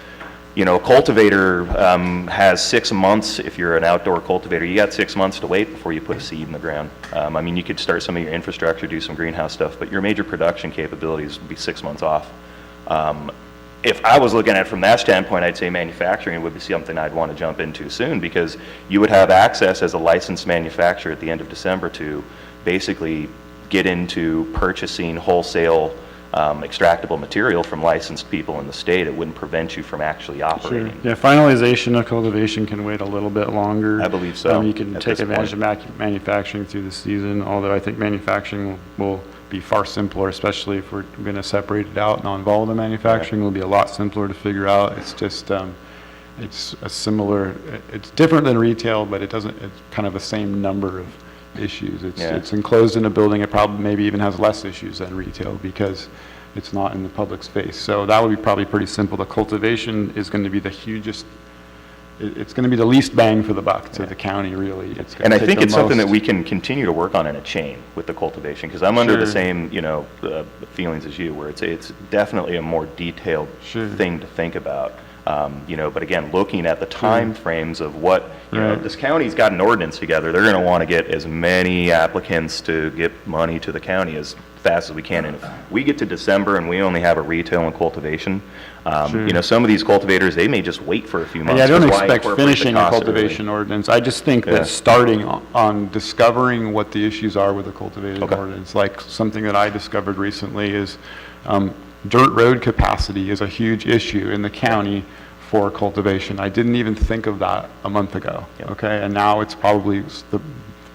A cultivator has 6 months. If you're an outdoor cultivator, you got 6 months to wait before you put a seed in the ground. You could start some of your infrastructure, do some greenhouse stuff, but your major production capabilities would be 6 months off. If I was looking at it from that standpoint, I'd say manufacturing would be something I'd want to jump into soon, because you would have access as a licensed manufacturer at the end of December to basically get into purchasing wholesale extractable material from licensed people in the state. It wouldn't prevent you from actually operating. Yeah, finalization of cultivation can wait a little bit longer. I believe so, You can at take this advantage of manufacturing through the season, although I think manufacturing will be far simpler, especially if we're going to separate it out. Non-volatile manufacturing will be a lot simpler to figure out. It's just, it's different than retail, but it's kind of the same number of issues. It's enclosed in a building. It probably maybe even has less issues than retail because it's not in the public space. So that would be probably pretty simple. The cultivation is going to be the hugest it's going to be the least bang for the buck to the county, really. It's gonna And I take think the it's something that most- we can continue to work on in a chain with the cultivation, because I'm under the Sure. same, feelings as you, where it's definitely a more detailed Sure. thing to think about. But again, looking at the time frames of what, Right. this county's got an ordinance together, they're gonna wanna get as many applicants to get money to the county as fast as we can. And if we get to December and we only have a retail and cultivation, some of these cultivators, they may just wait for a few months. Yeah, I don't 'cause why expect incorporate the finishing a cost early? cultivation ordinance. I just think Yeah. that starting on discovering what the issues are with the cultivation Okay. ordinance, like something that I discovered recently is dirt road capacity is a huge issue in the county for cultivation. I didn't even think of that a month ago, Yep. okay? And now it's probably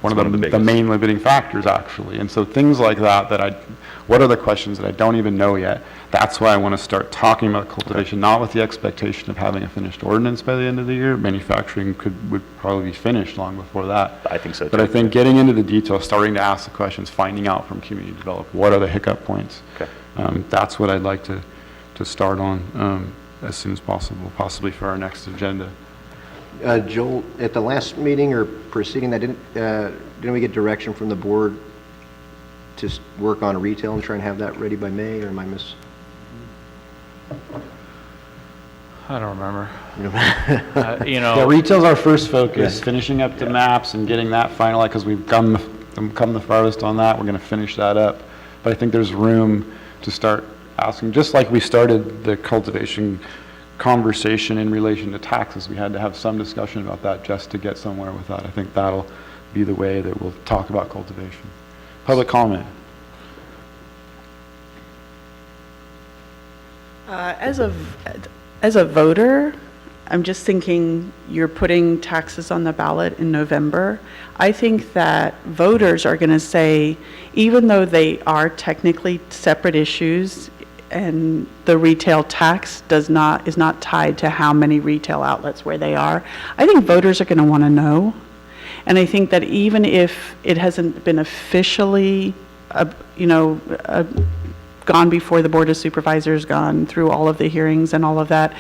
one of the biggest. main limiting factors, actually. And so things like that, what are the questions that I don't even know yet? That's why I want to start talking about cultivation, not with the expectation of having a finished ordinance by the end of the year. Manufacturing would probably be finished long before that. I think so, But I too. think getting into the details, starting to ask the questions, finding out from community development, what are the hiccup points? Okay. That's what I'd like to start on as soon as possible, possibly for our next agenda. Joel, at the last meeting or preceding that, didn't we get direction from the board to work on retail and try and have that ready by May, or am I I don't remember. Yeah, retail's our first focus, finishing up the maps and getting that finalized, because we've come the farthest on that. We're going to finish that up. But I think there's room to start asking, just like we started the cultivation conversation in relation to taxes. We had to have some discussion about that just to get somewhere with that. I think that'll be the way that we'll talk about cultivation. Public comment. As a voter, I'm just thinking you're putting taxes on the ballot in November. I think that voters are going to say, even though they are technically separate issues, and the retail tax is not tied to how many retail outlets where they are, I think voters are going to want to know. And I think that even if it hasn't been officially, gone before the Board of Supervisors, gone through all of the hearings and all of that,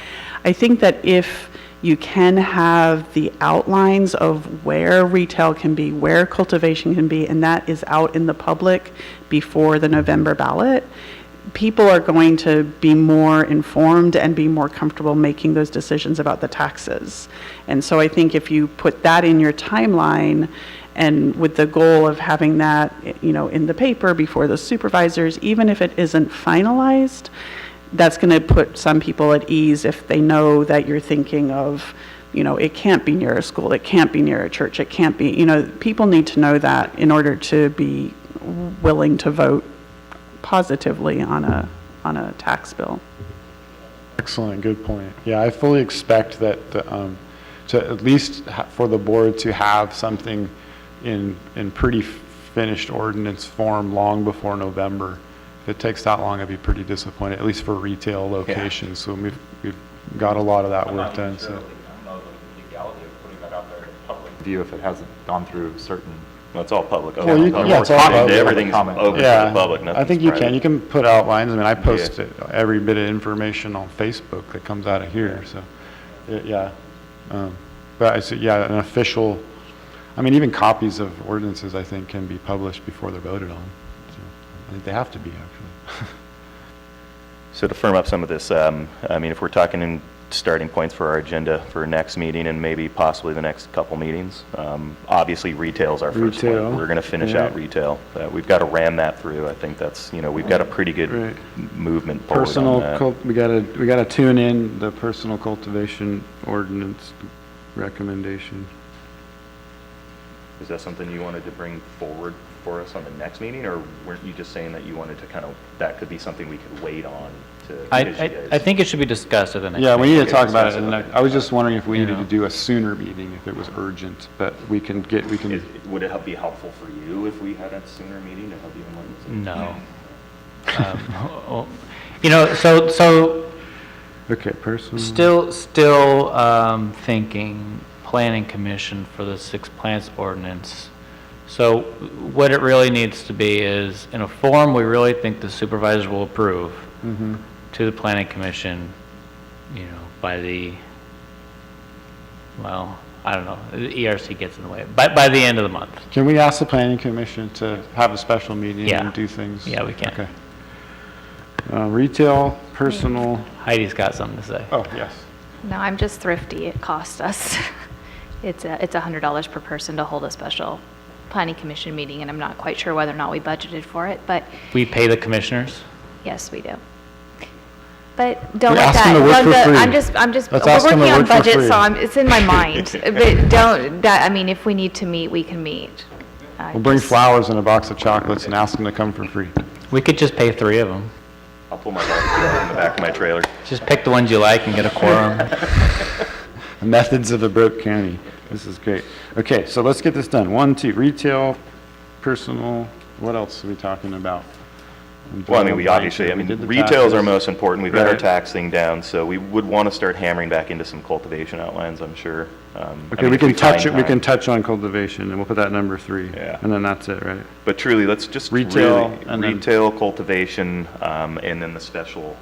I think that if you can have the outlines of where retail can be, where cultivation can be, and that is out in the public before the November ballot, people are going to be more informed and be more comfortable making those decisions about the taxes. And so I think if you put that in your timeline, and with the goal of having that, in the paper before the supervisors, even if it isn't finalized, that's going to put some people at ease if they know that you're thinking of, it can't be near a school, it can't be near a church, it can't be, people need to know that in order to be willing to vote positively on a tax bill. Excellent, good point. Yeah, I fully expect that to at least for the board to have something in pretty finished ordinance form long before November. If it takes that long, I'd be pretty disappointed, at least for retail locations. So we've got a lot of that work done, so. I don't know the legality of putting that out there in public view if it hasn't gone through certain. Well, it's all public. Well, you- yeah, it's all public. Everything's open to the public, I nothing's think you private. can put outlines. I mean, I post every bit of information on Facebook that comes out of here, so, yeah. But I see, yeah, an official, I mean, even copies of ordinances, I think, can be published before they're voted on. So I think they have to be, actually. So to firm up some of this, if we're talking in starting points for our agenda for next meeting and maybe possibly the next couple meetings, obviously retail's our first Retail, one. We're going to finish yeah. out retail. We've got to ram that through. I think that's, we've got a pretty good Right. movement forward on that. We gotta tune in the personal cultivation ordinance recommendation. Is that something you wanted to bring forward for us on the next meeting, or weren't you just saying that you wanted to that could be something we could wait on to? I think it should be discussed at the next Yeah, we meeting. need to talk about it. discuss it. And I was just wondering if we You needed to know. do a sooner meeting, if it was urgent, but we can. Would it be helpful for you if we had a sooner meeting to help you in No. So Okay, personal. still thinking planning commission for the six plants ordinance. So what it really needs to be is, in a form we really think the supervisors will approve Mhm. to the planning commission, by the well, I don't know, the ERC gets in the way, by the end of the month. Can we ask the planning commission to have a special meeting Yeah. and do things? Yeah, we can. Okay. Retail, personal, Heidi's got something to say. oh, yes. No, I'm just thrifty. It costs us, it's $100 per person to hold a special planning commission meeting, and I'm not quite sure whether or not we budgeted for it, but We pay the commissioners? yes, we do. But don't We let ask them that, to work for well, free. I'm just, Let's we're ask them to working on work for budget, free. so it's in my mind. But I mean, if we need to meet, we can meet. We'll bring flowers and a box of chocolates and ask them to come for free. We could just pay 3 of them. I'll pull my barbecue in the back of my trailer. Just pick the ones you like and get a quorum. Methods of the broke county. This is great. Okay, so let's get this done. 1, 2, retail, personal, what else are we talking about? Well, I mean, we obviously, I We mean, did the retail is our taxes. most important. We've got our Right. tax thing down, so we would want to start hammering back into some cultivation outlines, I'm sure. I Okay, mean, we if can touch find it, we can time. touch on cultivation, and we'll put that number 3. Yeah. And then that's it, right? But truly, let's just Retail, really, and then- retail, cultivation, and then the special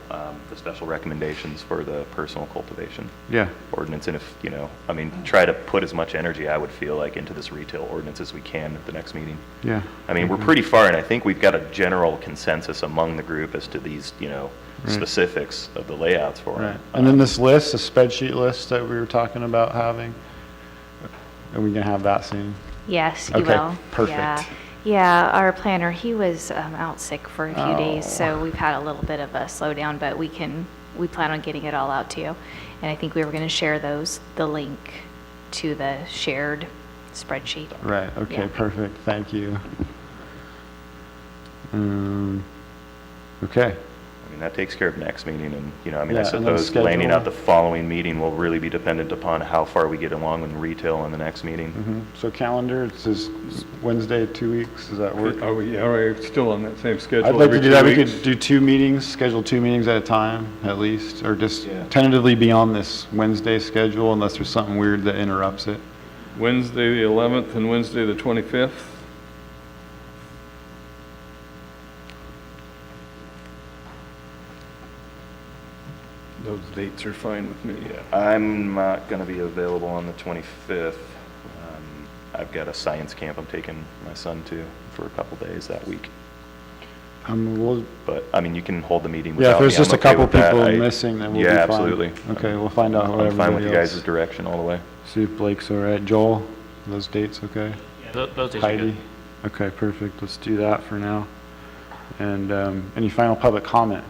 recommendations for the personal cultivation Yeah, ordinance. And if, you know, I mean, try to put as much energy, I would feel like, into this retail ordinance as we can at the next meeting. yeah. I mean, we're pretty far, and I think we've got a general consensus among the group as to these, you know, Right. specifics of the layouts for Right. it. And then this list, the spreadsheet list that we were talking about having, are we gonna have that soon? Yes, you Okay, will. perfect. Yeah. Yeah, our planner, he was out sick for a few days, Oh. so we've had a little bit of a slowdown, but we plan on getting it all out to you. And I think we were going to share the link to the shared spreadsheet. Right, okay, Yeah. perfect, thank you. Okay, I mean, that takes care of next meeting, and, you know, I mean, I Yeah, and then suppose laying out schedule- the following meeting will really be dependent upon how far we get along in retail in the next meeting. so calendar, it says Wednesday, 2 weeks, does that work? Are we still on that same schedule? I'd like every to do 2 that, we weeks? could do 2 meetings, schedule 2 meetings at a time, at least, or just Yeah. tentatively be on this Wednesday schedule unless there's something weird that interrupts it. Wednesday, the 11th, and Wednesday, the 25th? Those dates are fine with me. I'm not going to be available on the 25th. I've got a science camp I'm taking my son to for a couple days that week. We'll, But, I mean, you can hold the meeting yeah, without if me. there's just a I'm okay couple with that. people I- missing, then we'll be fine. Yeah, absolutely. Okay, we'll find out what I'm fine with you everybody guys' else. direction all the way. See if Blake's all right. Joel, those dates okay? Those days are Heidi? good. Okay, perfect. Let's do that for now. And any final public comment?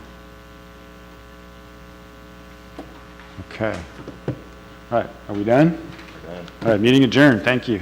Okay. All right, are we done? All right, meeting adjourned. Thank you.